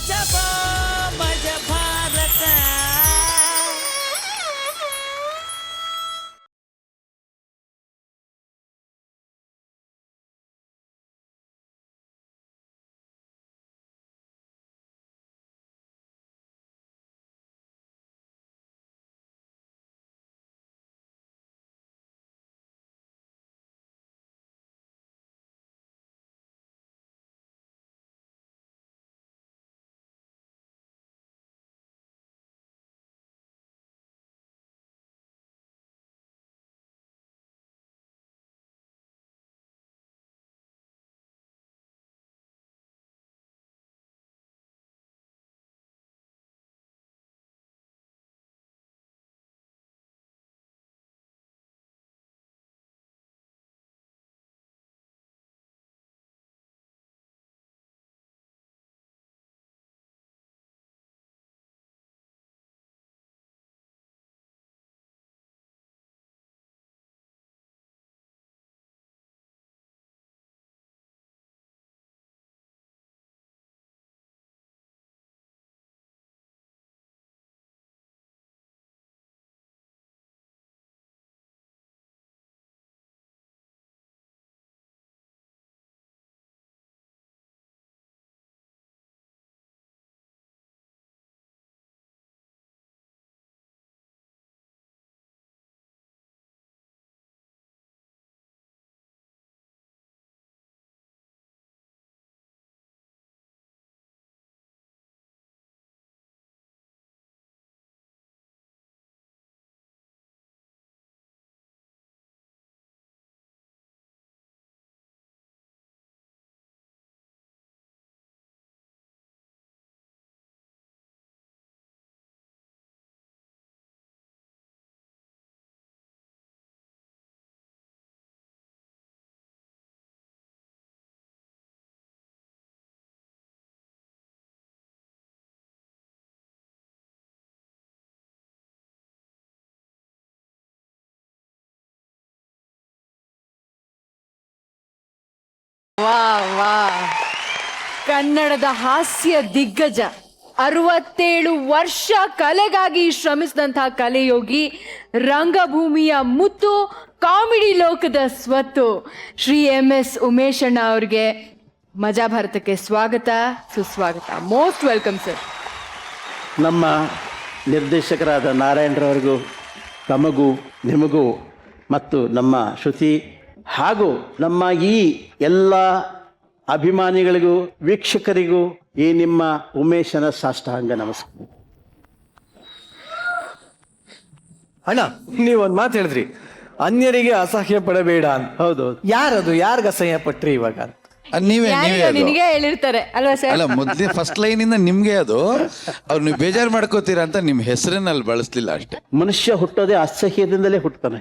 ಮಜಬಾ ಮಜ ಭಾರತ. ವಾ ವಾ ಕನ್ನಡದ ಹಾಸ್ಯ ದಿಗ್ಗಜ 67 ವರ್ಷ ಕಲೆಗಾಗಿ ಶ್ರಮಿಸಿದಂತಹ ಕಲೆಯೋಗಿ, ರಂಗಭೂಮಿಯ ಮುತ್ತು, ಕಾಮಿಡಿ ಲೋಕದ ಸ್ವತ್ತು ಶ್ರೀ MS ಉಮೇಶ್ ಅಣ್ಣ ಅವ್ರಿಗೆ ಮಜಾ ಭಾರತಕ್ಕೆ ಸ್ವಾಗತ, ಸುಸ್ವಾಗತ. Most welcome sir. ನಮ್ಮ ನಿರ್ದೇಶಕರಾದ ನಾರಾಯಣರವರಿಗೂ, ತಮಗೂ, ನಿಮಗೂ ಮತ್ತು ನಮ್ಮ ಶ್ರುತಿ ಹಾಗೂ ನಮ್ಮ ಈ ಎಲ್ಲ ಅಭಿಮಾನಿಗಳಿಗೂ, ವೀಕ್ಷಕರಿಗೂ ಈ ನಿಮ್ಮ ಉಮೇಶನ ಸಾಷ್ಟಾಂಗ ನಮಸ್ಕಾರ. ಅಣ್ಣ, ನೀವೊಂದು ಮಾತು ಹೇಳಿದ್ರಿ, ಅನ್ಯರಿಗೆ ಅಸಹ್ಯ ಪಡಬೇಡ ಅಂತ. ಹೌದು, ಯಾರದು? ಯಾರಿಗೆ ಅಸಹ್ಯ ಪಟ್ರಿ ಇವಾಗ? ನೀವೇ ನಿನಗೆ ಹೇಳಿರ್ತಾರೆ ಅಲ್ವಾ ಸರ್? ಅಲ್ಲ, ಮೊದ್ಲೇ ಫಸ್ಟ್ ಲೈನ್ ಇಂದ ನಿಮ್ಗೆ ಅದು ಅವ್ರು ನೀವು ಬೇಜಾರು ಮಾಡ್ಕೋತೀರಾ ಅಂತ ನಿಮ್ ಹೆಸರನ್ನಲ್ಲಿ ಬಳಸ್ಲಿಲ್ಲ ಅಷ್ಟೇ. ಮನುಷ್ಯ ಹುಟ್ಟೋದೇ ಅಸಹ್ಯದಿಂದಲೇ ಹುಟ್ಟುತ್ತಾನೆ,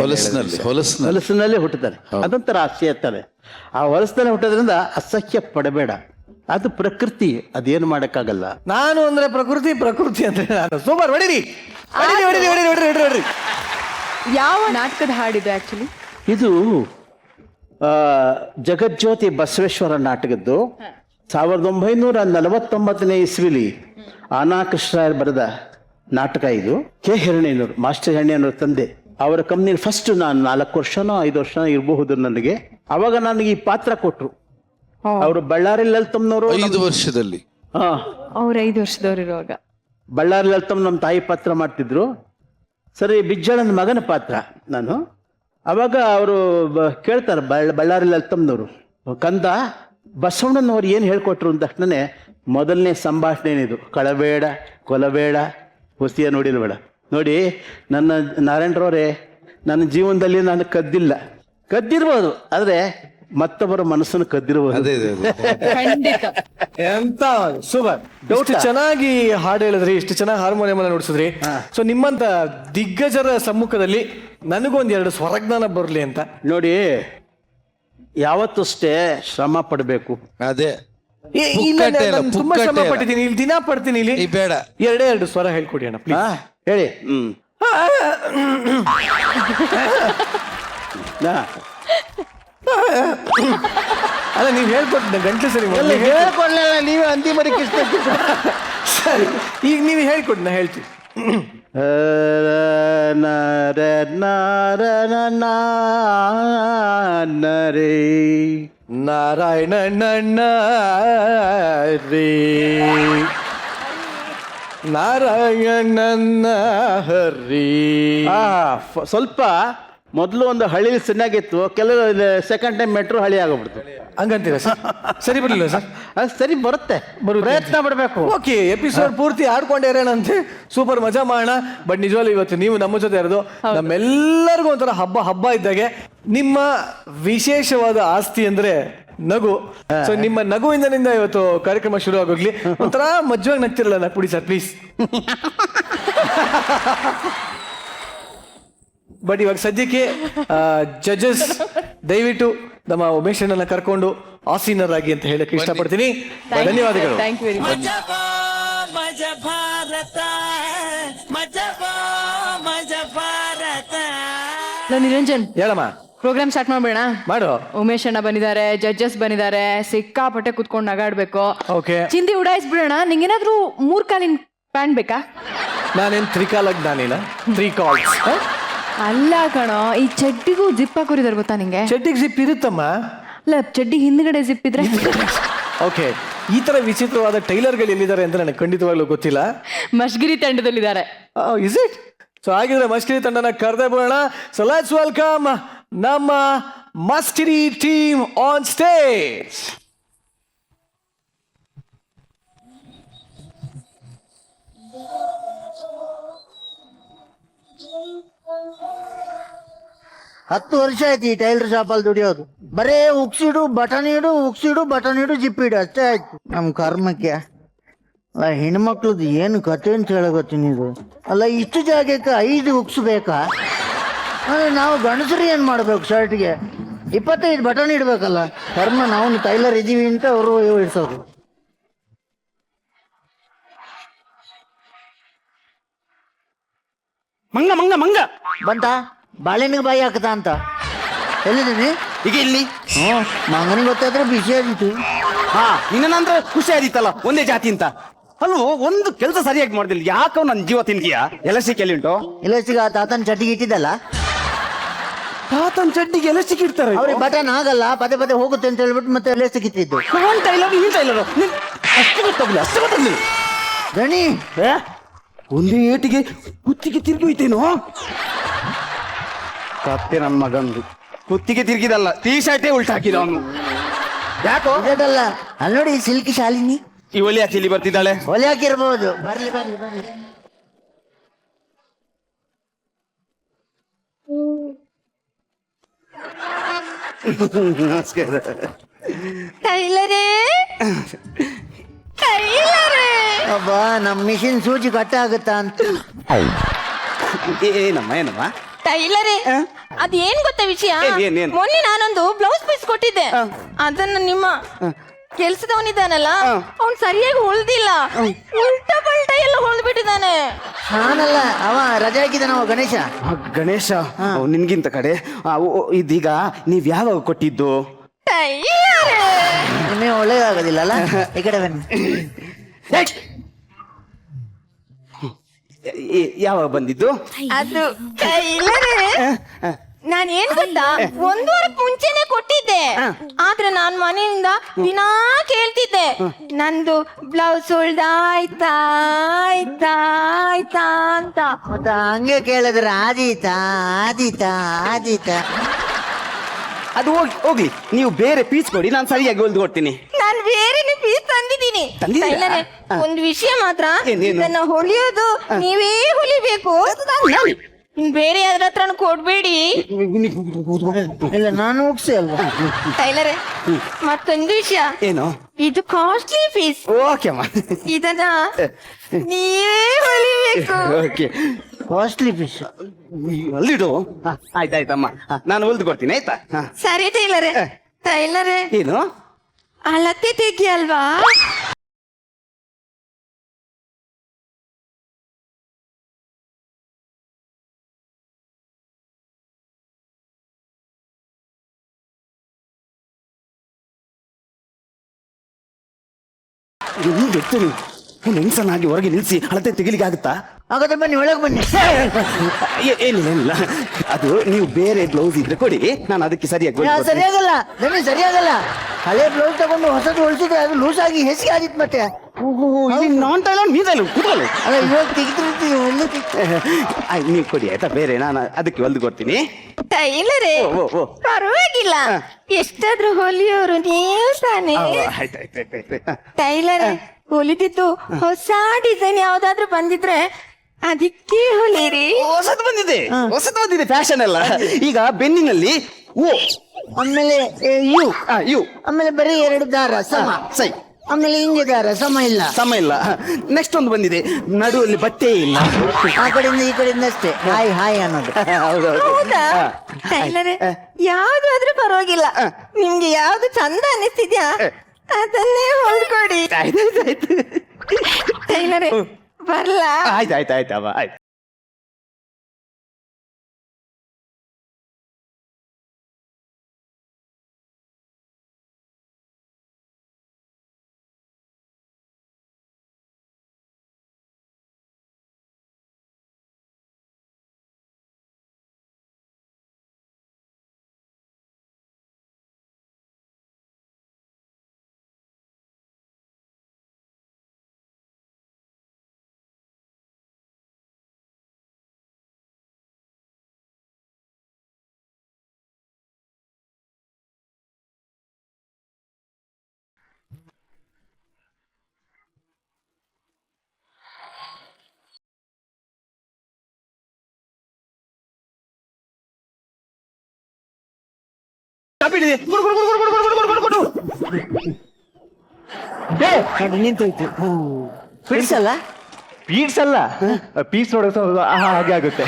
ಹೊಲಸಿನಲ್ಲೇ ಹುಟ್ಟುತ್ತಾನೆ. ಅದೊಂಥರ ಹಾಸ್ಯ ಇರ್ತಾನೆ. ಆ ಹೊಲಸಿನಲ್ಲಿ ಹುಟ್ಟೋದ್ರಿಂದ ಅಸಹ್ಯ ಪಡಬೇಡ, ಅದು ಪ್ರಕೃತಿ, ಅದೇನು ಮಾಡಕ್ಕಾಗಲ್ಲ. ನಾನು ಅಂದ್ರೆ ಪ್ರಕೃತಿ, ಪ್ರಕೃತಿ ಅಂದ್ರೆ ನಾನು. ಸೂಪರ್, ಹೊಡಿರಿ ಹೊಡಿರಿ ಹೊಡಿರಿ ಹೊಡಿರಿ ಹೊಡಿರಿ ಹೊಡಿರಿ. ಯಾವ ನಾಟಕದ ಹಾಡಿದೆ ಆಕ್ಚುಲಿ ಇದು? ಜಗಜ್ಯೋತಿ ಬಸವೇಶ್ವರ ನಾಟಕದ್ದು 1949ನೇ ಇಸ್ವಿಲಿ ಆನಾಕೃಷ್ಣರಾಯರು ಬರೆದ ನಾಟಕ ಇದು. ಕೆ ಹಿರಣ್ಯನವರು, ಮಾಸ್ಟರ್ ಹಿರಣ್ಯನವ್ರ ತಂದೆ. ಅವರ ಕಂಪ್ನಿಲಿ ಫಸ್ಟ್ ನಾನು 4 ವರ್ಷನೋ 5 ವರ್ಷನೋ ಇರಬಹುದು ನನಗೆ. ಅವಾಗ ನನಗೆ ಈ ಪಾತ್ರ ಕೊಟ್ರು. ಅವರು ಬಳ್ಳಾರಿ ಲಲಿತಮ್ಮನವರು 5 ವರ್ಷದಲ್ಲಿ. ಅವ್ರ 5 ವರ್ಷದವ್ರು ಇರುವಾಗ ಬಳ್ಳಾರಿ ಲಲಿತಮ್ಮ ನಮ್ಮ ತಾಯಿ ಪಾತ್ರ ಮಾಡ್ತಿದ್ರು. ಸರಿ, ಬಿಜ್ಜಳನ ಮಗನ ಪಾತ್ರ ನಾನು. ಅವಾಗ ಅವರು ಕೇಳ್ತಾರೆ ಬಳ್ಳಾರಿ ಲಲಿತಮ್ಮನವರು, ಕಂದ ಬಸವಣ್ಣನವ್ರು ಏನು ಹೇಳ್ಕೊಟ್ರು ಅಂದ ತಕ್ಷಣನೇ ಮೊದಲನೇ ಸಂಭಾಷಣೆ ಏನಿದು, ಕಳಬೇಡ, ಕೊಲಬೇಡ, ಹುಸಿಯ ನೋಡಿಲ್ಬೇಡ. ನೋಡಿ, ನನ್ನ ನಾರಾಯಣರವರೇ, ನನ್ನ ಜೀವನದಲ್ಲಿ ನಾನು ಕದ್ದಿರ್ಬೋದು, ಆದರೆ ಮತ್ತೊಬ್ಬರ ಮನಸ್ಸನ್ನು ಕದ್ದಿರಬಹುದು. ಖಂಡಿತ. ಎಂತ ಸೂಪರ್, ಇಷ್ಟು ಚೆನ್ನಾಗಿ ಹಾಡು ಹೇಳಿದ್ರಿ, ಇಷ್ಟು ಚೆನ್ನಾಗಿ ಹಾರ್ಮೋನಿಯಂ ಅನ್ನ ನುಡಿಸಿದ್ರಿ. ಸೊ ನಿಮ್ಮಂತ ದಿಗ್ಗಜರ ಸಮ್ಮುಖದಲ್ಲಿ ನನಗೊಂದು 2 ಸ್ವರಜ್ಞಾನ ಬರಲಿ ಅಂತ. ನೋಡಿ, ಯಾವತ್ತೂ ಅಷ್ಟೇ ಶ್ರಮ ಪಡಬೇಕು. ಅದೇ ಇಲ್ಲ, ನಾನು ತುಂಬಾ ಶ್ರಮ ಪಟ್ಟಿದ್ದೀನಿ, ಇಲ್ಲಿ ದಿನ ಪಡ್ತೀನಿ. ಇಲ್ಲಿ ಬೇಡ, 2 ಸ್ವರ ಹೇಳ್ಕೊಡಿ ಅಣ್ಣ ಪ್ಲೀಸ್. ಹೇಳಿ. ಅಲ್ಲ ನೀವು ಹೇಳ್ಕೊಟ್ಟು ಗಂಟಲು ಸರಿ ಎಲ್ಲ ಹೇಳ್ಕೊಡ್ಲಿಲ್ಲ ನೀವೇ ಅಂತಿಮರಿಗೆ ಇಷ್ಟ ಸರಿ ಈಗ ನೀವು ಹೇಳ್ಕೊಟ್ಟು ನಾ ಹೇಳ್ತೀನಿ. ನಾರಾಯಣ ನನ್ನ ರೇ ನಾರಾಯಣನ ಹರಿ. ಸ್ವಲ್ಪ ಮೊದಲು ಒಂದು ಹಳ್ಳಿಲಿ ಚೆನ್ನಾಗಿತ್ತು, ಕೆಲವು ಸೆಕೆಂಡ್ ಟೈಮ್ ಮೆಟ್ರೋ ಹಳಿ ಆಗೋಗ್ಬಿಡ್ತು. ಹಂಗಂತೀರಾ ಸರ್? ಸರಿ ಬರಲಿಲ್ಲ ಸರ್? ಅದು ಸರಿ ಬರುತ್ತೆ, ಪ್ರಯತ್ನ ಪಡಬೇಕು. ಓಕೆ, ಎಪಿಸೋಡ್ ಪೂರ್ತಿ ಆಡ್ಕೊಂಡೇ ಇರೋಣಂತೆ, ಸೂಪರ್ ಮಜಾ ಮಾಡೋಣ. ಬಟ್ ನಿಜವಾಗ್ಲೂ ಇವತ್ತು ನೀವು ನಮ್ಮ ಜೊತೆ ಇರೋದು ನಮ್ಮೆಲ್ಲರಿಗೂ ಒಂಥರ ಹಬ್ಬ ಇದ್ದಾಗೆ. ನಿಮ್ಮ ವಿಶೇಷವಾದ ಆಸ್ತಿ ಅಂದ್ರೆ ನಗು. ಸೊ ನಿಮ್ಮ ನಗುವಿಂದನಿಂದ ಇವತ್ತು ಕಾರ್ಯಕ್ರಮ ಶುರು ಆಗೋಗ್ಲಿ. ಒಂಥರ ಮಜ್ವಾಗಿ ನಗ್ತಿರಲ್ಲ, ನಗ್ಬಿಡಿ ಸರ್ ಪ್ಲೀಸ್. ಬಟ್ ಇವಾಗ ಸದ್ಯಕ್ಕೆ ಜಡ್ಜಸ್ ದಯವಿಟ್ಟು ನಮ್ಮ ಉಮೇಶ್ ಅನ್ನ ಕರ್ಕೊಂಡು ಆಸೀನರಾಗಿ ಅಂತ ಹೇಳಕ್ಕೆ ಇಷ್ಟಪಡ್ತೀನಿ. ಧನ್ಯವಾದಗಳು. Thank you very much. ಮಜ ಭಾರತ ಮಜ ಭಾರತ. ನಿರಂಜನ್, ಹೇಳಮ್ಮ. ಪ್ರೋಗ್ರಾಮ್ ಸ್ಟಾರ್ಟ್ ಮಾಡ್ಬೇಡ. ಮಾಡು. ಉಮೇಶ್ ಅಣ್ಣ ಬಂದಿದ್ದಾರೆ, ಜಡ್ಜಸ್ ಬಂದಿದ್ದಾರೆ, ಸಿಕ್ಕಾಪಟ್ಟೆ ಕುತ್ಕೊಂಡು ನಗಾಡ್ಬೇಕು. ಓಕೆ, ಚಿಂದಿ ಉಡಾಯಿಸ್ಬಿಡೋಣ. ನಿಂಗೇನಾದ್ರೂ 3 ಕಾಲಿನ ಪ್ಯಾಂಟ್ ಬೇಕಾ? ನಾನೇನ್ ತ್ರಿಕಾಲಕ್ ನಾನಿಲ್ಲ, 3 ಕಾಲ್ಸ್. ಅಲ್ಲ ಕಣೋ, ಈ ಚಡ್ಡಿಗೂ ಜಿಪ್ ಹಾಕೋರಿದಾರೆ ಗೊತ್ತಾ ನಿಂಗೆ? ಚಡ್ಡಿಗೆ ಜಿಪ್ ಇರುತ್ತಮ್ಮ. ಅಲ್ಲ, ಚಡ್ಡಿ ಹಿಂದ್ಗಡೆ ಜಿಪ್ ಇದ್ರೆ. ಓಕೆ, ಈ ತರ ವಿಚಿತ್ರವಾದ ಟೈಲರ್ಗಳು ಎಲ್ಲಿದ್ದಾರೆ ಅಂತ ನನಗೆ ಖಂಡಿತವಾಗ್ಲೂ ಗೊತ್ತಿಲ್ಲ. ಮಶ್ಗಿರಿ ತಂಡದಲ್ಲಿದ್ದಾರೆ. Is it? ಸೊ ಹಾಗಿದ್ರೆ ಮಸ್ಕಿರಿ ತಂಡನ ಕರೆದೇ ಬಿಡೋಣ. ಸೊ ಲೆಟ್ಸ್ ವೆಲ್ಕಮ್ ನಮ್ಮ ಮಸ್ಕಿರಿ ಟೀಮ್ ಆನ್ ಸ್ಟೇಜ್. ಹತ್ತು ವರ್ಷ ಆಯ್ತು ಈ ಟೈಲರ್ ಶಾಪಲ್ಲಿ ದುಡಿಯೋದು. ಬರೇ ಉಕ್ಸಿಡು ಬಟನ್ ಇಡು, ಉಕ್ಸಿಡು ಬಟನ್ ಇಡು, ಜಿಪ್ ಇಡು, ಅಷ್ಟೇ ಆಯ್ತು ನಮ್ಮ ಕರ್ಮಕ್ಕೆ. ಅಲ್ಲ, ಹೆಣ್ಮಕ್ಳದ್ದು ಏನು ಕತೆ ಅಂತ ಹೇಳಕತ್ತೀನಿ ಇದು. ಅಲ್ಲ, ಇಷ್ಟು ಜಾಗಕ್ಕೆ 5 ಉಕ್ಸ್ ಬೇಕಾ? ಅಂದ್ರೆ ನಾವು ಗಂಡಸರು ಏನು ಮಾಡ್ಬೇಕು? ಶರ್ಟ್ಗೆ 25 ಬಟನ್ ಇಡ್ಬೇಕಲ್ಲ. ಕರ್ಮ, ನಾವು ಟೈಲರ್ ಇದೀವಿ ಅಂತ ಅವರು ಇಡ್ಸೋದು. ಮಂಗ ಮಂಗ ಮಂಗ ಬಂತ ಬಾಳೆನಿಗೆ ಬಾಯಿ ಹಾಕತಾ ಅಂತ ಎಲ್ಲಿದ್ದೀನಿ ಈಗ ಇಲ್ಲಿ. ಮಂಗನಿಗೆ ಗೊತ್ತಾದ್ರೆ ಬಿಸಿ ಆಗಿತ್ತು. ಹಾ, ನಿನ್ನಂದ್ರೆ ಖುಷಿ ಆದಿತ್ತಲ್ಲ, ಒಂದೇ ಜಾತಿ ಅಂತ. ಅಲ್ವೋ, ಒಂದು ಕೆಲಸ ಸರಿಯಾಗಿ ಮಾಡ್ದಿಲ್ಲ, ಯಾಕೋ ನನ್ನ ಜೀವ ತಿಂತೀಯಾ? ಎಲಸ್ಟಿಕ್ ಎಲ್ಲಿ ಉಂಟು? ಇಲ್ಲಸ್ಟಿಗೆ ಆ ತಾತನ ಚಟಿಗೆ ಇಟ್ಟಿದ್ದಲ್ಲ, ತಾತನ್ ಚಡ್ಡಿಗೆ ಎಲಸ್ಟಿಕ್ ಇಡ್ತಾರೆ. ಅವ್ರಿಗೆ ಬಟನ್ ಆಗಲ್ಲ, ಪದೇ ಹೋಗುತ್ತೆ ಅಂತ ಹೇಳ್ಬಿಟ್ಟು ಮತ್ತೆ ಎಲೆಸ್ಟಿಕ್ ಇಟ್ಟಿದ್ದು. ನಾನ್ ಟೈಲರ್, ಈ ಟೈಲರ್ ಅಷ್ಟು ಗೊತ್ತಾಗಲಿಲ್ಲ, ಅಷ್ಟು ಗೊತ್ತಾಗಲಿಲ್ಲ. ಗಣಿ ಒಂದೇ ಏಟಿಗೆ ಕುತ್ತಿಗೆ ತಿರುಗಿ ಹೋಯ್ತೇನೋ. ಕತ್ತೆ ನನ್ನ ಮಗಂದು ಕುತ್ತಿಗೆ ತಿರುಗಿದಲ್ಲ, ಟೀ ಶರ್ಟೇ ಉಲ್ಟ ಹಾಕಿದ ಅವನು. ಯಾಕೋ ಇದಲ್ಲ, ಅಲ್ಲಿ ನೋಡಿ ಸಿಲ್ಕಿ ಶಾಲಿನಿ ಈ ಒಲಿ ಯಾಕೆ ಇಲ್ಲಿ ಬರ್ತಿದ್ದಾಳೆ? ಒಲೆ ಹಾಕಿರ್ಬೋದು. ಬರ್ಲಿ ಬರ್ಲಿ ಬರ್ಲಿ. ನಮಸ್ಕಾರ. ಟೈಲರೇ, ಟೈಲರೇ. ಅಬ್ಬಾ, ನಮ್ ಮಿಷಿನ್ ಸೂಜಿ ಕಟ್ಟ ಆಗುತ್ತಾ ಅಂತ. ಏನಮ್ಮ ಟೈಲರೇ, ಅದೇನ್ ಗೊತ್ತಾ ವಿಷಯ? ಏನ್? ಮೊನ್ನೆ ನಾನೊಂದು ಬ್ಲೌಸ್ ಪೀಸ್ ಕೊಟ್ಟಿದ್ದೆ, ಅದನ್ನ ನಿಮ್ಮ ಕೆಲ್ಸದವನಿದ್ದಾನಲ್ಲ, ಅವ್ನ್ ಸರಿಯಾಗಿ ಹೊಲ್ದಿಲ್ಲ, ಉಲ್ಟಾ ಪಲ್ಟಾ ಎಲ್ಲ ಹೊಲ್ದ್ಬಿಟ್ಟಿದ್ದಾನೆ. ನಾನಲ್ಲ, ಅವ ರಜೆ ಹಾಕಿದ್ದಾನ, ಅವ ಗಣೇಶ. ಗಣೇಶ ನಿನ್ಗಿಂತ ಕಡೆ. ಇದೀಗ ನೀವ್ ಯಾವಾಗ ಕೊಟ್ಟಿದ್ದು? ಟೈಲರೇ, ನಿಮಗೆ ಒಳ್ಳೇದಾಗೋದಿಲ್ಲ ಅಲ್ಲ? ಈ ಕಡೆ ಬನ್ನಿ. ಯಾವಾಗ ಬಂದಿದ್ದು? ಅದು ಟೈಲರೇ, ನಾನ್ ಏನ್ ಗೊತ್ತಾ, 1 ವಾರಕ್ಕೆ ಮುಂಚೆನೆ ಕೊಟ್ಟಿದ್ದೆ. ಆದ್ರೆ ನಾನ್ ಮನೆಯಿಂದ ದಿನಾ ಕೇಳ್ತಿದ್ದೆ, ನಂದು ಬ್ಲೌಸ್ ಹೊಲ್ದಾಯ್ತಾ ಆಯ್ತಾ ಆಯ್ತಾ ಅಂತ. ಮತ್ತೆ ಹಂಗೆ ಕೇಳಿದ್ರೆ ಆದೀತಾ ಆದೀತಾ ಆದೀತಾ. ಅದು ಹೋಗ್ಲಿ, ನೀವು ಬೇರೆ ಪೀಸ್ ಕೊಡಿ, ನಾನು ಸರಿಯಾಗಿ ಹೊಲ್ದು ಕೊಡ್ತೀನಿ. ನಾನ್ ಬೇರೆನೆ ಪೀಸ್ ತಂದಿದ್ದೀನಿ. ತಂದಿದ್ದೀರಾ? ಟೈಲರೇ, ಒಂದ್ ವಿಷಯ ಮಾತ್ರ, ಏನೇನು? ಇದನ್ನ ಹೊಲಿಯೋದು ನೀವೇ ಹೊಲಿಬೇಕು, ಬೇರೆ ಯಾರ ಹತ್ರ ಕೊಡ್ಬೇಡಿ. ಇಲ್ಲ, ನಾನು ಉಗ್ಸಿ ಅಲ್ವಾ? ಟೈಲರೇ, ಮತ್ತೊಂದು ವಿಷಯ, ಏನು? ಇದು ಕಾಸ್ಟ್ಲಿ ಪೀಸ್, ಓಕೆ ಅಮ್ಮ, ಇದನ್ನ ನೀವೇ ಹೊಲಿಬೇಕು. ಓಕೆ. ಕಾಸ್ಟ್ಲಿ ಫಿಶ್ ಅಲ್ಲಿಡು. ಆಯ್ತಾಯ್ತಮ್ಮ, ನಾನು ಹೊಲ್ದು ಕೊಡ್ತೀನಿ, ಆಯ್ತಾ? ಸರಿ ಟೈಲರೇ. ಟೈಲರೇ, ಏನು? ಅಳತೆ ತೆಗಿಯಲ್ವಾ? ಗೊತ್ತು ನೀವು ಒಂದು ಹೆಂಗಸನಾಗಿ ಹೊರಗೆ ನಿಲ್ಸಿ ಅಳತೆ ತೆಗಿಲಿಕ್ಕೆ ಆಗುತ್ತಾ? ಹಾಗಾದ್ರೆ ಬನ್ನಿ ಒಳಗೆ ಬನ್ನಿ. ಏನಿಲ್ಲ ಅದು ನೀವು ಬೇರೆ ಬ್ಲೌಸ್ ಇದ್ರೆ ಕೊಡಿ, ನಾನು ಅದಕ್ಕೆ ಸರಿಯಾಗಿ ಯಾ, ಸರಿಯಾಗಲ್ಲ ದನಿ, ಸರಿಯಾಗಲ್ಲ. ಹಳೆ ಬ್ಲೌಸ್ ತಗೊಂಡು ಹೊಸದು ಹೊಲಿಸಿದ್ರೆ ಅದು ಲೂಸ್ ಆಗಿ ಹೆಸಿಗೆ ಆಗಿತ್ತು ಮತ್ತೆ. ನಾನ್ ಟೈಲರ್ ನೀ ಟೈಲರ್ ಕೂತ್ಕೊಳ್ಳಿ. ಅಲ್ಲ ಇವಾಗ ತೆಗೆದಿರ್ತೀವಿ ನೀವು ಕೊಡಿ ಆಯ್ತಾ, ಬೇರೆ ನಾನು ಅದಕ್ಕೆ ಹೊಲ್ದು ಕೊಡ್ತೀನಿ. ಟೈಲರೇ ಓ. ಪರವಾಗಿಲ್ಲ, ಎಷ್ಟಾದ್ರೂ ಹೊಲಿಯೋರು ನೀವು ತಾನೇ. ಆಯ್ತಾಯ್ತಾಯ್ತಾಯ್ತು. ಟೈಲರ್ ಹೊಲಿದಿದ್ದು ಹೊಸ ಡಿಸೈನ್ ಯಾವ್ದಾದ್ರು ಬಂದಿದ್ರೆ ಅದಕ್ಕೆ ಹೊಲಿರಿ. ಹೊಸದು ಬಂದಿದೆ ಫ್ಯಾಷನ್ ಎಲ್ಲ. ಈಗ ಬೆನ್ನಿನಲ್ಲಿ ಓ, ಆಮೇಲೆ ಯು, ಯು, ಆಮೇಲೆ ಬರೀ 2 ದಾರ ಸಮ, ಸೈ, ಆಮೇಲೆ ಹಿಂಗೆ ದಾರ ಸಮ ಇಲ್ಲ. ನೆಕ್ಸ್ಟ್ ಒಂದು ಬಂದಿದೆ, ನಡುವಲ್ಲಿ ಬಟ್ಟೆ ಇಲ್ಲ. ಆ ಕಡೆಯಿಂದ ಈ ಕಡೆಯಿಂದ ಅಷ್ಟೇ ಹಾಯ್ ಹಾಯ್ ಅನ್ನೋದು. ಹೌದಾ ಟೈಲರ್, ಯಾವ್ದಾದ್ರೂ ಪರವಾಗಿಲ್ಲ, ನಿಮ್ಗೆ ಯಾವ್ದು ಚಂದ ಅನಿಸ್ತಿದ್ಯಾ ಅದನ್ನೇ ಹೊಲ್ಕೊಡಿ. ಟೈಲರ್ ಬರ್ಲಾ? ಆಯ್ತಾಯ್ತಾಯ್ತವ ಆಯ್ತು. ನಿಂತೋಯ್ತು. ಬಿಡಿಸಲ್ಲ ಪೀಸ್ ಅಲ್ಲ, ಪೀಸ್ ನೋಡೋ ಹಾಗೆ ಆಗುತ್ತೆ.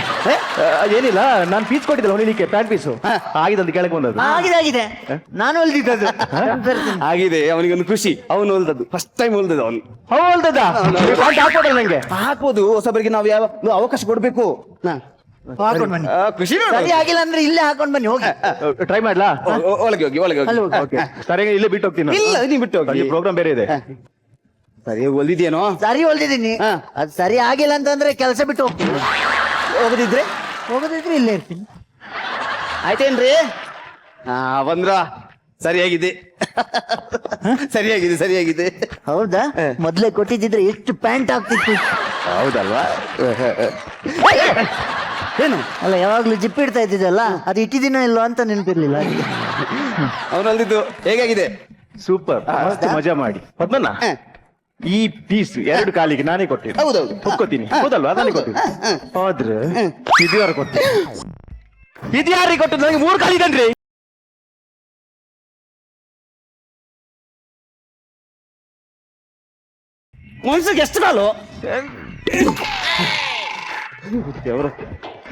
ಏನಿಲ್ಲ, ನಾನು ಪೀಸ್ ಕೊಟ್ಟಿದ್ದಲ್ಲ ಹೊಲಿಲಿಕ್ಕೆ, ಪ್ಯಾಂಟ್ ಪೀಸು ಆಗಿದ್ದು ಕೆಳಗೆ ಬಂದದ್ದು. ಆಗಿದೆ ನಾನು ಹೊಲ್ದಿದ್ದದು. ಆಗಿದೆ, ಅವನಿಗೊಂದು ಖುಷಿ. ಅವನು ಹೊಲ್ದದ್ದು ಫಸ್ಟ್ ಟೈಮ್ ಹೊಲ್ದದ್ದು ಅವನು. ಹೊಲ್ದದ ಹಾಕ್ಬೋದಲ್ಲ ನಂಗೆ? ಹಾಕ್ಬೋದು, ಹೊಸಬರಿಗೆ ನಾವು ಯಾವ ಅವಕಾಶ ಕೊಡ್ಬೇಕು. ಹಾಕೊಂಡ್ ಬನ್ನಿ. ಖುಷಿ ಸರಿ ಆಗಿಲ್ಲ ಅಂದ್ರೆ ಇಲ್ಲೇ ಹಾಕೊಂಡ್ ಬನ್ನಿ, ಹೋಗಿ. ಟ್ರೈ ಮಾಡ್ಲಾ? ಒಳಗೆ ಹೋಗಿ ಅಲ್ಲಿ ಹೋಗಿ. ಓಕೆ, ಸರಿ ಇಲ್ಲೇ ಬಿಟ್ಟು ಹೋಗ್ತೀನಿ. ಇಲ್ಲ ನೀವು ಬಿಟ್ಟು ಹೋಗಿ, ಪ್ರೋಗ್ರಾಮ್ ಬೇರೆ ಇದೆ. ಸರಿ ಹೊಲ್ದಿದ್ಯೇನೋ? ಸರಿ ಹೊಲ್ದಿದ್ದೀನಿ. ಅದು ಸರಿ ಆಗಿಲ್ಲ ಅಂತಂದ್ರೆ ಕೆಲಸ ಬಿಟ್ಟು ಹೋಗ್ತೀನಿ. ಹೋಗದಿದ್ರೆ ಇಲ್ಲೇ ಇರ್ತೀನಿ. ಆಯ್ತೇನ್ರಿ? ಬಂದ್ರ ಸರಿಯಾಗಿದೆ. ಸರಿಯಾಗಿದೆ. ಹೌದಾ? ಮೊದ್ಲೇ ಕೊಟ್ಟಿದ್ದಿದ್ರೆ ಎಷ್ಟು ಪ್ಯಾಂಟ್ ಆಗ್ತಿತ್ತು. ಹೌದಲ್ವಾ? ಏನು ಅಲ್ಲ, ಯಾವಾಗ್ಲೂ ಜಿಪ್ ಇಡ್ತಾ ಇದ್ದಿದ್ದಲ್ಲ, ಅದು ಇಟ್ಟಿದ್ದೀನೋ ಇಲ್ವಾ ಅಂತ ನೆನಪಿರ್ಲಿಲ್ಲ. ಅವನು ಹೊಲ್ದಿದ್ದು ಹೇಗಾಗಿದೆ? ಸೂಪರ್, ಮಸ್ತ್ ಮಜಾ ಮಾಡಿ. ಪದ್ಮಣ್ಣ, ಈ ಪೀಸ್ 2 ಕಾಲಿಗೆ ನಾನೇ ಕೊಟ್ಟಿದ್ದೆ. ಹೌದೌದು, ಒಪ್ಕೋತೀನಿ. ಹೌದಲ್ವಾ? ನಾನೇ ಕೊಟ್ಟಿದ್ದೆ. ಆದ್ರೆ ಇದು ಯಾರು ಕೊಟ್ಟಿದ್ದೆ? ಇದು ಯಾರಿಗೆ ಕೊಟ್ಟದ್ದು? ನನಗೆ 3 ಕಾಲಿದನ್ರಿ. ಮನ್ಸಿಗೆ ಎಷ್ಟು ಕಾಲು?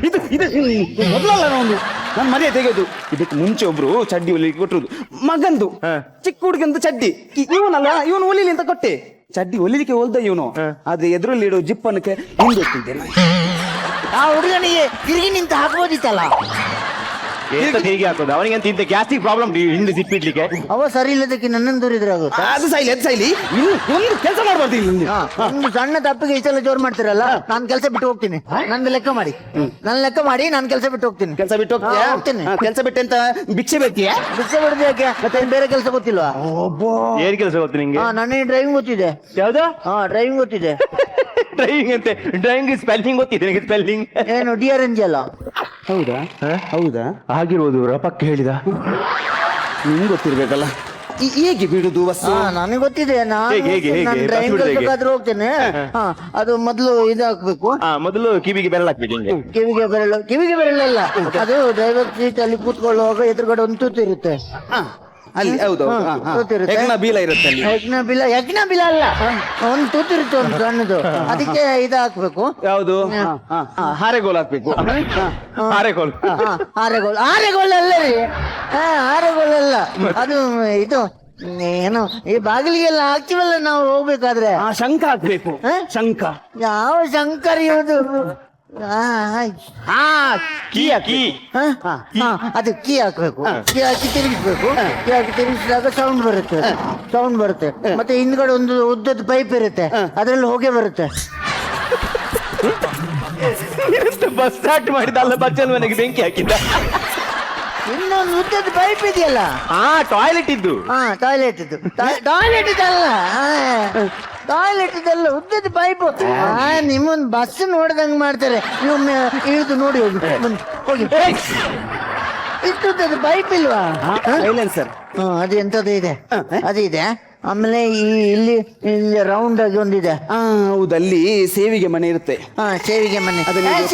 ಇದು ಮೊದಲಲ್ಲ, ನಾನು ಮರ್ಯಾದೆ ತೆಗೆಯೋದು. ಇದಕ್ಕೆ ಮುಂಚೆ ಒಬ್ರು ಚಡ್ಡಿ ಹೊಲಿಲಿಕ್ಕೆ ಕೊಟ್ಟರುದು, ಮಗಂದು ಚಿಕ್ಕ ಹುಡುಗಂದು ಚಡ್ಡಿ. ಇವನಲ್ಲ, ಇವನು ಹೊಲಿಲಿ ಅಂತ ಕೊಟ್ಟೆ. ಚಡ್ಡಿ ಹೊಲಿಲಿಕ್ಕೆ ಹೋಲ್ದ ಇವನು, ಆದ್ರೆ ಎದುರಲ್ಲಿ ಇಡೋ ಜಿಪ್ಪನಕ್ಕೆ ಹಿಂದೊತ್ತಿದ್ದೆ. ಆ ಹುಡುಗನಿಗೆ ತಿರುಗಿ ನಿಂತು ಹಾಕ್ಬೋದಿತ್ತಲ್ಲ. ಹೇಗೆ ಹಾಕೋದು ಅವನಿಗೆ? ಅಂತ ಇಂತ ಗ್ಯಾಸ್ಟಿಕ್ ಪ್ರಾಬ್ಲಮ್ ಹಿಂದೆ ಜಿಪ್ಪಿಡ್ಲಿಕ್ಕೆ. ಅವ ಸರಿ ಇಲ್ಲದಕ್ಕೆ ನನ್ನನ್ನು ದೂರಿದ್ರೆ ಆಗುತ್ತೆ. ಅದು ಸೈಲಿ ಇನ್ನು ಒಂದು ಕೆಲಸ ಮಾಡ್ಬಾರ್ದು ಇಲ್ಲಿ. ಒಂದು ಸಣ್ಣ ತಪ್ಪಿಗೆ ಇಷ್ಟೆಲ್ಲ ಜೋರ್ ಮಾಡ್ತಿರಲ್ಲ, ನಾನ್ ಕೆಲಸ ಬಿಟ್ಟು ಹೋಗ್ತೀನಿ. ನಂದು ಲೆಕ್ಕ ಮಾಡಿ, ನಾನು ಕೆಲಸ ಬಿಟ್ಟು ಹೋಗ್ತೀನಿ. ಕೆಲಸ ಬಿಟ್ಟು ಹೋಗ್ತೀನಿ. ಕೆಲಸ ಬಿಟ್ಟೆ ಅಂತ ಭಿಕ್ಷೆ ಬೇಕಿಯಾ? ಬಿಚ್ಚೆ ಬಿಡದೆ ಯಾಕೆ? ಮತ್ತೆ ಬೇರೆ ಕೆಲಸ ಗೊತ್ತಿಲ್ವಾ? ಏನ್ ಕೆಲಸ ಗೊತ್ತು ನಿಂಗೆ? ನನಗೆ ಡ್ರೈವಿಂಗ್ ಗೊತ್ತಿದೆ. ಯಾವ್ದು? ಡ್ರೈವಿಂಗ್ ಗೊತ್ತಿದೆ. ಡ್ರೈವಿಂಗ್ ಅಂತೆ? ಡ್ರೈವಿಂಗ್ ಸ್ಪೆಲ್ಲಿಂಗ್ ಗೊತ್ತಿದೆ ನನಗೆ. ಸ್ಪೆಲ್ಲಿಂಗ್ ಏನು DRNG ಅಲ್ಲ? ಹೌದಾ? ಆಗಿರ್ಬೋದು, ರಪಕ್ಕೆ ಹೇಳಿದ. ನಿಮ್ಗೆ ಗೊತ್ತಿರ್ಬೇಕಲ್ಲ. ಹೇಗೆ ಬಿಡುದು ಬಸ್ಸು? ನನಗೆ ಗೊತ್ತಿದೆ. ಹೇಗೆ? ನಾನು ಡ್ರೈವಿಂಗ್ ಬಸ್ ಬಿಡೋದು ಬೇಕಾದ್ರೂ ಹೋಗ್ತೇನೆ. ಅದು ಮೊದಲು ಇದು ಹಾಕ್ಬೇಕು. ಮೊದಲು ಕಿವಿಗೆ ಬೆರಳು ಹಾಕ್ಬೇಕು. ಹಿಂಗೆ ಕಿವಿಗೆ ಬೆರಳಲ್ಲ, ಅದು ಡ್ರೈವರ್ ಸೀಟ್ ಅಲ್ಲಿ ಕೂತ್ಕೊಳ್ಳುವಾಗ ಎದುರುಗಡೆ ಒಂದು ತೂತು ಇರುತ್ತೆ. ಅಲ್ಲಿ ಹೌದು, ಹೆಗ್ನ ಬೀಲ ಇರುತ್ತೆ ಅಲ್ಲಿ. ಯಜ್ಞ ಬಿಲ ಅಲ್ಲ, ಒಂದು ತೂತು ಇರುತ್ತೆ, ಒಂದು ಸಣ್ಣದು. ಅದಕ್ಕೆ ಇದು ಹಾಕ್ಬೇಕು. ಯಾವುದು? ಹಾರೆಗೋಲ್ ಹಾಕ್ಬೇಕು. ಹಾರೆಗೋಲ್ ಆರೆಗೋಲ್ ಅಲ್ಲ ರೀ, ಆರೆಗೋಲ್ ಅಲ್ಲ, ಅದು ಇದು ಏನು ಈ ಬಾಗಿಲಿಗೆಲ್ಲ ಹಾಕ್ತಿವಲ್ಲ ನಾವು ಹೋಗ್ಬೇಕಾದ್ರೆ. ಶಂಖ ಹಾಕ್ಬೇಕು. ಶಂಖ ಯಾವ ಶಂಕರ್ ಇರೋದು? ಹಾ ಕೀ ಅದು ಕೀ ಹಾಕ್ಬೇಕು. ಕೀ ಹಾಕಿ ತಿರುಗಿಸ್ಬೇಕು. ಕೀ ಹಾಕಿ ತಿರುಗಿಸಿದಾಗ ಸೌಂಡ್ ಬರುತ್ತೆ. ಮತ್ತೆ ಹಿಂದ್ಗಡೆ ಒಂದು ಉದ್ದದ ಪೈಪ್ ಇರುತ್ತೆ, ಅದ್ರಲ್ಲಿ ಹೊಗೆ ಬರುತ್ತೆ. ಬಸ್ ಸ್ಟಾರ್ಟ್ ಮಾಡಿದಲ್ಲ ಬಚ್ಚಲ್ ಮನೆಗೆ ಬೆಂಕಿ ಹಾಕಿದ್ದ. ಇನ್ನೊಂದು ಉದ್ದದ ಪೈಪ್ ಇದೆಯಲ್ಲ, ಟಾಯ್ಲೆಟ್ ಇದ್ದು. ಟಾಯ್ಲೆಟ್ ಇದಲ್ಲ ಉದ್ದದ ಪೈಪ್. ನಿಮ್ಮೊಂದು ಬಸ್ ನೋಡ್ದಂಗ್ ಮಾಡ್ತಾರೆ. ನೀವು ಇಳಿದು ನೋಡಿ ಹೋಗಿ. ಇಷ್ಟುದ್ದದ ಪೈಪ್ ಇಲ್ವಾ? ಸೈಲೆನ್ಸರ್. ಅದು ಎಂತದ್ದು ಇದೆ, ಅದು ಇದೆ. ಆಮೇಲೆ ಇಲ್ಲಿ ರೌಂಡ್ ಆಗಿ ಒಂದಿದೆ. ಹೌದು, ಅಲ್ಲಿ ಸೇವಿಗೆ ಮನೆ ಇರುತ್ತೆ. ಸೇವಿಗೆ ಮನೆ.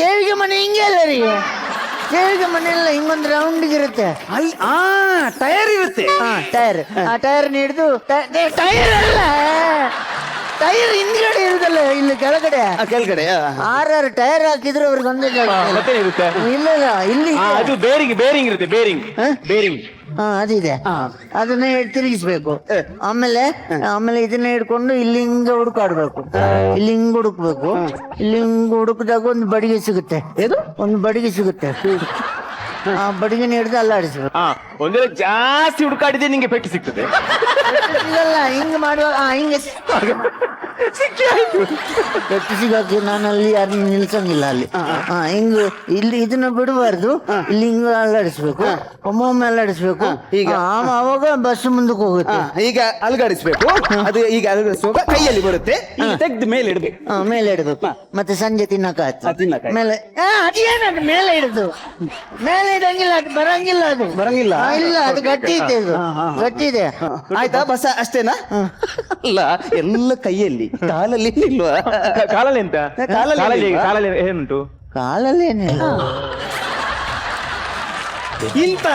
ಸೇವಿಗೆ ಮನೆ ಹಿಂಗೆ ಅಲ್ಲ ರೀ, ಸೇವಿಗೆ ಮನೆ ಎಲ್ಲ ಹಿಂಗೊಂದು ರೌಂಡ್ ಇರುತ್ತೆ. ಅಲ್ಲಿ ಟೈರ್ ಇರುತ್ತೆ. ಟೈರ್. ಆ ಟೈರ್ ಹಿಡಿದು ಟೈರ್ ಅಲ್ಲ, ಟೈರ್ ಹಿಂದ್ಗಡೆ ಇರುದಲ್ಲ, ಇಲ್ಲಿ ಕೆಳಗಡೆ ಕೆಳಗಡೆ 6 ಟೈರ್ ಹಾಕಿದ್ರು ಅವ್ರಿಗೆ ಒಂದೇ ಜಾಗ. ಮತ್ತೆ ಇರುತ್ತೆ. ಇಲ್ಲ ಇಲ್ಲಿ ಅದು ಬೇರಿಂಗ್ ಇರುತ್ತೆ. ಬೇರಿಂಗ್ ಅದಿದೆ. ಅದನ್ನ ತಿರುಗಿಸ್ಬೇಕು. ಆಮೇಲೆ ಇದನ್ನ ಹಿಡ್ಕೊಂಡು ಇಲ್ಲಿ ಹಿಂಗ ಹುಡುಕಾಡ್ಬೇಕು. ಇಲ್ಲಿ ಹಿಂಗ್ ಹುಡುಕ್ಬೇಕು. ಇಲ್ಲಿ ಹಿಂಗ್ ಹುಡುಕಿದಾಗ ಒಂದು ಬಡಿಗೆ ಸಿಗುತ್ತೆ. ಒಂದು ಬಡಿಗೆ ಸಿಗುತ್ತೆ. ಆ ಬಡಿಗೆನ ಹಿಡಿದು ಅಲ್ಲಾಡಿಸ್ಬೇಕು. ಒಂದೇ ಜಾಸ್ತಿ ಹುಡುಕಾಡಿದ್ರೆ ನಿಂಗೆ ಪೆಟ್ಟು ಸಿಗ್ತದೆ. ಸಿಗಲ್ಲ, ಹಿಂಗ್ ಮಾಡುವಾಗ ಹಿಂಗೆ ಪೆಟ್ಟು ಸಿಗಾಕಿ ನಾನು ಅಲ್ಲಿ ಯಾರನ್ನ ನಿಲ್ಸಂಗಿಲ್ಲ. ಅಲ್ಲಿ ಇಲ್ಲಿ ಇದನ್ನ ಬಿಡಬಾರ್ದು. ಇಲ್ಲಿ ಹಿಂಗ ಅಲ್ಲಾಡಿಸ್ಬೇಕು. ಒಮ್ಮೊಮ್ಮೆ ಅಲ್ಲಾಡಿಸ್ಬೇಕು. ಈಗ ಅವಾಗ ಬಸ್ ಮುಂದಕ್ಕೆ ಹೋಗುತ್ತೆ. ಈಗ ಅಲುಗಾಡಿಸ್ಬೇಕು. ಅದು ಈಗ ಅಲುಗಾಡಿಸುವಾಗ ಕೈಯಲ್ಲಿ ಬರುತ್ತೆ. ತೆಗ್ದು ಮೇಲೆ ಇಡ್ಬೇಕು. ಮೇಲೆ ಇಡಬೇಕು. ಮತ್ತೆ ಸಂಜೆ ತಿನ್ನಕ ಮೇಲೆ ಅದೇನದು ಮೇಲೆ ಇಡುದು. ಮೇಲೆ ಇಡಂಗಿಲ್ಲ, ಅದು ಬರಂಗಿಲ್ಲ. ಇಲ್ಲ, ಅದು ಗಟ್ಟಿ ಇದೆ. ಗಟ್ಟಿ ಇದೆ. ಆಯ್ತಾ? ಬಸ್ ಅಷ್ಟೇನಾ? ಅಲ್ಲ, ಎಲ್ಲ ಕೈಯಲ್ಲಿ, ಕಾಲಲ್ಲಿ ಇಲ್ವಾ? ಕಾಲಲ್ಲಿ ಎಂತ? ಕಾಲಲ್ಲಿ ಏನುಂಟು? ಕಾಲಲ್ಲಿ ಏನಿಲ್ಲ. ಇಂತ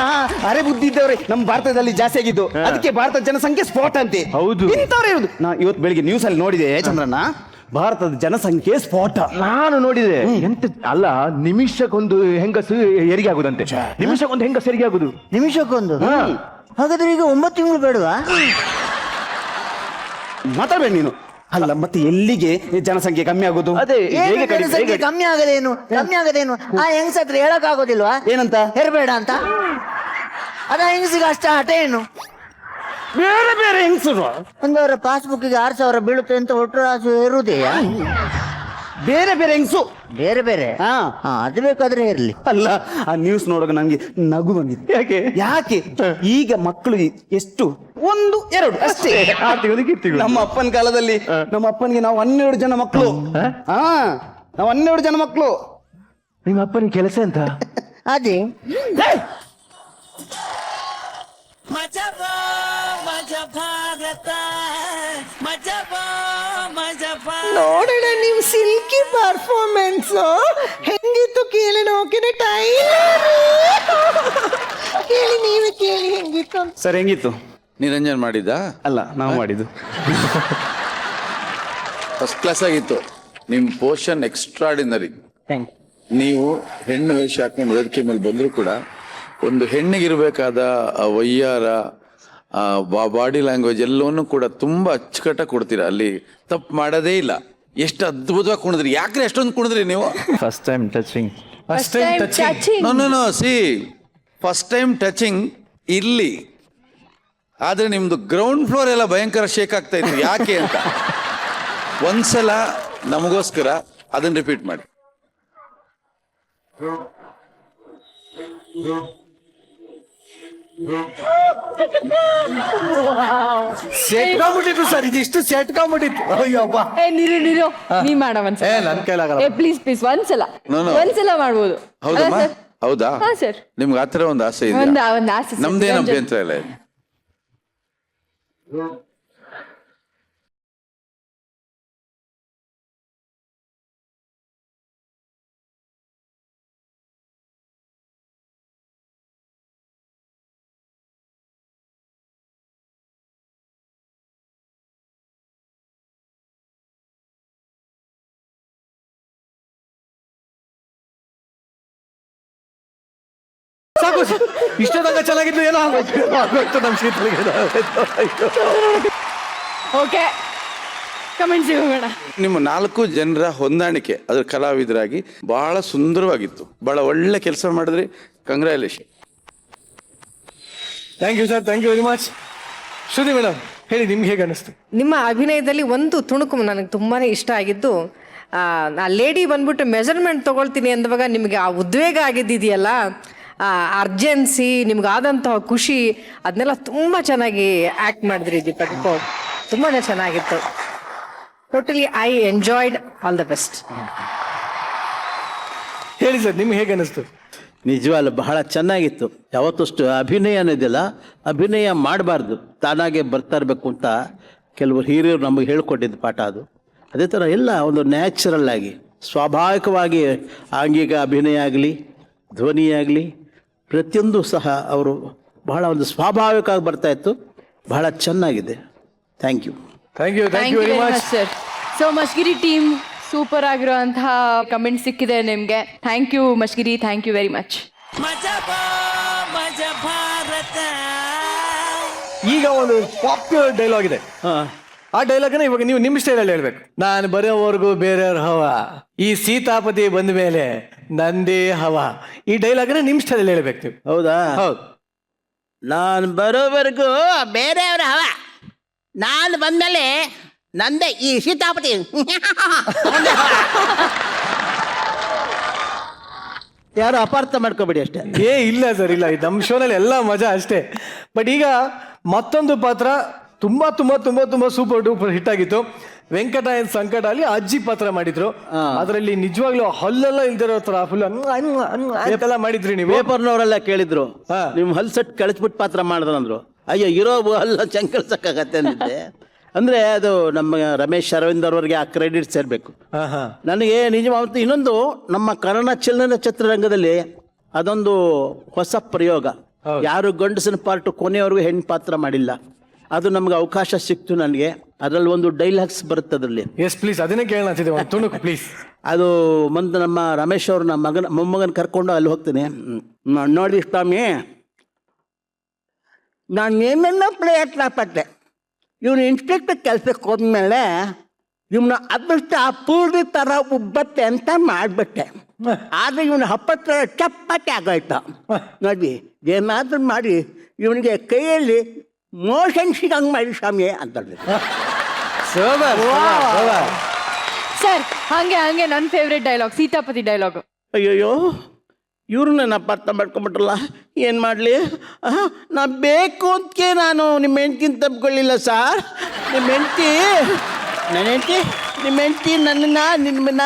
ಅರೆ ಬುದ್ಧಿ ಇದ್ದವ್ರೆ ನಮ್ಮ ಭಾರತದಲ್ಲಿ ಜಾಸ್ತಿ ಆಗಿದ್ದು. ಅದಕ್ಕೆ ಭಾರತದ ಜನಸಂಖ್ಯೆ ಸ್ಫೋಟ ಅಂತೆ. ಹೌದು, ಇಂಥವ್ರೆ ಇರುದು. ನಾ ಇವತ್ತು ಬೆಳಿಗ್ಗೆ ನ್ಯೂಸ್ ಅಲ್ಲಿ ನೋಡಿದೆ ಚಂದ್ರಣ್ಣ, ಭಾರತದ ಜನಸಂಖ್ಯೆ ಸ್ಫೋಟ. ನಾನು ನೋಡಿದೆ. ಎಂತ ಅಲ್ಲ, ನಿಮಿಷಕ್ಕೊಂದು ಹೆಂಗಸು ಹೆರಿಗೆ ಆಗುದಂತೆ. ನಿಮಿಷಕ್ಕೊಂದು ಹೆಂಗಸು ಹೆರಿಗೆ ಆಗುದು. ನಿಮಿಷಕ್ಕೊಂದು? ಹಾಗಾದ್ರೆ ಈಗ 9 ತಿಂಗಳು ಬೇಡವಾ? ಮಾತಾಡ್ಬೇಡ ನೀನು. ಅಲ್ಲ, ಮತ್ತೆ ಎಲ್ಲಿಗೆ ಜನಸಂಖ್ಯೆ ಕಮ್ಮಿ ಆಗೋದು? ಅದೇ ಜನಸಂಖ್ಯೆ ಕಮ್ಮಿ ಆಗದೇನು? ಆ ಹೆಂಗಸತ್ರ ಹೇಳಕ್ ಆಗೋದಿಲ್ವಾ? ಏನಂತ? ಹೆರ್ಬೇಡ ಅಂತ. ಅದ ಹೆಂಗಸಿಗೆ ಅಷ್ಟ ಹಠ ಏನು? ಬೇರೆ ಹೆಂಗಸರು ಒಂದವರ ಪಾಸ್ಬುಕ್ಗೆ 6,000 ಬೀಳುತ್ತೆ ಅಂತ ಒಟ್ಟು ಆಸೆ ಇರುವುದೆಯಾ? ಬೇರೆ ಹೆಂಗಸು ಬೇರೆ. ಅದು ಬೇಕಾದ್ರೆ ಇರ್ಲಿ. ಅಲ್ಲ, ಆ ನ್ಯೂಸ್ ನೋಡುವಾಗ ನಂಗೆ ನಗು ಬಂದಿತ್ತು. ಯಾಕೆ ಈಗ ಮಕ್ಕಳು ಎಷ್ಟು 1, 2 ಅಷ್ಟೇ. ನಮ್ಮ ಅಪ್ಪನ ಕಾಲದಲ್ಲಿ ನಮ್ಮ ಅಪ್ಪನಿಗೆ ನಾವು 12 ಜನ ಮಕ್ಕಳು. ನಾವು 12 ಜನ ಮಕ್ಕಳು. ನಿಮ್ಮ ಅಪ್ಪನ ಕೆಲಸ ಅಂತ? ಅದೇ माझा भारत माझा भारत. ನೋಡೋಣ ನೀವು ಸಿಲ್ಕಿ ಪರ್ಫಾರ್ಮೆನ್ಸ್ ಹೆಂಗಿತ್ತು ಕೇಳಿ. ನೋಕಿನ ಟೈಲರ್ ಕೇಳಿ, ನೀವೇ ಕೇಳಿ ಹೆಂಗಿತ್ತು. ಸರ್, ಹೆಂಗಿತ್ತು? ನಿರಂಜನ್ ಮಾಡಿದ್ದ? ಅಲ್ಲ, ನಾವು ಮಾಡಿದ್ದು. ಫಸ್ಟ್ ಕ್ಲಾಸ್ ಆಗಿತ್ತು. ನಿಮ್ಮ ಪೋರ್ಷನ್ ಎಕ್ಸ್ಟ್ರಾಡಿನರಿ. ನೀವು ಹೆಣ್ಣು ವೇಷ ಹಾಕೊಂಡು ವೇದಿಕೆ ಮೇಲೆ ಬಂದರೂ ಕೂಡ ಒಂದು ಹೆಣ್ಣಿಗಿರ್ಬೇಕಾದ ವಯ್ಯಾರ, ಬಾಡಿ ಲ್ಯಾಂಗ್ವೇಜ್ ಎಲ್ಲವನ್ನೂ ಕೂಡ ತುಂಬಾ ಅಚ್ಚುಕಟ್ಟಾಗಿ ಕೊಡ್ತೀರಾ. ಅಲ್ಲಿ ತಪ್ಪು ಮಾಡೋದೇ ಇಲ್ಲ. ಎಷ್ಟು ಅದ್ಭುತವಾಗಿ ಕುಣಿದ್ರಿ. ಯಾಕ್ರೆ ಅಷ್ಟೊಂದು ಕುಣಿದ್ರಿ ನೀವು? First time touching. No see, first time touching ಇಲ್ಲಿ. ಆದ್ರೆ ನಿಮ್ದು ಗ್ರೌಂಡ್ ಫ್ಲೋರ್ ಎಲ್ಲ ಭಯಂಕರ ಶೇಕ್ ಆಗ್ತಾ ಇತ್ತು. ಯಾಕೆ ಅಂತ ಒಂದ್ಸಲ ನಮಗೋಸ್ಕರ ಅದನ್ನ ರಿಪೀಟ್ ಮಾಡಿ. ಸೆಟ್ಕೊಂಡ್ಬಿಟ್ಟಿತ್ತು ಸರ್, ಇದಿಷ್ಟು ಸೆಟ್ಕೊಂಡ್ಬಿಟ್ಟಿತ್ತು. ಅಯ್ಯಪ್ಪ, ನೀರು ನೀ ಮಾಡ ಒಂದ್ಸಲ. ನನ್ ಕೈಲಾಗಲ್ಲ. ಪ್ಲೀಸ್ ಒಂದ್ಸಲ No. ಒಂದ್ಸಲ ಮಾಡ್ಬೋದು. ಹೌದಮ್ಮ? ಅಲ್ಲ sir? ಹೌದಾ? ಹಾ ಸರ್. ನಿಮ್ಗೆ ಆತರ ಒಂದು ಆಸೆ ಇದೆ? ಒಂದು ಆಸೆ sir. ನಮ್ದೇನು ಅಭ್ಯಂತರ ಇಲ್ಲ. ಸಾಕು, ಇಷ್ಟದಾಗ ಚೆನ್ನಾಗಿತ್ತು. ಏನೋ ಆಗೋಯ್ತು ನಮ್ಮ ಶೀತಳಿಗೆ. ಓಕೆ ಕಮೆಂಟ್ಸ್ ಹೋಗೋಣ. ನಿಮ್ಮ 4 ಜನರ ಹೊಂದಾಣಿಕೆ ಅದ್ರ ಕಲಾವಿದರಾಗಿ ಬಹಳ ಸುಂದರವಾಗಿತ್ತು. ಬಹಳ ಒಳ್ಳೆ ಕೆಲಸ ಮಾಡಿದ್ರಿ. Congratulation. Thank you sir, thank you very much. Shruti madam ಹೇಳಿ, ನಿಮ್ಗೆ ಹೇಗೆ ಅನಿಸ್ತು? ನಿಮ್ಮ ಅಭಿನಯದಲ್ಲಿ ಒಂದು ತುಣುಕು ನನಗೆ ತುಂಬಾನೇ ಇಷ್ಟ ಆಗಿದ್ದು, ಆ ಲೇಡಿ ಬಂದ್ಬಿಟ್ಟು ಮೆಜರ್ಮೆಂಟ್ ತಗೊಳ್ತೀನಿ ಅಂದವಾಗ ನಿಮಗೆ ಆ ಉದ್ವೇಗ ಆಗಿದ್ದಿದೆಯಲ್ಲ, ಅರ್ಜೆನ್ಸಿ, ನಿಮ್ಗಾದಂತಹ ಖುಷಿ, ಅದನ್ನೆಲ್ಲ ತುಂಬ ಚೆನ್ನಾಗಿ ಆ್ಯಕ್ಟ್ ಮಾಡಿದ್ರಿ ದೀಪಕ್. ತುಂಬಾ ಚೆನ್ನಾಗಿತ್ತು. Totally I enjoyed. All the best. ಹೇಳಿ ಸರ್, ನಿಮ್ಗೆ ಹೇಗೆ ಅನಿಸ್ತು? ನಿಜವಲ್ಲ ಬಹಳ ಚೆನ್ನಾಗಿತ್ತು. ಯಾವತ್ತಷ್ಟು ಅಭಿನಯ ಅನ್ನೋದಿಲ್ಲ, ಅಭಿನಯ ಮಾಡಬಾರ್ದು, ತಾನಾಗೆ ಬರ್ತಾ ಇರಬೇಕು ಅಂತ ಕೆಲವರು ಹಿರಿಯರು ನಮಗೆ ಹೇಳ್ಕೊಟ್ಟಿದ್ದು ಪಾಠ ಅದು. ಅದೇ ಥರ ಎಲ್ಲ ಒಂದು ನ್ಯಾಚುರಲ್ ಆಗಿ ಸ್ವಾಭಾವಿಕವಾಗಿ ಆಂಗಿಕ ಅಭಿನಯ ಆಗಲಿ, ಧ್ವನಿ ಆಗಲಿ, ಪ್ರತಿಯೊಂದು ಸಹ ಅವರು ಬಹಳ ಒಂದು ಸ್ವಾಭಾವಿಕವಾಗಿ ಬರ್ತಾಯಿತ್ತು. ಬಹಳ ಚೆನ್ನಾಗಿದೆ. Thank you. Thank you, thank you very much sir. So Mashgiri team super ಆಗಿರುವಂತಹ ಕಮೆಂಟ್ ಸಿಕ್ಕಿದೆ ನಿಮಗೆ. Thank you Mashgiri, thank you very much. Maja Bharata. ಈಗ ಒಂದು ಪಾಪ್ಯುಲರ್ ಡೈಲಾಗ್ ಇದೆ. ಆ ಡೈಲಾಗ್ನ ಇವಾಗ ನೀವು ನಿಮ್ಮ ಸ್ಟೈಲಲ್ಲಿ ಹೇಳ್ಬೇಕು. ನಾನು ಬರೋವರೆಗೂ ಬೇರೆಯವ್ರ ಹವ, ಈ ಸೀತಾಪತಿ ಬಂದ ಮೇಲೆ ನಂದೇ ಹವ. ಈ ಡೈಲಾಗ್ನ ನಿಮ್ಮ ಸ್ಟೈಲಲ್ಲಿ ಹೇಳ್ಬೇಕು ನೀವು. ಹೌದಾ? ಹೌದು. ನಾನು ಬರೋವರೆಗೂ ಬೇರೆಯವರ ಹವ, ನಾನು ಬಂದಮೇಲೆ ನಂದೇ ಈ ಸೀತಾಪತಿ. ಯಾರು ಅಪಾರ್ಥ ಮಾಡ್ಕೋಬೇಡಿ ಅಷ್ಟೇ. ಇಲ್ಲ ಸರ್, ಇಲ್ಲ, ನಮ್ಮ ಶೋನಲ್ಲಿ ಎಲ್ಲ ಮಜಾ ಅಷ್ಟೇ. ಬಟ್ ಈಗ ಮತ್ತೊಂದು ಪಾತ್ರ ತುಂಬಾ ತುಂಬಾ ತುಂಬಾ ತುಂಬಾ ಸೂಪರ್ ಡೂಪರ್ ಹಿಟ್ ಆಗಿತ್ತು. ವೆಂಕಟರಾಯನ್ ಸಂಕಟ ಅಲ್ಲಿ ಅಜ್ಜಿ ಪಾತ್ರ ಮಾಡಿದ್ರು. ಅದರಲ್ಲಿ ನಿಜವಾಗ್ಲೂ ಹಲ್ಲೆಲ್ಲ ಇಲ್ದಿರೋ ತರ ಫುಲ್ ಅಂತೆಲ್ಲ ಮಾಡಿದ್ರಿ ನೀವು. ಪೇಪರ್ನವರೆಲ್ಲ ಕೇಳಿದ್ರು, ನಿಮ್ ಹಲ್ ಸೆಟ್ ಕಳಿಸ್ಬಿಟ್ಟು ಪಾತ್ರ ಮಾಡಿದ್ರಂದ್ರು. ಅಯ್ಯೋ, ಇರೋ ಹಲ್ಲ ಚಂಕಲ್ಸಕ್ಕಾಗತ್ತೆ ಅಂದಿದ್ದೆ. ಅಂದ್ರೆ ಅದು ನಮ್ಮ ರಮೇಶ್ ಅರವಿಂದ್ ಅವ್ರಿಗೆ ಆ ಕ್ರೆಡಿಟ್ ಸೇರ್ಬೇಕು. ನನಗೆ ನಿಜವಾಗ್ತೂ ಇನ್ನೊಂದು, ನಮ್ಮ ಕನ್ನಡ ಚಲನಚಿತ್ರರಂಗದಲ್ಲಿ ಅದೊಂದು ಹೊಸ ಪ್ರಯೋಗ. ಯಾರು ಗಂಡಸಿನ ಪಾರ್ಟ್ ಕೊನೆಯವರೆಗೂ ಹೆಣ್ಣು ಪಾತ್ರ ಮಾಡಿಲ್ಲ. ಅದು ನಮ್ಗೆ ಅವಕಾಶ ಸಿಕ್ತು ನನಗೆ. ಅದರಲ್ಲಿ ಒಂದು ಡೈಲಾಗ್ಸ್ ಬರುತ್ತೆ ಅದರಲ್ಲಿ. ಎಸ್ ಪ್ಲೀಸ್, ಅದನ್ನೇ ಕೇಳೋಣ ಅಂತಿದ್ದೆ, ಒಂದು ತುಣುಕು ಪ್ಲೀಸ್. ಅದು ಮುಂದೆ ನಮ್ಮ ರಮೇಶ್ ಅವ್ರನ್ನ ಮೊಮ್ಮಗನ ಕರ್ಕೊಂಡು ಅಲ್ಲಿ ಹೋಗ್ತೀನಿ. ನೋಡಿ ಸ್ವಾಮಿ, ನಾನು ಏನೇನೋ ಪ್ರಯತ್ನ ಪಟ್ಟೆ. ಇವನು ಇನ್ಸ್ಪೆಕ್ಟರ್ ಕೆಲಸಕ್ಕೆ ಹೋದ್ಮೇಲೆ ಇವನ ಅದೃಷ್ಟ ಪೂರ್ತಿ ಥರ ಉಬ್ಬತ್ತೆ ಅಂತ ಮಾಡಿಬಿಟ್ಟೆ. ಆದರೆ ಇವನು ಹಪ್ಪತ್ರ ಚಪ್ಪಟ್ಟೆ ಆಗೋಯ್ತು. ನೋಡಿ, ಏನಾದರೂ ಮಾಡಿ ಇವನಿಗೆ ಕೈಯಲ್ಲಿ ಮೋಷನ್ ಸಿಗಂಗೆ ಮಾಡಿ ಸ್ವಾಮಿ ಅಂತ. ಸರ್ ಹಂಗೆ ನನ್ನ ಫೇವ್ರೆಟ್ ಡೈಲಾಗ್ ಸೀತಾಪತಿ ಡೈಲಾಗ್. ಅಯ್ಯೋಯ್ಯೋ, ಇವರು ನನ್ನ ಅಪಾರ್ಥ ಮಾಡ್ಕೊಂಬಿಟ್ರಲ್ಲ, ಏನು ಮಾಡಲಿ? ನಾ ಬೇಕು ಅಂತಕ್ಕೆ ನಾನು ನಿಮ್ಮ ಹೆಂಡ್ತಿನ ತಪ್ಕೊಳ್ಳಿಲ್ಲ ಸರ್. ನಿಮ್ಮ ಹೆಂಡ್ತಿ ನಿಮ್ಮನ್ನ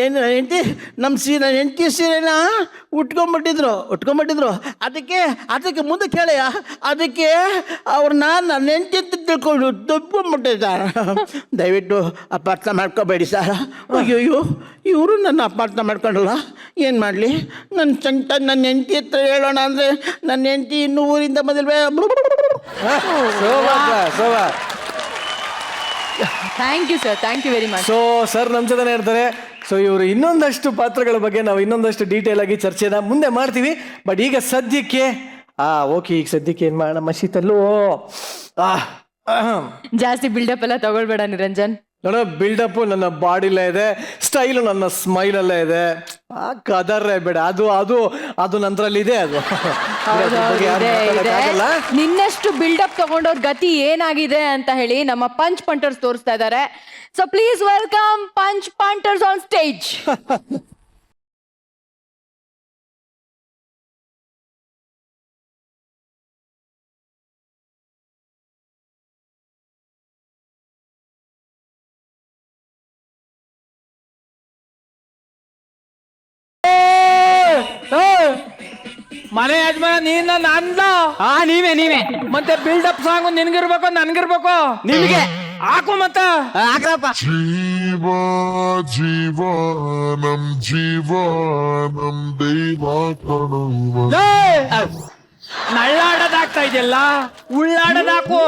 ಏನು ಹೆಂಡ್ತಿ ನನ್ನ ಹೆಂಡ್ತಿ ಸೀರೆನ ಉಟ್ಕೊಂಬಿಟ್ಟಿದ್ರು. ಅದಕ್ಕೆ ಮುಂದಕ್ಕೆ ಹೇಳಯ್ಯ, ಅದಕ್ಕೆ ಅವ್ರನ್ನ ನನ್ನ ಹೆಂಡ್ತಿ ಅಂತ ತಿಳ್ಕೊಂಡು ತಪ್ಕೊಂಬಿಟ್ಟೆ ಸರ್. ದಯವಿಟ್ಟು ಅಪಾರ್ಥ ಮಾಡ್ಕೋಬೇಡಿ ಸರ್. ಅಯ್ಯೋಯ್ಯೋ, ಇವರು ನನ್ನ ಅಪಾರ್ಥ ಮಾಡ್ಕೊಂಡಲ್ಲ, ಏನು ಮಾಡಲಿ? ನನ್ನ ಹೆಂಡ್ತಿ ಹತ್ರ ಹೇಳೋಣ ಅಂದರೆ ನನ್ನ ಹೆಂಡ್ತಿ ಇನ್ನೂ ಊರಿಂದ ಬಂದಿಲ್ವೇ. Thank you sir, thank you very much. So sir ನಮ್ಮ ಜೊತೆ ಇರ್ತಾರೆ. ಸೊ ಇವರು ಇನ್ನೊಂದಷ್ಟು ಪಾತ್ರಗಳ ಬಗ್ಗೆ ನಾವು ಇನ್ನೊಂದಷ್ಟು ಡೀಟೇಲ್ ಆಗಿ ಚರ್ಚೆನ ಮುಂದೆ ಮಾಡ್ತೀವಿ. ಬಟ್ ಈಗ ಸದ್ಯಕ್ಕೆ ಓಕೆ, ಈಗ ಸದ್ಯಕ್ಕೆ ಏನು ಮಾಡೋಣ? ಮಸೀತಲ್ಲೂ ಜಾಸ್ತಿ ಬಿಲ್ಡಪ್ ಎಲ್ಲ ತಗೊಳ್ಬೇಡ ನಿರಂಜನ್. ನನ್ನ ಬಿಲ್ಡಪ್ ನನ್ನ ಬಾಡಿಲೇ ಇದೆ, ಸ್ಟೈಲು ನನ್ನ ಸ್ಮೈಲಲ್ಲೇ ಇದೆ. ಕದರ್ರೆ ಬೇಡ, ಅದು ನಂತರಲ್ಲಿ ಇದೆ. ಅದು ನಿನ್ನಷ್ಟು ಬಿಲ್ಡಪ್ ತಗೊಂಡವ್ರ ಗತಿ ಏನಾಗಿದೆ ಅಂತ ಹೇಳಿ ನಮ್ಮ ಪಂಚ್ ಪಂಟರ್ಸ್ ತೋರಿಸ್ತಾ ಇದ್ದಾರೆ. So please welcome punch punters on stage. ಮನೆ ಯಜಮಾನ ನೀನ ನಂದ. ನೀವೇ ಮತ್ತೆ ಬಿಲ್ಡಪ್ ಸಾಂಗ್ ನಿನ್ಗಿರ್ಬೇಕು ನನ್ಗಿರ್ಬೇಕು. ನಿಮ್ಗೆ ಹಾಕು ಮತ್ತ ಹಾಕಪ್ಪ. ಜೀವನಂ ದೈವ ನಳ್ಳಾಡೋದಾಗ್ತಾ ಇದೆಯಲ್ಲ, ಉಳ್ಳಾಡೋದಾಕು.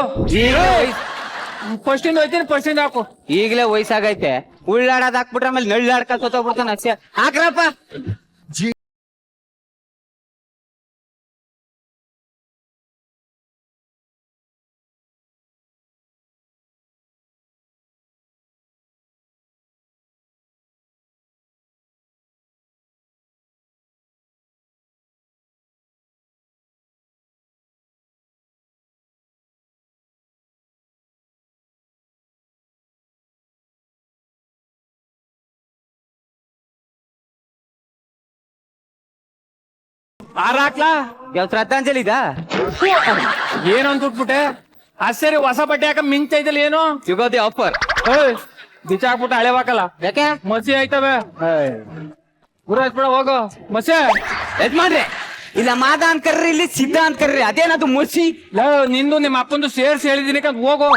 ಫಸ್ಟಿಂದ ಹೋಯ್ತೀನಿ, ಫಸ್ಟಿಂದ ಹಾಕು. ಈಗಲೇ ವಯಸ್ಸಾಗೈತೆ, ಉಳ್ಳಾಡೋದ್ ಹಾಕ್ಬಿಟ್ರೆ ಆಮೇಲೆ ನಳ್ಳಾಡ್ಕ ಸೋತೋಗ್ಬಿಡ್ತಾನೆ. ಹಾಕ್ರಪ್ಪ. ಹಾರ ಹಾಕ್ಲಾ? ಶ್ರದ್ಧಾಂಜಲಿ ಇದಾ? ಏನು ಅಂತ ಬಿಟ್ಬಿಟ್ಟೆ? ಸರಿ ಹೊಸ ಬಟ್ಟೆ ಹಾಕ ಮಿಂಚ ಐತಲ್ಲ ಏನು? ಯುಗಾದಿ ಆಫರ್. ಬಿಚ್ಚಾಕ್ಬಿಟ್ಟು ಹಳೆ ಹಾಕಲ್ಲ. ಯಾಕೆ? ಮಸಿ ಆಯ್ತವೆ. ಗುರಾಯಿಸ್ಬಿಡ ಹೋಗು ಮಸಿ. ಯಜಮಾನ್ರೆ ಇಲ್ಲ ಮಾದ ಅಂತ ಕರ್ರಿ, ಇಲ್ಲಿ ಸಿದ್ಧ ಅಂತ ಕರ್ರಿ, ಅದೇನದು ಮುಸಿ? ನಿಂದು ನಿಮ್ಮ ಅಪ್ಪಂದು ಸೇರ್ಸಿ ಹೇಳಿದೀನಿ ಹೋಗು.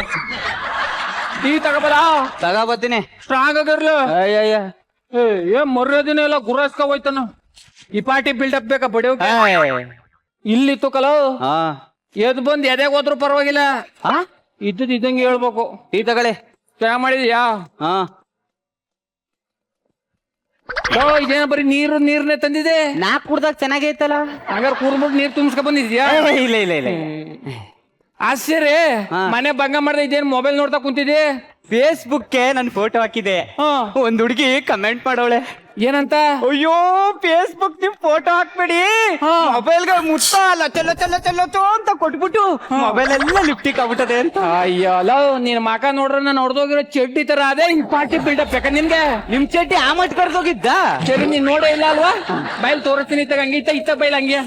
ಟೀ ತಗೋಬರ ತಗೋಬತ್ತೀನಿ. ಸ್ಟ್ರಾಂಗ್ ಆಗಿರ್ಲಿ. ಅಯ್ಯಯ್ಯ ಏನ್ ಮರ್ಯಾದಿನ ಎಲ್ಲ ಗುರಾಯಿಸ್ಕೊ ಹೋಯ್ತಾನ. ಈ ಪಾರ್ಟಿ ಬಿಲ್ಡಪ್ ಬೇಕಾ ಬಡಿಯೋಕೆ? ಇಲ್ಲಿತ್ತು ಕಲೋ. ಎದ್ ಬಂದ್ ಎದೆಗ್ ಹೋದ್ರು ಪರವಾಗಿಲ್ಲ. ಇದ್ದದ್ ಇದ್ದಂಗೆ ಹೇಳ್ಬೇಕು. ಟೀ ತಗೊಳ್ಳಿ. ಚೆನ್ನಾಗ್ ಮಾಡಿದ್ಯಾ? ಇದೇನ ಬರೀ ನೀರ್ನೇ ತಂದಿದೆ. ನಾ ಕುಡ್ದಾಗ ಚೆನ್ನಾಗೈತಲ್ಲ. ಹಾಗಾದ್ರೆ ಕೂರ್ಬಿಟ್ಟು ನೀರ್ ತುಂಬಿಸ್ಕೊ ಬಂದಿದ್ಯಾ? ಇಲ್ಲ ಇಲ್ಲ ಇಲ್ಲ. ಆಶ್ಚರ್ಯ. ಮನೆ ಭಂಗ ಮಾಡ್ದೆ ಇದೇನ್ ಮೊಬೈಲ್ ನೋಡ್ತಾ ಕುಂತಿದ್ದೆ? ಫೇಸ್ಬುಕ್ಗೆ ನನ್ ಫೋಟೋ ಹಾಕಿದೆ. ಒಂದ್ ಹುಡುಗಿ ಕಮೆಂಟ್ ಮಾಡೋಳೆ. ಏನಂತ? ಅಯ್ಯೋ ಫೇಸ್ಬುಕ್ ನಿಮ್ ಫೋಟೋ ಹಾಕ್ಬೇಡಿ, ಮೊಬೈಲ್ಗೆ ಮುತ್ತ ಲಚ ಅಂತ ಕೊಟ್ಬಿಟ್ಟು ಮೊಬೈಲ್ ಎಲ್ಲ ಲಿಫ್ಟಿಕ್ ಆಗ್ಬಿಟ್ಟದೆ ಅಂತ. ಅಯ್ಯೋ ಲವ್ ನೀನ್ ಮಕ ನೋಡ್ರ ನಾನು ಹೊಡೆದೋಗಿರೋ ಚಡ್ಡಿ ತರ ಅದೇ ಈ ಪಾರ್ಟಿ ಬಿಲ್ಡಪ್ ಬೇಕಾ ನಿನ್ಗೆ? ನಿಮ್ ಚಡ್ಡಿ ಆ ಮಟ್ ಕರ್ದೋಗಿದ್ದ? ಸರಿ ನೀನ್ ನೋಡೋ ಇಲ್ಲ ಅಲ್ವಾ? ಬೈಲ್ ತೋರಿಸ್ತೀನಿ ಇತ್ತಾಗ ಹಂಗೆ ಇತ್ತ ಬೈಲ್ ಹಂಗೆ.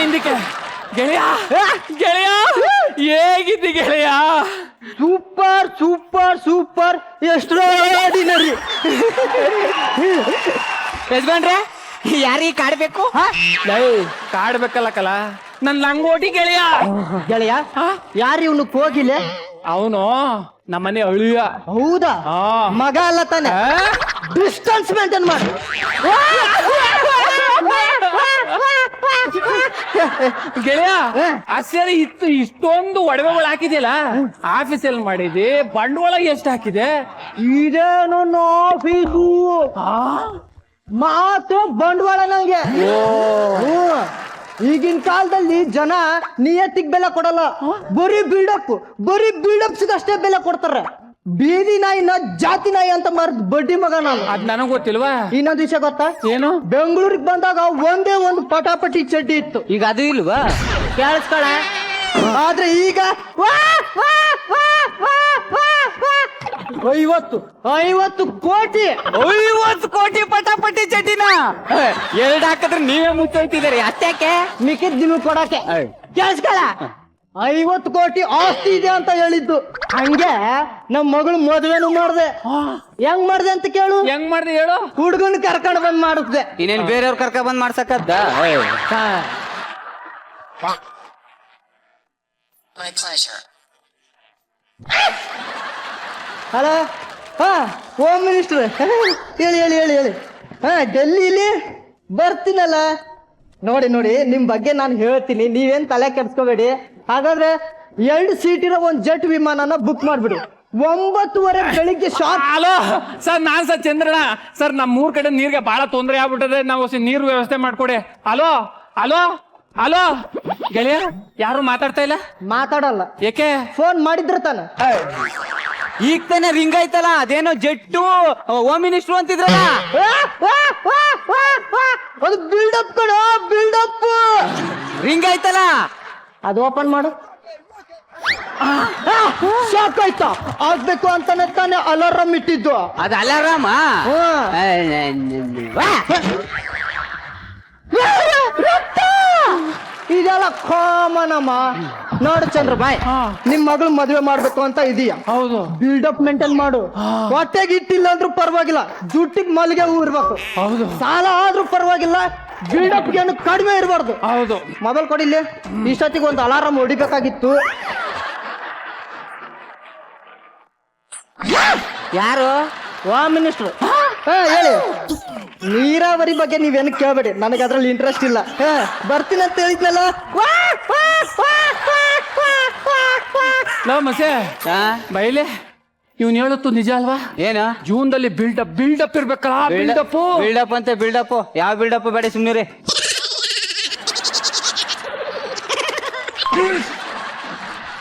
ಹಿಂದಕ್ಕೆ ಗೆಳೆಯ ಗೆಳೆಯ ಹೇಗಿದ್ದಿ ಗೆಳೆಯ? Super super super extraordinary. ಯಜಮಾನ್ರೆ ಯಾರಿಗೆ ಕಾಡ್ಬೇಕು? ಕಾಡ್ಬೇಕಲ್ಲ ಕಲ ನನ್ ಲಂಗೋಟಿ ಗೆಳೆಯ. ಗೆಳೆಯ ಯಾರು ಇವನು ಕೋಗಿಲೆ? ಅವನು ನಮ್ಮನೆ ಅಳಿಯ. ಹೌದಾ? ಮಗ ಅಲ್ಲ ತಾನೆ? ಡಿಸ್ಟನ್ಸ್ ಮೇಂಟೈನ್ ಮಾಡಿ. ಗೆಳೆಯ ಆಶ್ಚರ್ಯ ಇತ್ತು. ಇಷ್ಟೊಂದು ಒಡವೆಗಳು ಹಾಕಿದೆಯಲ್ಲ, ಆಫೀಸಲ್ಲಿ ಮಾಡಿದೆ. ಬಂಡವಾಳ ಎಷ್ಟು ಹಾಕಿದೆ? ಇದೇನು ಆಫೀಸು ಮಾತ್ರ ಬಂಡವಾಳ ನಂಗೆ. ಈಗಿನ ಕಾಲದಲ್ಲಿ ಜನ ನಿಯತ್ತಿಗೆ ಬೆಲೆ ಕೊಡಲ್ಲ, ಬರೀ ಬಿಲ್ಡಪ್ಸ್ ಅಷ್ಟೇ ಬೆಲೆ ಕೊಡ್ತಾರೆ. ಬೀದಿ ನಾಯಿನ ಜಾತಿ ನಾಯಿ ಅಂತ ಮಾರ್ದ ಬಡ್ಡಿ ಮಗ ನಾನು. ಅದ್ ನನಗ್ ಗೊತ್ತಿಲ್ವಾ? ಇನ್ನೊಂದ್ ವಿಷಯ ಗೊತ್ತಾ? ಏನು? ಬೆಂಗಳೂರಿಗೆ ಬಂದಾಗ ಒಂದೇ ಒಂದು ಪಟಾಪಟಿ ಚಡ್ಡಿ ಇತ್ತು. ಈಗ ಅದು ಇಲ್ವಾ? ಕೇಳಿಸ್ಕೊಳ. ಆದ್ರೆ ಈಗ 50 ಕೋಟಿ 50 ಕೋಟಿ ಪಟಾಪಟಿ ಚಡ್ಡಿನ ಎರಡು ಹಾಕಿದ್ರೆ ನೀವೇ ಮುಚ್ಚೋಯ್ತಿದ್ದೀರಿ. ಅಷ್ಟಕ್ಕೆ ಮಿಕ್ಕಿದ್ ನಿಮಗೆ ಕೊಡಕ್ಕೆ. ಕೇಳಿಸ್ಕೊಳ. 50 ಕೋಟಿ ಆಸ್ತಿ ಇದೆ ಅಂತ ಹೇಳಿದ್ದು. ಹಂಗೆ ನಮ್ ಮಗಳು ಮದುವೆನು ಮಾಡ್ದೆ. ಹೆಂಗ್ ಮಾಡ್ದೆ ಅಂತ ಕೇಳು. ಹೆಂಗ್ ಮಾಡ್ದೆ ಹೇಳು? ಹುಡುಗನ್ ಕರ್ಕೊಂಡು ಬಂದ್ ಮಾಡಿಸ್ದೆ. ಇನ್ನೇನ್ ಬೇರೆಯವ್ರ ಕರ್ಕ ಬಂದ್ ಮಾಡ್ಸಕ್ಕದ್ದ? ಹಲೋ, ಹೋಮ್ ಮಿನಿಸ್ಟರ್ ಹೇಳಿ ಹೇಳಿ ಹೇಳಿ ಹೇಳಿ. ಡೆಲ್ಲಿಲಿ ಬರ್ತೀನಲ್ಲ. ನೋಡಿ ನಿಮ್ ಬಗ್ಗೆ ನಾನು ಹೇಳ್ತೀನಿ, ನೀವೇನ್ ತಲೆ ಕೆಡ್ಸ್ಕೋಬೇಡಿ. ಹಾಗಾದ್ರೆ 2 ಸೀಟ್ ಇರೋ ಒಂದ್ ಜೆಟ್ ವಿಮಾನನ ಬುಕ್ ಮಾಡ್ಬಿಡಿ. 9:30 ಬೆಳಿಗ್ಗೆ ಶಾರ್ಪ್. ಹಲೋ ಸರ್, ನಾನ್ ಸರ್ ಚಂದ್ರಣ್ಣ ಸರ್. ನಮ್ ಮೂರ್ ಕಡೆ ನೀರ್ಗೆ ಬಹಳ ತೊಂದರೆ ಆಗ್ಬಿಟ್ಟದೆ. ನಾವು ನೀರು ವ್ಯವಸ್ಥೆ ಮಾಡ್ಕೊಡಿ. ಹಲೋ ಹಲೋ ಹಲೋ ಗೆಳೆಯ, ಯಾರು ಮಾತಾಡ್ತಾ ಇಲ್ಲ? ಮಾತಾಡಲ್ಲ. ಏಕೆ? ಫೋನ್ ಮಾಡಿದ್ರ ತಾನೆ. ಈಗ ತಾನೆ ರಿಂಗ್ ಆಯ್ತಲ್ಲ, ಅದೇನೋ ಜೆಟ್ಟು ಹೋಮ್ ಮಿನಿಸ್ಟ್ರು ಅಂತಿದ್ರಲ್ಲ. ಅದು ಬಿಲ್ಡಪ್ ಕಣ, ಬಿಲ್ಡಪ್. ರಿಂಗ್ ಆಯ್ತಲ್ಲ, ಅದು ಓಪನ್ ಮಾಡು. ಸಾಕಾಯ್ತಾ? ಆಗ್ಬೇಕು ಅಂತಾನೆ ತಾನೆ ಅಲಾರಾಮ್ ಇಟ್ಟಿದ್ದು. ಅದು ಅಲಾರಾಮ? ಇದೆಲ್ಲ ಕಾಮನ್ ಅಮ್ಮ. ನೋಡು ಚಂದ್ರ ಬಾಯ್, ನಿಮ್ ಮಗಳು ಮದುವೆ ಮಾಡ್ಬೇಕು ಅಂತ ಇದೀಯ. ಹೌದು. ಬಿಲ್ಡಪ್ ಮೇಂಟೈನ್ ಮಾಡು. ಹೊಟ್ಟೆಗೆ ಇಟ್ಟಿಲ್ಲ ಅಂದ್ರೂ ಪರವಾಗಿಲ್ಲ, ಜುಟ್ಟಿಗೆ ಮಲ್ಲಿಗೆ ಹೂ ಇರ್ಬೇಕು. ಹೌದು. ಸಾಲ ಆದ್ರೂ ಪರವಾಗಿಲ್ಲ, ಬಿಲ್ಡಪ್ ಏನು ಕಡಿಮೆ ಇರಬಾರ್ದು. ಹೌದು. ಮೊಬೈಲ್ ಕೊಡಿಲ್ಲಿ, ಇಷ್ಟೊತ್ತಿಗೆ ಒಂದು ಅಲಾರಾಮ್ ಹೊಡಿಬೇಕಾಗಿತ್ತು. ಯಾರು? Home minister. ಹೇಳಿ. ನೀರಾವರಿ ಬಗ್ಗೆ ನೀವೇನು ಕೇಳಬೇಡಿ, ನನಗೆ ಅದ್ರಲ್ಲಿ ಇಂಟ್ರೆಸ್ಟ್ ಇಲ್ಲ. ಬರ್ತೀನಿ ಅಂತ ಹೇಳಿದ್ನಲ್ಲ. ಲೋ ಮಸೆ ಬೈಲೆ, ಇವ್ನು ಹೇಳುತ್ತು ನಿಜ ಅಲ್ವಾ? ಏನ ಜೂನ್ದಲ್ಲಿ ಬಿಲ್ಡಪ್ ಇರ್ಬೇಕಲ್ಲ, ಬಿಲ್ಡಪ್ ಬಿಲ್ಡಪ್ ಅಂತ ಬಿಲ್ಡಪ್? ಯಾವ ಬಿಲ್ಡಪ್ ಬೇಡ, ಸುಮ್ಮನೆ.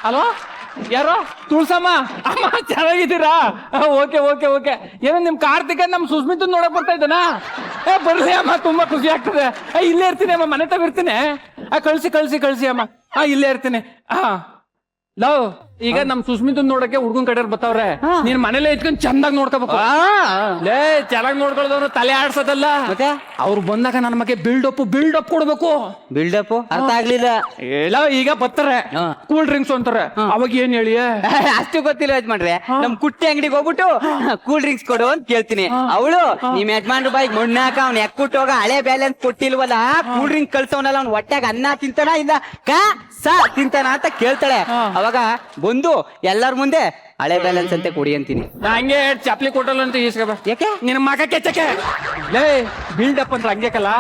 ಅಲ್ವಾ? ಯಾರೋ ತುಳ್ಸಮ್ಮ ಅಮ್ಮ, ಚೆನ್ನಾಗಿದ್ದೀರಾ? Okay okay okay. ಏನೋ ನಿಮ್ ಕಾರ್ತಿಕ ನಮ್ ಸುಸ್ಮಿತ್ ನೋಡಕ್ ಬರ್ತಾ ಇದ್ದಾನ? ಬರ್ಲಿ ಅಮ್ಮ, ತುಂಬಾ ಖುಷಿ ಆಗ್ತದೆ. ಇಲ್ಲೇ ಇರ್ತೀನಿ ಅಮ್ಮ, ಮನೆ ತಗ ಕಳ್ಸಿ ಕಳ್ಸಿ ಕಳ್ಸಿ ಅಮ್ಮ. ಇಲ್ಲೇ ಇರ್ತೀನಿ. ಲವ್, ಈಗ ನಮ್ ಸುಸ್ಮಿತ್ ನೋಡಕ್ಕೆ ಹುಡ್ಗನ್ ಕಡೆ ಬರ್ತಾವ್ರೆ. ನೀನ್ ಮನೇಲೆ ಇಟ್ಕೊಂಡ್ ಚಂದಾಗ್ ನೋಡ್ಕೋಬೇಕು. ಲೇ, ಚೆನ್ನಾಗ್ ನೋಡ್ಕೊಳ್ಳೋದವ್ರು ತಲೆ ಆಡ್ಸೋದಲ್ಲ. ಮತ್ತೆ ಅವ್ರು ಬಂದಾಗ ನನ್ನ ಬಗ್ಗೆ ಬಿಲ್ಡಪ್ ಕೊಡ್ಬೇಕು. ಬಿಲ್ಡಪ್ ಅರ್ಥ ಆಗ್ಲಿಲ್ಲ. ಇಲ್ಲ, ಈಗ ಬರ್ತಾರೆ ಕೂಲ್ ಡ್ರಿಂಕ್ಸ್ ಅಂತಾರೆ, ಅವಾಗ ಏನ್ ಹೇಳಿ? ಅಷ್ಟು ಗೊತ್ತಿಲ್ಲ ಯಜಮಾನ್ರೆ. ನಮ್ ಕುಟ್ಟಿ ಅಂಗಡಿಗೆ ಹೋಗ್ಬಿಟ್ಟು ಕೂಲ್ ಡ್ರಿಂಕ್ಸ್ ಕೊಡು ಅಂತ ಕೇಳ್ತೀನಿ. ಅವಳು ನಿಮ್ ಯಜಮಾನ್ರ ಬಾಯಿಗೆ ಮಣ್ಣಾಕ ಅವ್ನ ಎಕ್ಕುಟ್ಟು ಹೋಗ ಹಳೆ ಬ್ಯಾಲೆನ್ಸ್ ಕೊಟ್ಟಿಲ್ವಲ್ಲ, ಕೂಲ್ ಡ್ರಿಂಕ್ ಕಳ್ಸವನಲ್ಲ, ಅವ್ನ ಹೊಟ್ಟೆಗೆ ಅನ್ನ ತಿಂತಾನ ಇಲ್ಲ ತಿಂತಾನ ಅಂತ ಕೇಳ್ತಾಳೆ. ಅವಾಗ ಬಂದು ಎಲ್ಲರ ಮುಂದೆ ಹಳೆ ಬ್ಯಾಲೆನ್ಸ್ ಅಂತ ಕೊಡಿ ಅಂತೀನಿ. ಹಂಗೆ ಚಪ್ಲಿ ಕೊಟ್ಟಲ್ಲ ಅಂತ ಈಸ್ಕಬ. ಯಾಕೆ? ನಿನ್ನ ಮಗ ಕೆಚ್ಚಕ್ಕೆ. ಲೇ, ಬಿಲ್ಡಪ್ ಅಂದ್ರೆ ಹಂಗೆ ಕಲ್ಲ,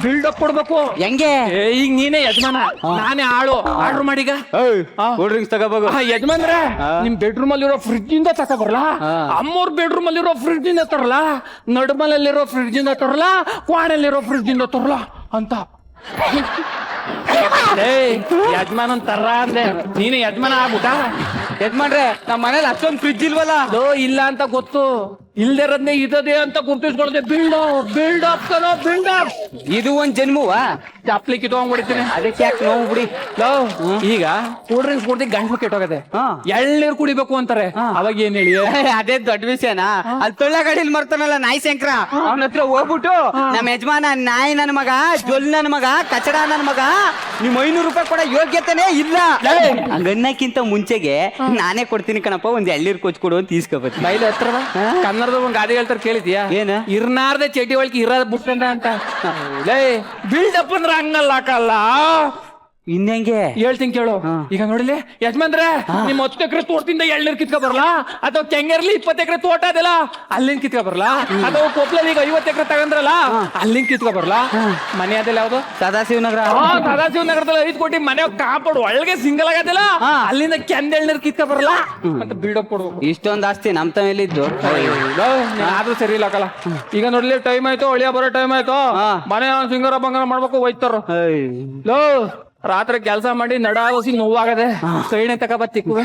ಬಿಲ್ಡಪ್ ಕೊಡ್ಬೇಕು. ಹೆಂಗೆ? ಈಗ ನೀನೇ ಯಜಮಾನ, ನಾನೇ ಆಳು. ಆರ್ಡರ್ ಮಾಡೀಗ ಕೂಲ್ ಡ್ರಿಂಕ್ಸ್ ತಗೋಬೇಕು. ಯಜಮಾನ್ರೆ, ನಿಮ್ ಬೆಡ್ರೂಮ್ ಅಲ್ಲಿರೋ ಫ್ರಿಡ್ಜ್ ಇಂದ ತಗೋಬರ್ಲ, ಅಮ್ಮವ್ರ ಬೆಡ್ರೂಮ್ ಅಲ್ಲಿರೋ ಫ್ರಿಡ್ಜ್ ಇಂದ ತರಲ್ಲ, ನಡುಮಲಲ್ಲಿರೋ ಫ್ರಿಡ್ಜ್ ಇಂದ ತರಲ್ಲ, ಕ್ವಾಣಲ್ಲಿರೋ ಫ್ರಿಡ್ಜ್ ಇಂದ ತರಲ್ಲ ಅಂತ. ಯಜಮಾನ್ ತರ ಅಂದೆ, ನೀನು ಯಜಮಾನ ಆಗ್ಬಿಟ್ಟ. ಯಜಮಾನ್ರೆ, ನಮ್ಮ ಮನೇಲಿ ಅಷ್ಟೊಂದು ಫ್ರಿಡ್ಜ್ ಇಲ್ವಲ್ಲ. ಇಲ್ಲ ಅಂತ ಗೊತ್ತು, ಇಲ್ದಿರೋದ್ನೇ ಇದೇ ಅಂತ ಗುರ್ತಿಸ್ಕೊಳ್ದೆ. ಬಿಲ್ಡಪ್. ಇದು ಒಂದ್ ಜನ್ಮವಾ? ಚಪ್ಲಿ ಕಿತ್ಕೊಂಡ್ಬಿಡ್ತೀನಿ. ಅದಕ್ಕೆ ಯಾಕೆ ನೋವು ಬಿಡಿ. ಈಗ ಕೂಲ್ ಡ್ರಿಂಕ್ಸ್ ಕುಡ್ದು ಗಂಟ್ಲು ಕೆಟ್ಟೋಗದೆ, ಎಳ್ನೀರು ಕುಡಿಬೇಕು ಅಂತಾರೆ, ಅವಾಗ ಏನ್ ಹೇಳಿ? ಅದೇ ದೊಡ್ಡ ವಿಷಯನಾ? ಅಲ್ಲಿ ತೊಳ್ಳ ಗಾಡಿಲಿ ಮರ್ತಾನಲ್ಲ ನಾಯಿ ಶಂಕರ, ಅವನ ಹತ್ರ ಹೋಗ್ಬಿಟ್ಟು ನಮ್ಮ ಯಜಮಾನ ನಾಯಿ ನನ್ ಮಗ, ಜೊಲ್ ನನ್ ಮಗ, ಕಚಡ ನನ್ ಮಗ, ನಿಮ್ 500 ರೂಪಾಯಿ ಕೊಡೋ ಯೋಗ್ಯತೆನೇ ಇಲ್ಲ ಹಂಗನ್ನಕ್ಕಿಂತ ಮುಂಚೆಗೆ ನಾನೇ ಕೊಡ್ತೀನಿ ಕಣಪ್ಪ, ಒಂದ್ ಎಳ್ನೀರ್ ಕೊಚ್ಕೊಡು ಅಂತ ಈಸ್ಕೊಬತ್ತೀನಿ. ಬೈಲಿ ಹತ್ರ ಕನ್ನಡದ ಒಂದ್ ಗಾದೆ ಹೇಳ್ತಾರೆ, ಕೇಳಿದ್ಯಾ? ಏನ? ಇರ್ನಾರ್ದೆ ಚಟಿ ಒಳಗೆ ಇರೋದ್ ಬಿಟ್ಕೊಂಡ ಅಂತ. ಬಿಲ್ಡಪ್ ಅಂದ್ರೆ ಹಂಗಲ್ಲ ಹಾಕಲ್ಲ. ಇನ್ನೆಂಗೆ ಹೇಳ್ತೀನಿ ಕೇಳು. ಈಗ ನೋಡಿಲಿ ಯಜಮಾನ್ರೆ, ನಿಮ್ 10 ಎಕರೆ ತೋಟದಿಂದ ಎಳ್ನೀರ್ ಕಿತ್ಕೊ ಬರ್ಲಾ, ಅಥವಾ ಕೆಂಗೇರ್ಲಿ 20 ಎಕರೆ ತೋಟ ಅದಲ್ಲ ಅಲ್ಲಿಂದ ಕಿತ್ಕೊ ಬರ್ಲಾ, ಅಥವಾ ಕೊಪ್ಲಲ್ಲಿ ಈಗ 50 ಎಕರೆ ತಗಂದ್ರಲ್ಲ ಅಲ್ಲಿಂದ ಕಿತ್ಕೊ ಬರ್ಲಾ? ಮನೆ ಅದೆಲ್ಲ ಯಾವ್ದು? ಸದಾಶಿವನಗರ. ಸದಾಶಿವನಗರದಲ್ಲಿ 5 ಕೋಟಿ ಮನೆ ಕಾಪಾಡು ಒಳಗೆ ಸಿಂಗಲ್ ಆಗದಿಲ್ಲ, ಅಲ್ಲಿಂದ ಕೆಂದ ಎಳ್ನೀರ್ ಕಿತ್ಕೊ ಬರ್ಲಾ ಅಂತ ಬಿಲ್ಡಪ್ ಕೊಡ್ಬೇಕು. ಇಷ್ಟೊಂದು ಆಸ್ತಿ ನಮ್ ತಮೇಲಿದ್ದು ಆದ್ರೂ ಸರಿ ಇಲ್ಲ ಕಲ. ಈಗ ನೋಡ್ಲಿ ಟೈಮ್ ಆಯ್ತು, ಒಳಿಯ ಬರೋ ಟೈಮ್ ಆಯ್ತು, ಮನೆ ಸಿಂಗಾರ ಬಂಗಾರ ಮಾಡ್ಬೇಕು, ಹೋಯ್ತಾರ. ಲೋ, ರಾತ್ರಿ ಕೆಲಸ ಮಾಡಿ ನಡಾವಸಿ ನೋವಾಗದೆ, ಕೈಣೆ ತಗೋಬತ್ತಿಕ್ಕುವೆ.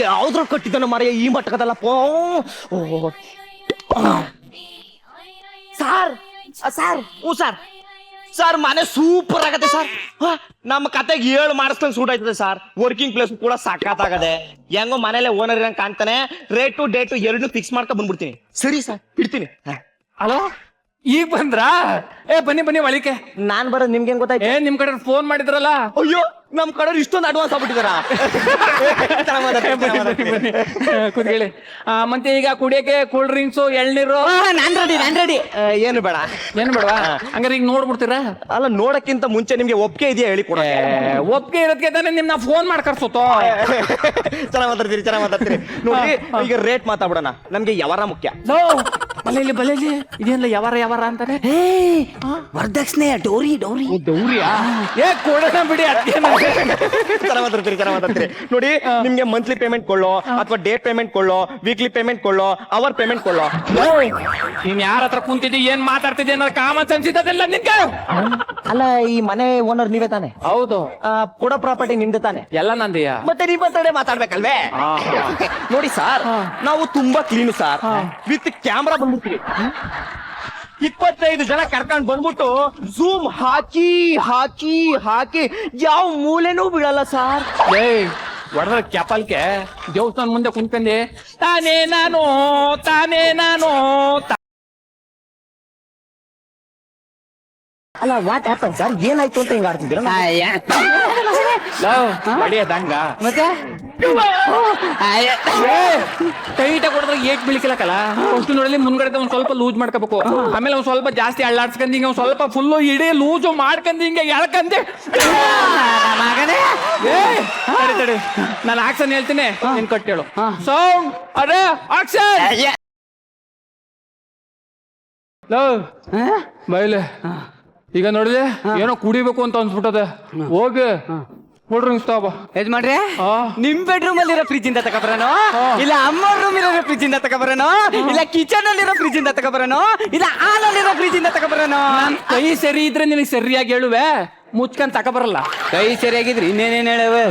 ಯಾವ್ದ್ರ ಕಟ್ಟಿದ್ದಾನ ಮಾರಾಯ ಈ ಮಟ್ಟಕದಲ್ಲಪ್ಪ. ಸಾರ್ ಸಾರ್ ಹ್ಞೂ ಸರ್ ಮನೆ ಸೂಪರ್ ಆಗತ್ತೆ ಸರ್. ನಮ್ಮ ಕತೆಗೆ 7 ಮಾಡಿಸ್ದಂಗ್ ಸೂಟ್ ಆಯ್ತದೆ ಸರ್. ವರ್ಕಿಂಗ್ ಪ್ಲೇಸ್ ಕೂಡ ಸಾಕಾಗದೆ, ಹೆಂಗೋ ಮನೇಲೆ ಓನರ್ ಇರಂಗ್ ಕಾಣ್ತಾನೆ. ರೇಟು ಡೇಟು 2 ಫಿಕ್ಸ್ ಮಾಡ್ಕೊಂಡ್ ಬಂದ್ಬಿಡ್ತೀನಿ. ಸರಿ ಸರ್, ಇಡ್ತೀನಿ. ಹಲೋ, ಈಗ ಬಂದ್ರಾ? ಬನ್ನಿ ಒಳಿಕೆ. ನಾನ್ ಬರೋದು ನಿಮ್ಗೆ ಹೆಂಗ್ ಗೊತ್ತಾಯ್ತು? ನಿಮ್ ಕಡೆ ಫೋನ್ ಮಾಡಿದ್ರಲ್ಲ. ಅಯ್ಯೋ, ನಮ್ ಕಡೆ ಇಷ್ಟೊಂದು ಅಡ್ವಾನ್ಸ್ ಆಗ್ಬಿಟ್ಟಿದಾರ. ಕೂತ್ಕೊಳ್ಳಿ. ಮತ್ತೆ ಈಗ ಕುಡಿಯಕ್ಕೆ ಕೂಲ್ ಡ್ರಿಂಕ್ಸ್, ಎಳ್ನೀರು? ನಾನ್ ರೆಡಿ. ಏನು ಬೇಡ. ಏನ್ ಬೇಡವಾ? ಹಂಗಾರೆ ಈಗ ನೋಡ್ಬಿಡ್ತೀರಾ? ಅಲ್ಲ, ನೋಡಕ್ಕಿಂತ ಮುಂಚೆ ನಿಮ್ಗೆ ಒಪ್ಪಿಗೆ ಇದೆಯಾ ಹೇಳಿ ಕೊಡ. ಒಪ್ಪಿಗೆ ಇರೋದಕ್ಕೆ ತಾನೇ ನಿಮ್ನ ಫೋನ್ ಮಾಡಿ ಕರ್ಸೋತೋ. ಚೆನ್ನಾಗ್ ಮಾತಾಡ್ತೀರಿ. ನೋಡಿ, ಈಗ ರೇಟ್ ಮಾತಾಡ್ಬಿಡೋಣ. ನಮ್ಗೆ ಯಾವಾರ ಮುಖ್ಯ. ಬಲೇಲಿ ಇದೇನಲ್ಲ ಯಾವಾರ ಅಂತಾರೆ. ವರದಕ್ಷಿಣೆ ಡೌರಿ. ಕೊಡೋಣ ಬಿಡಿ. ಚೆನ್ನಾಗ್ ಮಾತಾಡ್ತೀರಿ. ನೋಡಿ, ನಿಮ್ಗೆ ಮಂತ್ಲಿ ಪೇಮೆಂಟ್ ಕೊಳ್ಳೋ, ಅಥವಾ ಡೇಟ್ ಪೇಮೆಂಟ್ ಕೊಳ್ಳೋ, ವೀಕ್ಲಿ ಪೇಮೆಂಟ್ ಕೊಳ್ಳೋ, ಅವರ್ ಪೇಮೆಂಟ್ ಕೊಳ್ಳೋ. ನೀನ್ ಯಾರ ಹತ್ರ ಕುಂತಿದ್ದಿ, ಏನ್ ಮಾತಾಡ್ತಿದ್ದಿ ಅನ್ನೋ ಕಾಮನ್ ಸೆನ್ಸ್ ಇದ್ದದೆಲ್ಲ ನಿನ್ಗೆ. ಅಲ್ಲ, ಈ ಮನೆ ಓನರ್ ನೀವೇ ತಾನೆ? ಹೌದು. ಕೊಡೋ ಪ್ರಾಪರ್ಟಿ ನಿಮ್ದು ತಾನೆ? ಎಲ್ಲ ನಂದಿಯ. ಮತ್ತೆ ನೀವ್ ಮಾತಾಡೇ ಮಾತಾಡ್ಬೇಕಲ್ವೇ? ನೋಡಿ ಸರ್, ನಾವು ತುಂಬಾ ಕ್ಲೀನು ಸರ್. ವಿತ್ ಕ್ಯಾಮ್ರಾ ಬಂದ್ಬಿಡ್ತೀವಿ. 25 ಜನ ಕರ್ಕೊಂಡ್ ಬಂದ್ಬಿಟ್ಟು ಝೂಮ್ ಹಾಕಿ ಯಾವ ಮೂಲೆನೂ ಬಿಡಲ್ಲ ಸರ್. ಹೊಡೆದ್ರೆ ಕ್ಯಾಪಲ್ಕೆ ದೇವಸ್ಥಾನ ಮುಂದೆ ಕುಂತ್ಕೊಂಡಿ ತಾನೇ ನಾನು ಅಲ್ಲ, ವಾಟ್ ಹ್ಯಾಪನ್ ಸರ್? ಏನಾಯ್ತು ಅಂತ ಹಿಂಗ ಆಡ್ತಿದ್ದೀರಾ? ಬಡಿಯದಂಗ ಮತ್ತೆ ಟೈಟ್ ಆಗಿ ಕೊಡಿದ್ರೆ ಏಟ್ ಬೀಳಿಕಲಕ್ಕಲ್ಲ ಅಷ್ಟು ನೋಡಲಿ ಮುಂದ್ಗಡೆ ಒಂದ್ ಸ್ವಲ್ಪ ಲೂಸ್ ಮಾಡ್ಕೋಬೇಕು ಆಮೇಲೆ ಒಂದ್ ಸ್ವಲ್ಪ ಜಾಸ್ತಿ ಅಳ್ಳಾಡ್ಸ್ಕೊಂಡ್ ಹಿಂಗ ಒಂದ್ ಸ್ವಲ್ಪ ಫುಲ್ ಇಡೀ ಲೂಸು ಮಾಡ್ಕೊಂಡ್ ಹಿಂಗೆ ಎಳ್ಕಂದೆ ತಡಿ ನಾನು ಆಕ್ಷನ್ ಹೇಳ್ತೀನಿ ನೀನ್ ಕಟ್ಟೇಳು ಸೌಂಡ್ ಅರೆ ಆಕ್ಷನ್ ಬೈಲೆ ಈಗ ನೋಡಿದೆ ಏನೋ ಕುಡಿಬೇಕು ಅಂತ ಅನ್ಸ್ಬಿಟ್ಟದೆ ಹೋಗಿ ಕೂಲ್ ಡ್ರಿಂಕ್ಸ್ ತಗೋ ಯಜಮಾನ್ರೆ ನಿಮ್ ಬೆಡ್ರೂಮ್ ಅಲ್ಲಿರೋ ಫ್ರಿಜ್ ಇಂದ ತಗೊಬರನೋ ಇಲ್ಲ ಅಮ್ಮ ರೂಮ್ ಇರೋ ಫ್ರಿಜ್ ಇಂದ ತಗೊಬರನೋ ಇಲ್ಲ ಕಿಚನ್ ಅಲ್ಲಿರೋ ಫ್ರಿಜ್ ಇಂದ ತಗೊಬರನೋ ಇಲ್ಲ ಹಾಲಲ್ಲಿರೋ ಫ್ರಿಜ್ ಇಂದ ತಗೊಬರನೋ ಕೈ ಸರಿ ಇದ್ರೆ ನಿನಗೆ ಸರಿಯಾಗಿ ಹೇಳುವೆ ಮುಚ್ಕೊಂಡ್ ತಗೊಬರಲ್ಲ ಕೈ ಸರಿಯಾಗಿದ್ರಿ ಇನ್ನೇನೇನ್ ಹೇಳವೆ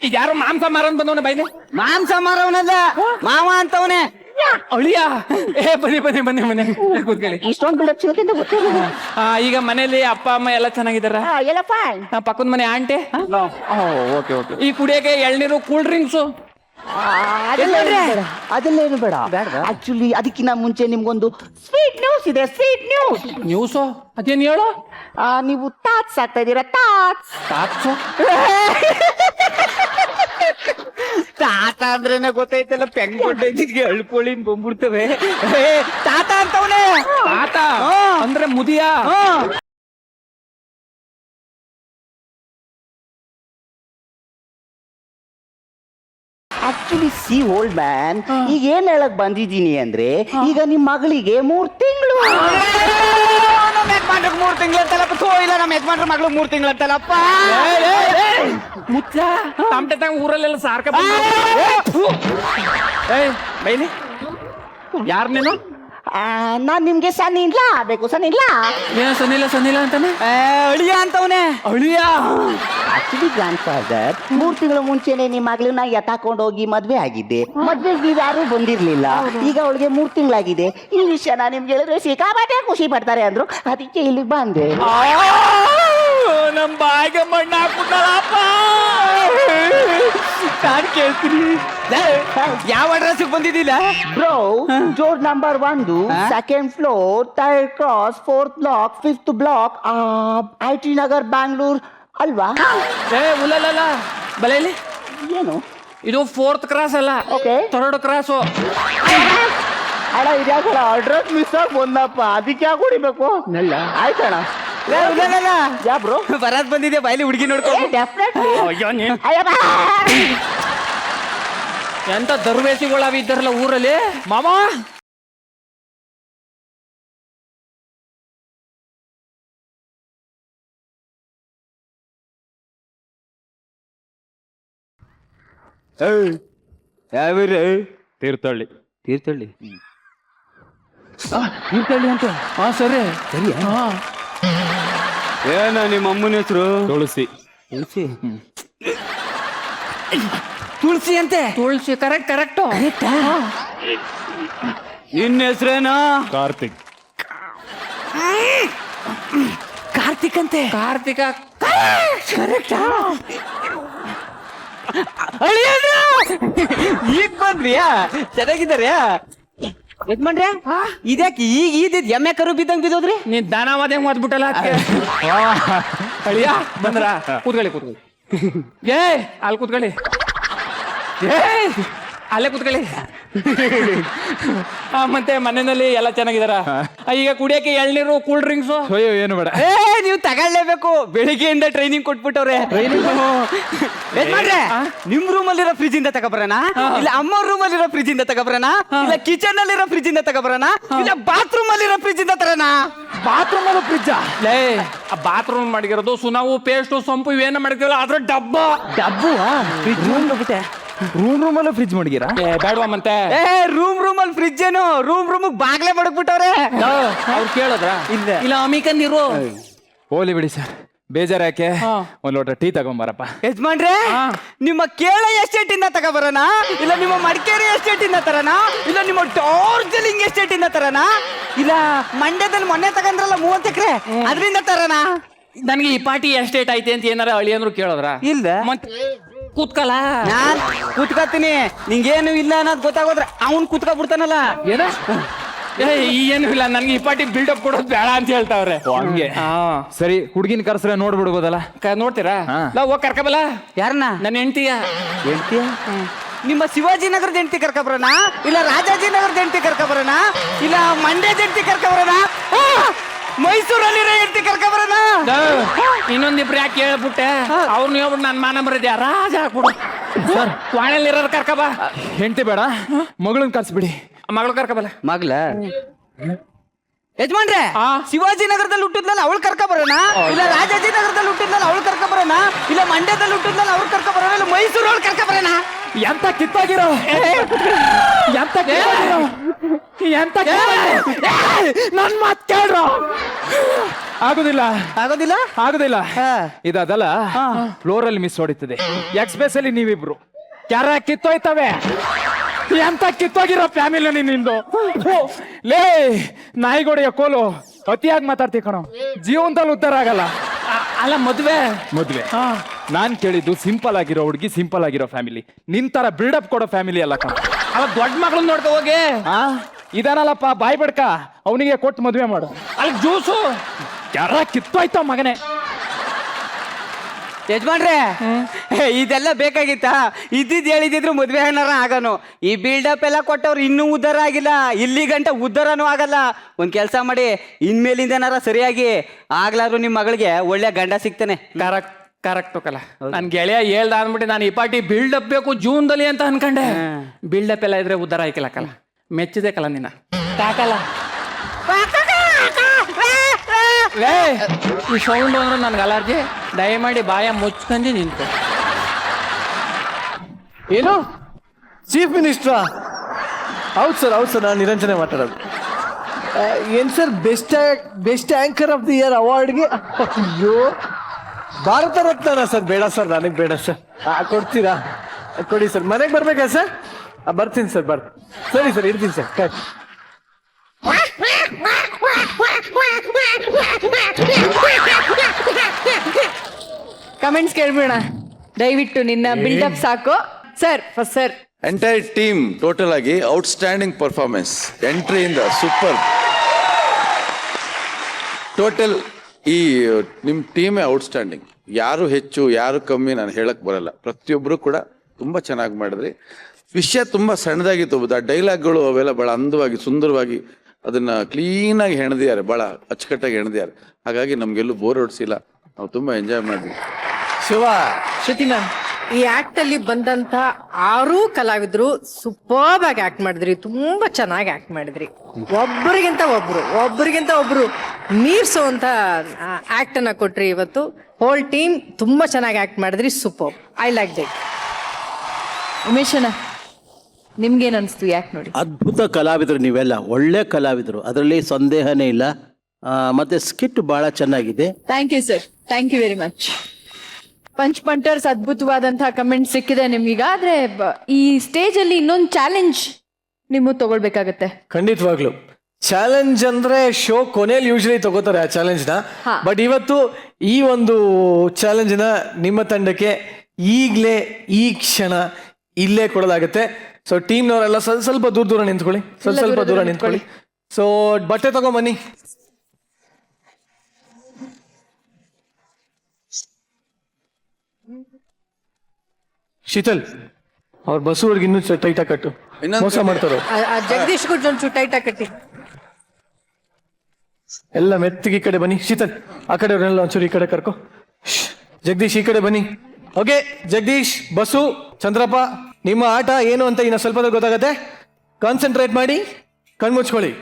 ಈಗ ಯಾರೋ ಮಾಂಸ ಮಾರನ್ ಬಂದವನ ಬೈನೆ ಮಾಂಸ ಮಾರವನಲ್ಲ ಮಾವ ಅಂತವನೇ ಅಳಿಯ ಬನ್ನಿ ಬನ್ನಿ ಬನ್ನಿ ಮನೆ ಕೂತ್ಕೊಳ್ಳಿ ಇಷ್ಟೊಂದು ಬಿಲ್ಡಪ್ ಸಿಗುತ್ತೆ ಗೊತ್ತಿಲ್ಲ. ಈಗ ಮನೇಲಿ ಅಪ್ಪ ಅಮ್ಮ ಎಲ್ಲ ಚೆನ್ನಾಗಿದಾರ ಎಲ್ಲ ಫೈನ್. ಪಕ್ಕದ ಮನೆ ಆಂಟಿ ಓಕೆ ಓಕೆ ಈ ಕುಡಿಯಕ್ಕೆ ಎಳ್ನೀರು ಕೂಲ್ ಡ್ರಿಂಕ್ಸು ಅದೆಲ್ಲೇನು ಬೇಡ ಆಕ್ಚುಲಿ ಅದಕ್ಕಿಂತ ಮುಂಚೆ ನಿಮ್ಗೊಂದು ಸ್ವೀಟ್ ನ್ಯೂಸ್ ಇದೆ. Sweet news. ನ್ಯೂಸು ಅದೇನು ಹೇಳು ನೀವು ತಾಟ್ಸ್ ಆಗ್ತಾ ಇದ್ದೀರಾ. ತಾಟ್ಸ್ ತಾತ್ಸು ತಾತ ಅಂದ್ರೇನೆ ಗೊತ್ತೈತಲ್ಲ ಪೆಂಗ್ ಕೊಟ್ಟಿದ್ಗೆ ಅಳ್ಕೊಳ್ಳಿ ಬಂದ್ಬಿಡ್ತವೆ ತಾತ ಅಂತವನೇ ತಾತ ಅಂದ್ರೆ ಮುದಿಯ ಆಕ್ಚುಲಿ ಸಿ ಓಲ್ಡ್ ಮ್ಯಾನ್ ಈಗ ಏನ್ ಹೇಳಕ್ ಬಂದಿದ್ದೀನಿ ಅಂದ್ರೆ ಈಗ ನಿಮ್ ಮಗಳಿಗೆ 3 ತಿಂಗಳು. ನಮ್ಮ ಯಜಮಾನ್ರಿಗೆ 3 ತಿಂಗಳು ಅಂತಲ್ಲಪ್ಪ ಇಲ್ಲ ನಮ್ಮ ಯಜಮಾನ್ರ ಮಗಳು 3 ತಿಂಗಳು ಅಂತಲ್ಲಪ್ಪ ಮುಚ್ಚ ತಮಟೆ ತಂಗ ಊರಲ್ಲೆಲ್ಲ ಸಾರ್ಕ ಬೈಲಿ ಯಾರು ನೀನು ನಾನ್ ನಿಮ್ಗೆ ಸಣ್ಣ ಇಲ್ಲ ಬೇಕು. ಸಣ್ಣ ಇಲ್ಲ ಏನ ಸನ್ನಿಲ್ಲ ಅಂತಾನೆ ಅಳಿಯ ಅಂತವನೇ ಅಳಿಯ ಆಕ್ಚುಲಿ ಗ್ರ್ಯಾಂಡ್ ಫಾದರ್ 3 ತಿಂಗಳ ಮುಂಚೆನೆ ನಿಮ್ ಮಗಳನ್ನ ಎತ್ತಾಕೊಂಡು ಹೋಗಿ ಮದ್ವೆ ಆಗಿದ್ದೆ. ಮದ್ವೆಗೆ ಯಾರು ಬಂದಿರ್ಲಿಲ್ಲ. ಈಗ ಅವಳಿಗೆ 3 ತಿಂಗಳಾಗಿದೆ. ಈ ವಿಷಯನ ನಿಮ್ಗೆ ಹೇಳಿದ್ರೆ ಸಿಕ್ಕಾಪಟ್ಟೆ ಖುಷಿ ಪಡ್ತಾರೆ ಅಂದ್ರು. ಅದಕ್ಕೆ ಇಲ್ಲಿಗೆ ಬಂದೆ. ನಮ್ ಬಾಯಿಗೆ ಮಣ್ಣ ಹಾಕ್ಬಿಟ್ಟಲ್ಲಪ್ಪ ನಾನು ಕೇಳ್ತೀನಿ ಯಾವ ಅಡ್ರೆಸ್ ಬಂದಿದ್ದಿಲ್ಲ bro door number 1 second floor 3rd cross 4th block 5th block IT Nagar Bangalore ಅಲ್ವಾ? ಉಲ್ಲಲ್ಲ ಬಲೇಲಿ ಏನು ಇದು 4th ಕ್ರಾಸ್ ಅಲ್ಲ Okay. 3rd ಕ್ರಾಸು ಅಣ್ಣ ಇದ್ಯಾಕಣ ಅಡ್ರೆಸ್ ಮಿಸ್ ಆಗಿ ಬಂದಪ್ಪ. ಅದಕ್ಕೆ ಯಾಕೆ ಹೊಡಿಬೇಕು? ಆಯ್ತಣ್ಣ. ಯಾ ಬ್ರೋ ಬರಾದ್ ಬಂದಿದೆ ಬಾಯ್ಲಿ ಹುಡುಗಿ ನೋಡ್ಕೊ ಎಂತ ದರ್ವೇಸಿಗಳವ ಇದ್ದಾರಲ್ಲ ಊರಲ್ಲಿ ಮಾಮ ಯಾವ್ರಿ ತೀರ್ಥಹಳ್ಳಿ ತೀರ್ಥಹಳ್ಳಿ ತೀರ್ಥಹಳ್ಳಿ ಅಂತ ಸರಿ ಸರಿ ಏನ ನಿಮ್ಮ ಅಮ್ಮನ ಹೆಸರು ತುಳಸಿ ತುಳಸಿ ತುಳಸಿ ಅಂತೆ ತುಳಸಿ ಕರೆಕ್ಟ್ ನಿನ್ನ ಹೆಸರೇನ ಕಾರ್ತಿಕ್ ಕಾರ್ತಿಕ್ ಅಂತೆ ಕಾರ್ತಿಕ ಈಗ ಬಂದ್ರಿಯಾ ಚೆನ್ನಾಗಿದ್ದಾರ್ಯಾ ಯಜಮಾನ್ರೆ ಇದ್ಯಾಕೆ ಈಗ ಇದ್ದಿದ್ ಎಮ್ಮೆ ಕರು ಬಿದ್ದಂಗ್ ಬಿದ್ದೋದ್ರಿ ನೀನ್ ದಾನ ಮಾದೇ ಓದ್ಬಿಟ್ಟಲ್ಲ ಅಳಿಯ ಬಂದ್ರ ಕೂತ್ಕೊಳ್ಳಿ ಏ ಅಲ್ಲಿ ಕೂತ್ಕೊಳ್ಳಿ ಏ ಅಲ್ಲೇ ಕೂತ್ಕೊಳ್ಳಿ ಮತ್ತೆ ಮನೆಯಲ್ಲಿ ಎಲ್ಲ ಚೆನ್ನಾಗಿದಾರ ಈಗ ಕುಡಿಯಕ್ಕೆ ಎಳ್ನೀರು ಕೂಲ್ ಡ್ರಿಂಕ್ಸು ಏನು ಬೇಡ ನೀವು ತಗೊಳ್ಳೇಬೇಕು ಬೆಳಿಗ್ಗೆಯಿಂದ ಟ್ರೈನಿಂಗ್ ಕೊಟ್ಬಿಟ್ಟವ್ರೆ ಯಜಮಾನ್ರೆ ನಿಮ್ ರೂಮ್ ಅಲ್ಲಿರೋ ಫ್ರಿಜ್ ಇಂದ ತಗೊಬರೋಣ ಇಲ್ಲ ಅಮ್ಮ ರೂಮ್ ಅಲ್ಲಿರೋ ಫ್ರಿಜ್ ಇಂದ ತಗೊಬರೋಣ ಇಲ್ಲ ಕಿಚನ್ ಅಲ್ಲಿರೋ ಫ್ರಿಜ್ ಇಂದ ತಗೊಬರೋಣ ಇಲ್ಲ ಬಾತ್ರೂಮ್ ಅಲ್ಲಿರೋ ಫ್ರಿಜ್ ಇಂದ ತರೋಣ ಬಾತ್ರೂಮ್ ಅಲ್ಲೂ ಫ್ರಿಜ್ ಲೇ ಆ ಬಾತ್ರೂಮ್ ಮಾಡಿರೋದು ಸುನಾವು ಪೇಸ್ಟು ಸೊಂಪು ಇವೇನ ಮಾಡಿರ್ತೀವಲ್ಲ ಅದ್ರ ಡಬ್ಬು ಫ್ರಿಜ್ ರೂಮ್ ರೂಮ್ ಅಲ್ಲೂ ಫ್ರಿಜ್ ಮಾಡಿದ್ದೀರಾ ಬೇಡವಾ ಮತ್ತೆ ರೂಮ್ ಅಲ್ಲಿ ಫ್ರಿಜ್ ಏನು ರೂಮ್ ಬಾಗ್ಲೆ ಮಡಗ್ಬಿಟ್ಟವ್ರೆ ಅವ್ರು ಕೇಳಿದ್ರ ಇಲ್ಲ ಅಮಿಕಂದಿರು ಹೋಲಿ ಬಿಡಿ ಸರ್ ಬೇಜಾರ ಯಾಕೆ ಒಂದ್ ಲೋಟ ಟೀ ತಗೊಂಬಾರಪ್ಪ ಯಜಮಾನ್ರೆ ನಿಮ್ಮ ಕೇಳ ಎಸ್ಟೇಟ್ ಇಂದ ತಗೊಬರೋಣ ಇಲ್ಲ ನಿಮ್ಮ ಮಡಿಕೇರಿ ಎಸ್ಟೇಟ್ ಇಂದ ತರೋಣ ಇಲ್ಲ ನಿಮ್ಮ ಡಾರ್ಜಿಲಿಂಗ್ ಎಸ್ಟೇಟ್ ಇಂದ ತರೋಣ ಇಲ್ಲ ಮಂಡ್ಯದಲ್ಲಿ ಮೊನ್ನೆ ತಗೊಂಡ್ರಲ್ಲ 30 ಎಕರೆ ಅದರಿಂದ ತರೋಣ ನನ್ಗೆ ಈ ಪಾರ್ಟಿ ಎಸ್ಟೇಟ್ ಐತೆ ಅಂತ ಏನಾರ ಅಳಿ ಅಂದ್ರು ಕೇಳೋದ್ರ ಇಲ್ಲ ಮತ್ತೆ ಕೂತ್ಕಲ್ಲ ನಾನ್ ಕೂತ್ಕೊತೀನಿ ನಿಂಗೇನು ಇಲ್ಲ ಅನ್ನೋದು ಗೊತ್ತಾಗೋದ್ರೆ ಅವ್ನ್ ಕೂತ್ಕೊಬಿಡ್ತಾನಲ್ಲ ಏನ ಏನು ಇಲ್ಲ ನನ್ಗೆ ಈ ಪಾರ್ಟಿ ಬಿಲ್ಡಪ್ ಕೊಡೋದು ಬೇಡ ಅಂತ ಹೇಳ್ತಾವ್ರೆ. ಹಂಗೆ ಸರಿ, ಹುಡುಗಿನ ಕರ್ಸ್ರೆ ನೋಡ್ಬಿಡ್ಬೋದಲ್ಲ? ನೋಡ್ತೀರಾ? ನಾವು ಹೋಗಿ ಕರ್ಕಬಲ್ಲ. ಯಾರನ್ನ? ನನ್ನ ಹೆಂಡತಿಯ. ಹೆಂಡ್ತಿಯ? ನಿಮ್ಮ ಶಿವಾಜಿ ನಗರದ ಹೆಂಡತಿ ಕರ್ಕೊಬರೋಣ, ಇಲ್ಲ ರಾಜಾಜಿ ನಗರದ ಹೆಂಡತಿ ಕರ್ಕೊಬರೋಣ, ಇಲ್ಲ ಮಂಡ್ಯದ ಹೆಂಡತಿ ಕರ್ಕೊಬರೋಣ, ಮೈಸೂರಲ್ಲಿರೋ ಹೆಂಡತಿ ಕರ್ಕೊಬರೋಣ? ಇನ್ನೊಂದಿಬ್ರು ಯಾಕೆ ಹೇಳ್ಬಿಟ್ಟೆ? ಅವ್ರನ್ನ ಹೇಳ್ಬಿಟ್ಟು ನನ್ನ ಮಾನ ಮರ್ಯಾದೆ ರಾಜ ಹಾಕ್ಬಿಡು. ಸರ್ ವಾಣೆಲ್ಲಿರೋರು ಕರ್ಕಬ. ಹೆಂಡತಿ ಬೇಡ, ಮಗಳನ್ನ ಕರ್ಸ್ಬಿಡಿ. ಮಗಳು ಕರ್ಕಬಲ್ಲ. ಮಗ್ಲ ಯಜಮಾನ್ರೆ, ಶಿವಾಜಿ ನಗರದಲ್ಲಿ ಹುಟ್ಟಿದ್ನಲ್ಲ ಅವಳು ಕರ್ಕೊಬರೋಣ, ಇಲ್ಲ ರಾಜಾಜಿ ನಗರದಲ್ಲಿ ಹುಟ್ಟಿದ್ನಲ್ಲ ಅವಳು ಕರ್ಕೊಬರೋಣ, ಇಲ್ಲ ಮಂಡ್ಯದಲ್ಲಿ ಹುಟ್ಟಿದ್ನಲ್ಲ ಅವ್ರು ಕರ್ಕೊಬರೋಣ, ಇಲ್ಲ ಮೈಸೂರು ಅವಳು ಕರ್ಕೊಬರೋಣ? ಎಂತ ಕಿತ್ತಾಗಿರೋ ಎಂತ ಎಂತ ನನ್ ಮಾತ್ ಕೇಳ್ರ. ಆಗುದಿಲ್ಲ ಆಗೋದಿಲ್ಲ. ಆಗುದಿಲ್ಲ. ಇದಲ್ಲ ಫ್ಲೋರ್ ಅಲ್ಲಿ ಮಿಸ್ ಹೊಡಿತದೆ. ಎಕ್ಸ್ಪ್ರೆಸ್ ಅಲ್ಲಿ ನೀವಿಬ್ರು ಕ್ಯಾರ ಕಿತ್ತೋಯ್ತವೆ. ಎಂತ ಕಿತ್ತೋಗಿರೋ ಫ್ಯಾಮಿಲಿ ನಿಂದು. ಲೇ ನಾಯಿಗೋಡೆಯ ಕೋಲು ಅತಿಯಾಗಿ ಮಾತಾಡ್ತಿ ಕಣೋ, ಜೀವನದಲ್ಲಿ ಉದ್ಧಾರ ಆಗಲ್ಲ. ಅಲ್ಲ ಮದ್ವೆ ನಾನ್ ಕೇಳಿದ್ದು ಸಿಂಪಲ್ ಆಗಿರೋ ಹುಡುಗಿ, ಸಿಂಪಲ್ ಆಗಿರೋ ಫ್ಯಾಮಿಲಿ. ನಿನ್ ತರ ಬಿಲ್ಡಪ್ ಕೊಡೋ ಫ್ಯಾಮಿಲಿ ಅಲ್ಲ ಕಣ. ಅಲ್ಲ ದೊಡ್ಡ ಮಗಳನ್ನ ನೋಡ್ಕೊ ಹೋಗಿ. ಇದಾನಲ್ಲಪ್ಪ ಬಾಯ್ ಬಡ್ಕ, ಅವನಿಗೆ ಕೊಟ್ಟು ಮದ್ವೆ ಮಾಡು. ಅಲ್ಲಿ ಜ್ಯೂಸು ಯಾರ ಕಿತ್ತೋಯ್ತ ಮಗನೇ. ಯಜಮಾನ್ರೆ, ಇದೆಲ್ಲ ಬೇಕಾಗಿತ್ತ? ಇದ್ದಿದ್ ಹೇಳಿದ್ರು ಮದ್ವೆ ಹಣ್ಣಾರ ಆಗನು. ಈ ಬಿಲ್ಡಪ್ ಎಲ್ಲ ಕೊಟ್ಟವ್ರು ಇನ್ನೂ ಉದ್ಧಾರ ಆಗಿಲ್ಲ, ಇಲ್ಲಿ ಗಂಟ ಉದ್ಧಾರನೂ ಆಗಲ್ಲ. ಒಂದ್ ಕೆಲ್ಸ ಮಾಡಿ, ಇನ್ಮೇಲಿಂದ ಏನಾರ ಸರಿಯಾಗಿ ಆಗ್ಲಾದ್ರು ನಿಮ್ ಮಗಳಿಗೆ ಒಳ್ಳೆ ಗಂಡ ಸಿಗ್ತಾನೆ. ಕರೆಕ್ಟ್ ಕಲ. ನನ್ ಗೆಳೆಯ ಹೇಳ್ದ ಅಂದ್ಬಿಟ್ಟು ನಾನು ಈ ಪಾರ್ಟಿ ಬಿಲ್ಡಪ್ ಬೇಕು ಜೂನ್ದಲ್ಲಿ ಅಂತ ಅನ್ಕಂಡೆ. ಬಿಲ್ಡಪ್ ಎಲ್ಲ ಇದ್ರೆ ಉದ್ಧಾರ ಆಯ್ಕಲ್ಲ ಕಲ. ಮೆಚ್ಚಿದೆ ಕಲ ನಿನ್ನ ಕಾಕಲ್ಲ. ಈ ಸೌಂಡ್ ಅಂದ್ರೆ ನನ್ಗೆ ಅಲರ್ಜಿ. ದಯಮಾಡಿ ಬಾಯ ಮುಚ್ಕೊಂಡು ನಿಂತು. ಏನು ಚೀಫ್ ಮಿನಿಸ್ಟ್ರಾ? ಹೌದು ಸರ್, ನಾನು ನಿರಂಜನೆ ಮಾತಾಡೋದು. ಏನ್ sir, best anchor of the year ಅವಾರ್ಡ್ಗೆ? ಅಯ್ಯೋ, ಭಾರತ ರತ್ನ ಸರ್? ಬೇಡ ಸರ್, ನನಗೆ ಬೇಡ ಸರ್. ಕೊಡ್ತೀರಾ? ಕೊಡಿ ಸರ್. ಮನೆಗೆ ಬರ್ಬೇಕಾ ಸರ್? ಬರ್ತೀನಿ ಸರ್, ಸರಿ ಸರ್, ಇರ್ತೀನಿ ಸರ್. ಕಮೆಂಟ್ಸ್ ಕೇಳ್ಬೇಡ ದಯವಿಟ್ಟು. ನಿನ್ನ ಬಿಲ್ಡಪ್ ಸಾಕು sir. Sir entire team total ಆಗಿ ಔಟ್ಸ್ಟ್ಯಾಂಡಿಂಗ್ ಪರ್ಫಾರ್ಮೆನ್ಸ್. ಎಂಟ್ರಿಯಿಂದ ಸೂಪರ್. ಟೋಟಲ್ ಈ ನಿಮ್ಮ ಟೀಮೇ ಔಟ್ಸ್ಟ್ಯಾಂಡಿಂಗ್. ಯಾರು ಹೆಚ್ಚು ಯಾರು ಕಮ್ಮಿ ನಾನು ಹೇಳಕ್ ಬರಲ್ಲ. ಪ್ರತಿಯೊಬ್ಬರು ಕೂಡ ತುಂಬ ಚೆನ್ನಾಗಿ ಮಾಡಿದ್ರಿ. ವಿಷಯ ತುಂಬ ಸಣ್ಣದಾಗಿತ್ತು. ಆ ಡೈಲಾಗ್ಗಳು ಅವೆಲ್ಲ ಭಾಳ ಅಂದವಾಗಿ ಸುಂದರವಾಗಿ ಅದನ್ನ ಕ್ಲೀನಾಗಿ ಹೆಣೆದಿದ್ದಾರೆ, ಭಾಳ ಅಚ್ಚುಕಟ್ಟಾಗಿ ಹೆಣೆದಿದ್ದಾರೆ. ಹಾಗಾಗಿ ನಮಗೆಲ್ಲೂ ಬೋರ್ ಹೊಡ್ಸಿಲ್ಲ, ನಾವು ತುಂಬ ಎಂಜಾಯ್ ಮಾಡಿದ್ವಿ. ಶ್ರುತಿ ಮ್ಯಾಮ್, ಈ ಆಕ್ಟ್ ಅಲ್ಲಿ ಬಂದಂತ 6 ಕಲಾವಿದರು ಸೂಪರ್ಬ್ ಆಗಿ ಆಕ್ಟ್ ಮಾಡಿದ್ರಿ. ತುಂಬಾ ಚೆನ್ನಾಗಿ ಆಕ್ಟ್ ಮಾಡಿದ್ರಿ. ಒಬ್ಬರಿಗಿಂತ ಒಬ್ರು ಮೀರ್ಸೋಂತ ಆಕ್ಟ್ ಅನ್ನ ಕೊಟ್ರಿ ಇವತ್ತು. ಹೋಲ್ ಟೀಮ್ ತುಂಬಾ ಚೆನ್ನಾಗಿ ಆಕ್ಟ್ ಮಾಡಿದ್ರಿ. Super, I like that. ಉಮೇಶನ, ನಿಮ್ಗೇನ್ ಅನ್ಸ್ತು ಯಾಕೆ ನೋಡಿ? ಅದ್ಭುತ ಕಲಾವಿದರು ನೀವೆಲ್ಲ, ಒಳ್ಳೆ ಕಲಾವಿದರು, ಅದರಲ್ಲಿ ಸಂದೇಹನೇ ಇಲ್ಲ. ಮತ್ತೆ ಸ್ಕಿಟ್ ಬಹಳ ಚೆನ್ನಾಗಿದೆ. Thank you sir, thank you very much. Punch punters ಅದ್ಭುತವಾದಂತಹ ಕಮೆಂಟ್ ಸಿಕ್ಕಿದೆ ನಿಮ್ಗೀಗ. ಆದ್ರೆ ಈ ಸ್ಟೇಜ್ ಅಲ್ಲಿ ಇನ್ನೊಂದು ಚಾಲೆಂಜ್ ನೀವು ತಗೊಳ್ಬೇಕಾಗತ್ತೆ. ಖಂಡಿತವಾಗ್ಲು ಚಾಲೆಂಜ್ ಅಂದ್ರೆ ಶೋ ಕೊನೆಯಲ್ಲಿ ಯೂಶಲಿ ತಗೋತಾರೆ ಆ ಚಾಲೆಂಜ್ನ. ಬಟ್ ಇವತ್ತು ಈ ಒಂದು ಚಾಲೆಂಜ್ನ ನಿಮ್ಮ ತಂಡಕ್ಕೆ ಈಗಲೇ ಈ ಕ್ಷಣ ಇಲ್ಲೇ ಕೊಡಲಾಗುತ್ತೆ. ಸೊ ಟೀಮ್ನವರೆಲ್ಲ ಸ್ವಲ್ಪ ದೂರ ನಿಂತ್ಕೊಳ್ಳಿ, ಸ್ವಲ್ಪ ದೂರ ನಿಂತ್ಕೊಳ್ಳಿ. ಸೊ ಬಟ್ಟೆ ತಗೊಂಬನ್ನಿ. ಶೀತಲ್, ಅವ್ರ ಬಸ್ಸುವರ್ಗೆ ಇನ್ನೂ ಟೈಟಾಗಿ ಕಟ್ಟು, ಮೋಸ ಮಾಡ್ತಾರೋ. ಜಗದೀಶ್ ಗುಡ್ ಒಂಚೂರು ಟೈಟ್ ಕಟ್ಟಿ. ಎಲ್ಲ ಮೆತ್ತಿಗೆ ಈ ಕಡೆ ಬನ್ನಿ. ಶೀತಲ್, ಆ ಕಡೆ ಅವ್ರನ್ನೆಲ್ಲ ಒಂಚೂರು ಈ ಕಡೆ ಕರ್ಕೊ. ಜಗದೀಶ್, ಈ ಕಡೆ ಬನ್ನಿ. ಓಕೆ, ಜಗದೀಶ್, ಬಸ್ಸು, ಚಂದ್ರಪ್ಪ, ನಿಮ್ಮ ಆಟ ಏನು ಅಂತ ಇನ್ನು ಸ್ವಲ್ಪ ಗೊತ್ತಾಗತ್ತೆ. ಕಾನ್ಸಂಟ್ರೇಟ್ ಮಾಡಿ, ಕಣ್ಮುಚ್ಕೊಳ್ಳಿ.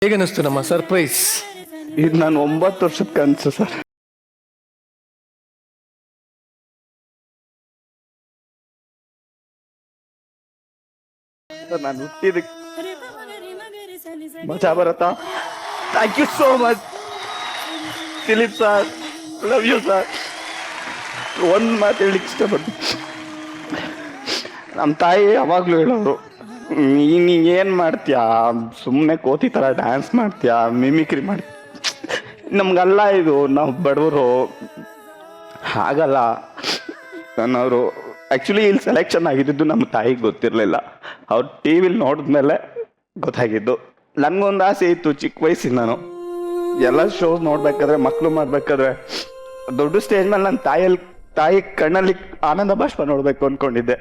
ಹೇಗನ್ನಿಸ್ತು ನಮ್ಮ ಸರ್ಪ್ರೈಸ್? ಇದು ನಾನು 9 ವರ್ಷದ ಕನಸು ಸರ್. ನಾನು ಹುಟ್ಟಿದಕ್ಕೆ ಮಜಾ ಬರತ್ತಾ? Thank you so much Dileep sir, love you sir. ಒಂದು ಮಾತು ಹೇಳಿಕ್ಕೆ ಇಷ್ಟಪಡ್ತೀನಿ. ನಮ್ಮ ತಾಯಿ ಯಾವಾಗಲೂ ಹೇಳೋರು, ನೀನು ಏನು ಮಾಡ್ತೀಯಾ, ಸುಮ್ಮನೆ ಕೋತಿ ಥರ ಡ್ಯಾನ್ಸ್ ಮಾಡ್ತೀಯಾ, ಮಿಮಿಕ್ರಿ ಮಾಡ್ತೀಯ, ನಮ್ಗಲ್ಲ ಇದು, ನಾವು ಬಡವರು, ಆಗಲ್ಲ. ನನ್ನವರು ಆ್ಯಕ್ಚುಲಿ ಇಲ್ಲಿ ಸೆಲೆಕ್ಷನ್ ಆಗಿದ್ದು ನಮ್ಮ ತಾಯಿಗೆ ಗೊತ್ತಿರಲಿಲ್ಲ. ಅವ್ರು ಟಿ ವಿಲಿ ನೋಡಿದ್ಮೇಲೆ ಗೊತ್ತಾಗಿದ್ದು. ನನಗೊಂದು ಆಸೆ ಇತ್ತು ಚಿಕ್ಕ ವಯಸ್ಸಿನ, ನಾನು ಎಲ್ಲ ಶೋಸ್ ನೋಡ್ಬೇಕಾದ್ರೆ, ಮಕ್ಕಳು ಮಾಡ್ಬೇಕಾದ್ರೆ ದೊಡ್ಡ ಸ್ಟೇಜ್ ಮೇಲೆ ನನ್ನ ತಾಯಿ ಕಣ್ಣಲ್ಲಿ ಆನಂದ ಬಾಷ್ಪ ನೋಡ್ಬೇಕು ಅನ್ಕೊಂಡಿದ್ದೆ.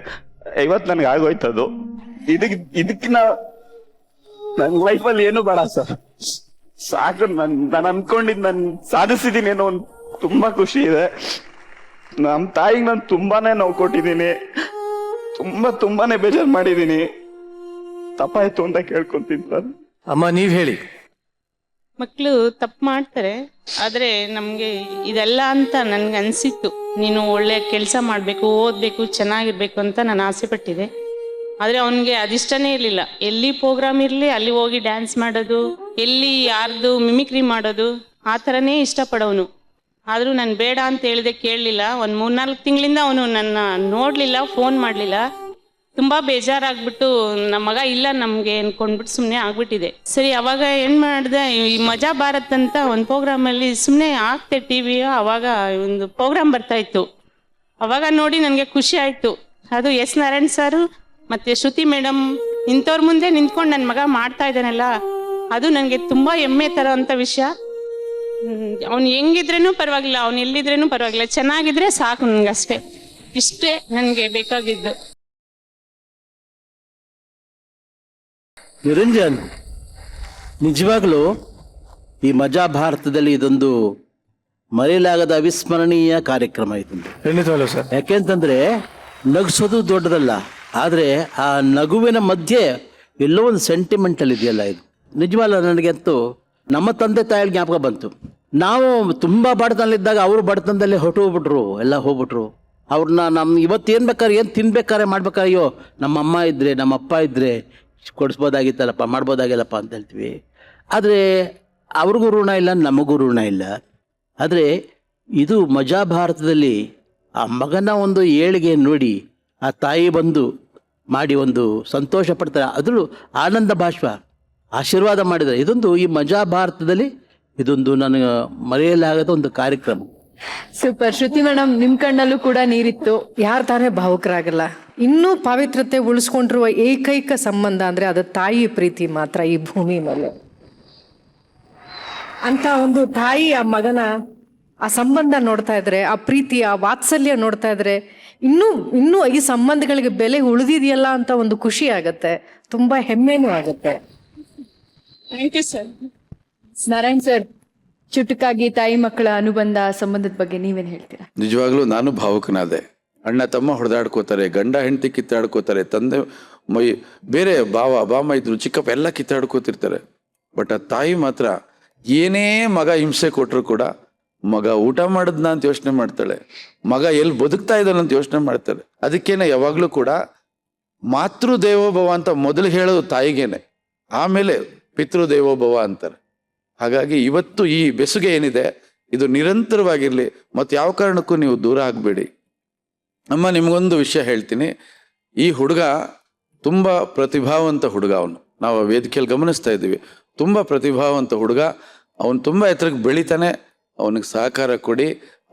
ಇವತ್ತು ನನಗೆ ಆಗೋಯ್ತದು. ಇದಕ್ಕೆ ನನ್ನ ಲೈಫಲ್ಲಿ ಏನು ಬೇಡ ಸರ್, ಸಾಕು. ನಾನು ಅನ್ಕೊಂಡಿದ್ದು ನಾನು ಸಾಧಿಸಿದ್ದೀನಿ ಅನ್ನೋ ಒಂದು ತುಂಬಾ ಖುಷಿ ಇದೆ. ನಮ್ಮ ತಾಯಿಗೆ ನಾನು ತುಂಬಾನೇ ನೋವು ಕೊಟ್ಟಿದ್ದೀನಿ, ತುಂಬಾನೇ ಬೇಜಾರು ಮಾಡಿದ್ದೀನಿ. ತಪ್ಪಾಯ್ತು ಅಂತ ಕೇಳ್ಕೊಂತೀನಿ ಸರ್. ಅಮ್ಮ ನೀವ್ ಹೇಳಿ. ಮಕ್ಕಳು ತಪ್ಪು ಮಾಡ್ತಾರೆ, ಆದರೆ ನಮಗೆ ಇದೆಲ್ಲ ಅಂತ ನನ್ಗೆ ಅನಿಸಿತ್ತು. ನೀನು ಒಳ್ಳೆ ಕೆಲಸ ಮಾಡಬೇಕು, ಓದಬೇಕು, ಚೆನ್ನಾಗಿರ್ಬೇಕು ಅಂತ ನಾನು ಆಸೆ ಪಟ್ಟಿದ್ದೆ. ಆದರೆ ಅವನಿಗೆ ಅದಿಷ್ಟನೇ ಇರಲಿಲ್ಲ. ಎಲ್ಲಿ ಪ್ರೋಗ್ರಾಮ್ ಇರಲಿ ಅಲ್ಲಿ ಹೋಗಿ ಡ್ಯಾನ್ಸ್ ಮಾಡೋದು, ಎಲ್ಲಿ ಯಾರ್ದು ಮಿಮಿಕ್ರಿ ಮಾಡೋದು, ಆ ಥರನೇ ಇಷ್ಟಪಡೋನು. ಆದರೂ ನಾನು ಬೇಡ ಅಂತ ಹೇಳಿದೆ, ಕೇಳಲಿಲ್ಲ. ಒಂದು 3-4 ತಿಂಗಳಿಂದ ಅವನು ನನ್ನ ನೋಡಲಿಲ್ಲ, ಫೋನ್ ಮಾಡಲಿಲ್ಲ. ತುಂಬ ಬೇಜಾರಾಗ್ಬಿಟ್ಟು ನಮ್ಮ ಮಗ ಇಲ್ಲ ನಮಗೆ ಅನ್ಕೊಂಡ್ಬಿಟ್ಟು ಸುಮ್ಮನೆ ಆಗ್ಬಿಟ್ಟಿದೆ. ಸರಿ, ಅವಾಗ ಏನು ಮಾಡಿದೆ, ಈ ಮಜಾ ಭಾರತ್ ಅಂತ ಒಂದು ಪ್ರೋಗ್ರಾಮಲ್ಲಿ ಸುಮ್ಮನೆ ಆಗ್ತೆ ಟಿ ವಿ, ಅವಾಗ ಒಂದು ಪ್ರೋಗ್ರಾಮ್ ಬರ್ತಾಯಿತ್ತು. ಅವಾಗ ನೋಡಿ ನನಗೆ ಖುಷಿ ಆಯಿತು. ಅದು ಎಸ್ ನಾರಾಯಣ್ ಸಾರು ಮತ್ತು ಶ್ರುತಿ ಮೇಡಮ್ ಇಂಥವ್ರ ಮುಂದೆ ನಿಂತ್ಕೊಂಡು ನನ್ನ ಮಗ ಮಾಡ್ತಾ ಇದ್ದಾನಲ್ಲ, ಅದು ನನಗೆ ತುಂಬ ಹೆಮ್ಮೆ ಥರ ಅಂತ ವಿಷಯ. ಅವ್ನು ಹೆಂಗಿದ್ರೇನು ಪರವಾಗಿಲ್ಲ, ಅವ್ನು ಎಲ್ಲಿದ್ರೇನು ಪರವಾಗಿಲ್ಲ, ಚೆನ್ನಾಗಿದ್ರೆ ಸಾಕು ನನಗಷ್ಟೇ. ಇಷ್ಟೇ ನನಗೆ ಬೇಕಾಗಿದ್ದು. ನಿರಂಜನ್, ನಿಜವಾಗ್ಲೂ ಈ ಮಜಾ ಭಾರತದಲ್ಲಿ ಇದೊಂದು ಮರೆಯಲಾಗದ ಅವಿಸ್ಮರಣೀಯ ಕಾರ್ಯಕ್ರಮ ಇದು. ಖಂಡಿತವಲ್ಲ ಸರ್. ಯಾಕೆಂತಂದ್ರೆ ನಗಿಸೋದು ದೊಡ್ಡದಲ್ಲ, ಆದರೆ ಆ ನಗುವಿನ ಮಧ್ಯೆ ಎಲ್ಲೋ ಒಂದು ಸೆಂಟಿಮೆಂಟಲ್ ಇದೆಯಲ್ಲ, ಇದು ನಿಜವಲ್ಲ. ನನಗಂತೂ ನಮ್ಮ ತಂದೆ ತಾಯಿಗಳ ಜ್ಞಾಪಕ ಬಂತು. ನಾವು ತುಂಬ ಬಡತನಲ್ಲಿದ್ದಾಗ ಅವರು ಬಡತನದಲ್ಲಿ ಎಲ್ಲ ಹೋಗ್ಬಿಟ್ರು. ಅವ್ರನ್ನ ಇವತ್ತೇನು ಬೇಕಾದ್ರೆ, ಏನು ತಿನ್ಬೇಕಾರೆ ಮಾಡ್ಬೇಕಾರೆ, ಅಯ್ಯೋ ನಮ್ಮ ಅಮ್ಮ ಇದ್ದರೆ, ನಮ್ಮ ಅಪ್ಪ ಇದ್ದರೆ ಕೊಡಿಸ್ಬೋದಾಗಿತ್ತಲ್ಲಪ್ಪ, ಮಾಡ್ಬೋದಾಗಿಲ್ಲಪ್ಪ ಅಂತ ಹೇಳ್ತೀವಿ. ಆದರೆ ಅವ್ರಿಗೂ ಋಣ ಇಲ್ಲ, ನಮಗೂ ಋಣ ಇಲ್ಲ. ಆದರೆ ಇದು ಮಜಾ ಭಾರತದಲ್ಲಿ ಆ ಮಗನ ಒಂದು ಏಳಿಗೆ ನೋಡಿ ಆ ತಾಯಿ ಬಂದು ಮಾಡಿ ಒಂದು ಸಂತೋಷ ಪಡ್ತಾರೆ, ಅದ್ರೂ ಆನಂದ ಬಾಷ್ಪ ಆಶೀರ್ವಾದ ಮಾಡಿದ್ದಾರೆ. ಇದೊಂದು ಈ ಮಜಾ ಭಾರತದಲ್ಲಿ ಇದೊಂದು ನನಗೆ ಮರೆಯಲಾಗದ ಒಂದು ಕಾರ್ಯಕ್ರಮ. ಸೂಪರ್. ಶ್ರುತಿ ಮೇಡಮ್, ನಿಮ್ ಕಣ್ಣಲ್ಲೂ ಕೂಡ ನೀರಿತ್ತು. ಯಾರು ತಾನೇ ಭಾವುಕರಾಗಲ್ಲ? ಇನ್ನೂ ಪಾವಿತ್ರತೆ ಉಳಿಸ್ಕೊಂಡಿರುವ ಏಕೈಕ ಸಂಬಂಧ ಅಂದ್ರೆ ಅದು ತಾಯಿ ಪ್ರೀತಿ ಮಾತ್ರ ಈ ಭೂಮಿ ಮೇಲೆ. ಅಂತ ಒಂದು ತಾಯಿ ಆ ಮಗನ ಆ ಸಂಬಂಧ ನೋಡ್ತಾ ಇದ್ರೆ, ಆ ಪ್ರೀತಿ, ಆ ವಾತ್ಸಲ್ಯ ನೋಡ್ತಾ ಇದ್ರೆ, ಇನ್ನೂ ಈ ಸಂಬಂಧಗಳಿಗೆ ಬೆಲೆ ಉಳಿದಿದೆಯಲ್ಲ ಅಂತ ಒಂದು ಖುಷಿ ಆಗತ್ತೆ, ತುಂಬಾ ಹೆಮ್ಮೆನೂ ಆಗತ್ತೆ. Thank you sir. Narayan sir, ಚುಟುಕಾಗಿ ತಾಯಿ ಮಕ್ಕಳ ಅನುಬಂಧ ಸಂಬಂಧದ ಬಗ್ಗೆ ನೀವೇನ್ ಹೇಳ್ತೀರಾ? ನಿಜವಾಗ್ಲೂ ನಾನು ಭಾವುಕನಾದೆ. ಅಣ್ಣ ತಮ್ಮ ಹೊಡೆದಾಡ್ಕೋತಾರೆ, ಗಂಡ ಹೆಂಡತಿ ಕಿತ್ತಾಡ್ಕೋತಾರೆ, ತಂದೆ ಬೇರೆ ಬಾಮ ಇದ್ರು, ಚಿಕ್ಕಪ್ಪ ಎಲ್ಲ ಕಿತ್ತಾಡ್ಕೋತಿರ್ತಾರೆ. ಬಟ್ ಆ ತಾಯಿ ಮಾತ್ರ ಏನೇ ಮಗ ಹಿಂಸೆ ಕೊಟ್ಟರು ಕೂಡ ಮಗ ಊಟ ಮಾಡಿದ್ನ ಅಂತ ಯೋಚನೆ ಮಾಡ್ತಾಳೆ, ಮಗ ಎಲ್ಲಿ ಬದುಕ್ತಾ ಇದ್ದಾನೆ ಅಂತ ಯೋಚನೆ ಮಾಡ್ತಾಳೆ. ಅದಕ್ಕೇನೆ ಯಾವಾಗಲೂ ಕೂಡ ಮಾತೃದೇವೋಭವ ಅಂತ ಮೊದಲು ಹೇಳೋದು ತಾಯಿಗೇನೆ, ಆಮೇಲೆ ಪಿತೃದೇವೋಭವ ಅಂತಾರೆ. ಹಾಗಾಗಿ ಇವತ್ತು ಈ ಬೆಸುಗೆ ಏನಿದೆ ಇದು ನಿರಂತರವಾಗಿರಲಿ, ಮತ್ತು ಯಾವ ಕಾರಣಕ್ಕೂ ನೀವು ದೂರ ಆಗಬೇಡಿ. ಅಮ್ಮ, ನಿಮಗೊಂದು ವಿಷಯ ಹೇಳ್ತೀನಿ. ಈ ಹುಡುಗ ತುಂಬ ಪ್ರತಿಭಾವಂತ ಹುಡುಗ. ಅವನು ನಾವು ವೇದಿಕೆಯಲ್ಲಿ ಗಮನಿಸ್ತಾ ಇದ್ದೀವಿ, ತುಂಬ ಪ್ರತಿಭಾವಂತ ಹುಡುಗ. ಅವನು ತುಂಬ ಎತ್ತರಕ್ಕೆ ಬೆಳಿತಾನೆ. ಅವನಿಗೆ ಸಹಕಾರ ಕೊಡಿ,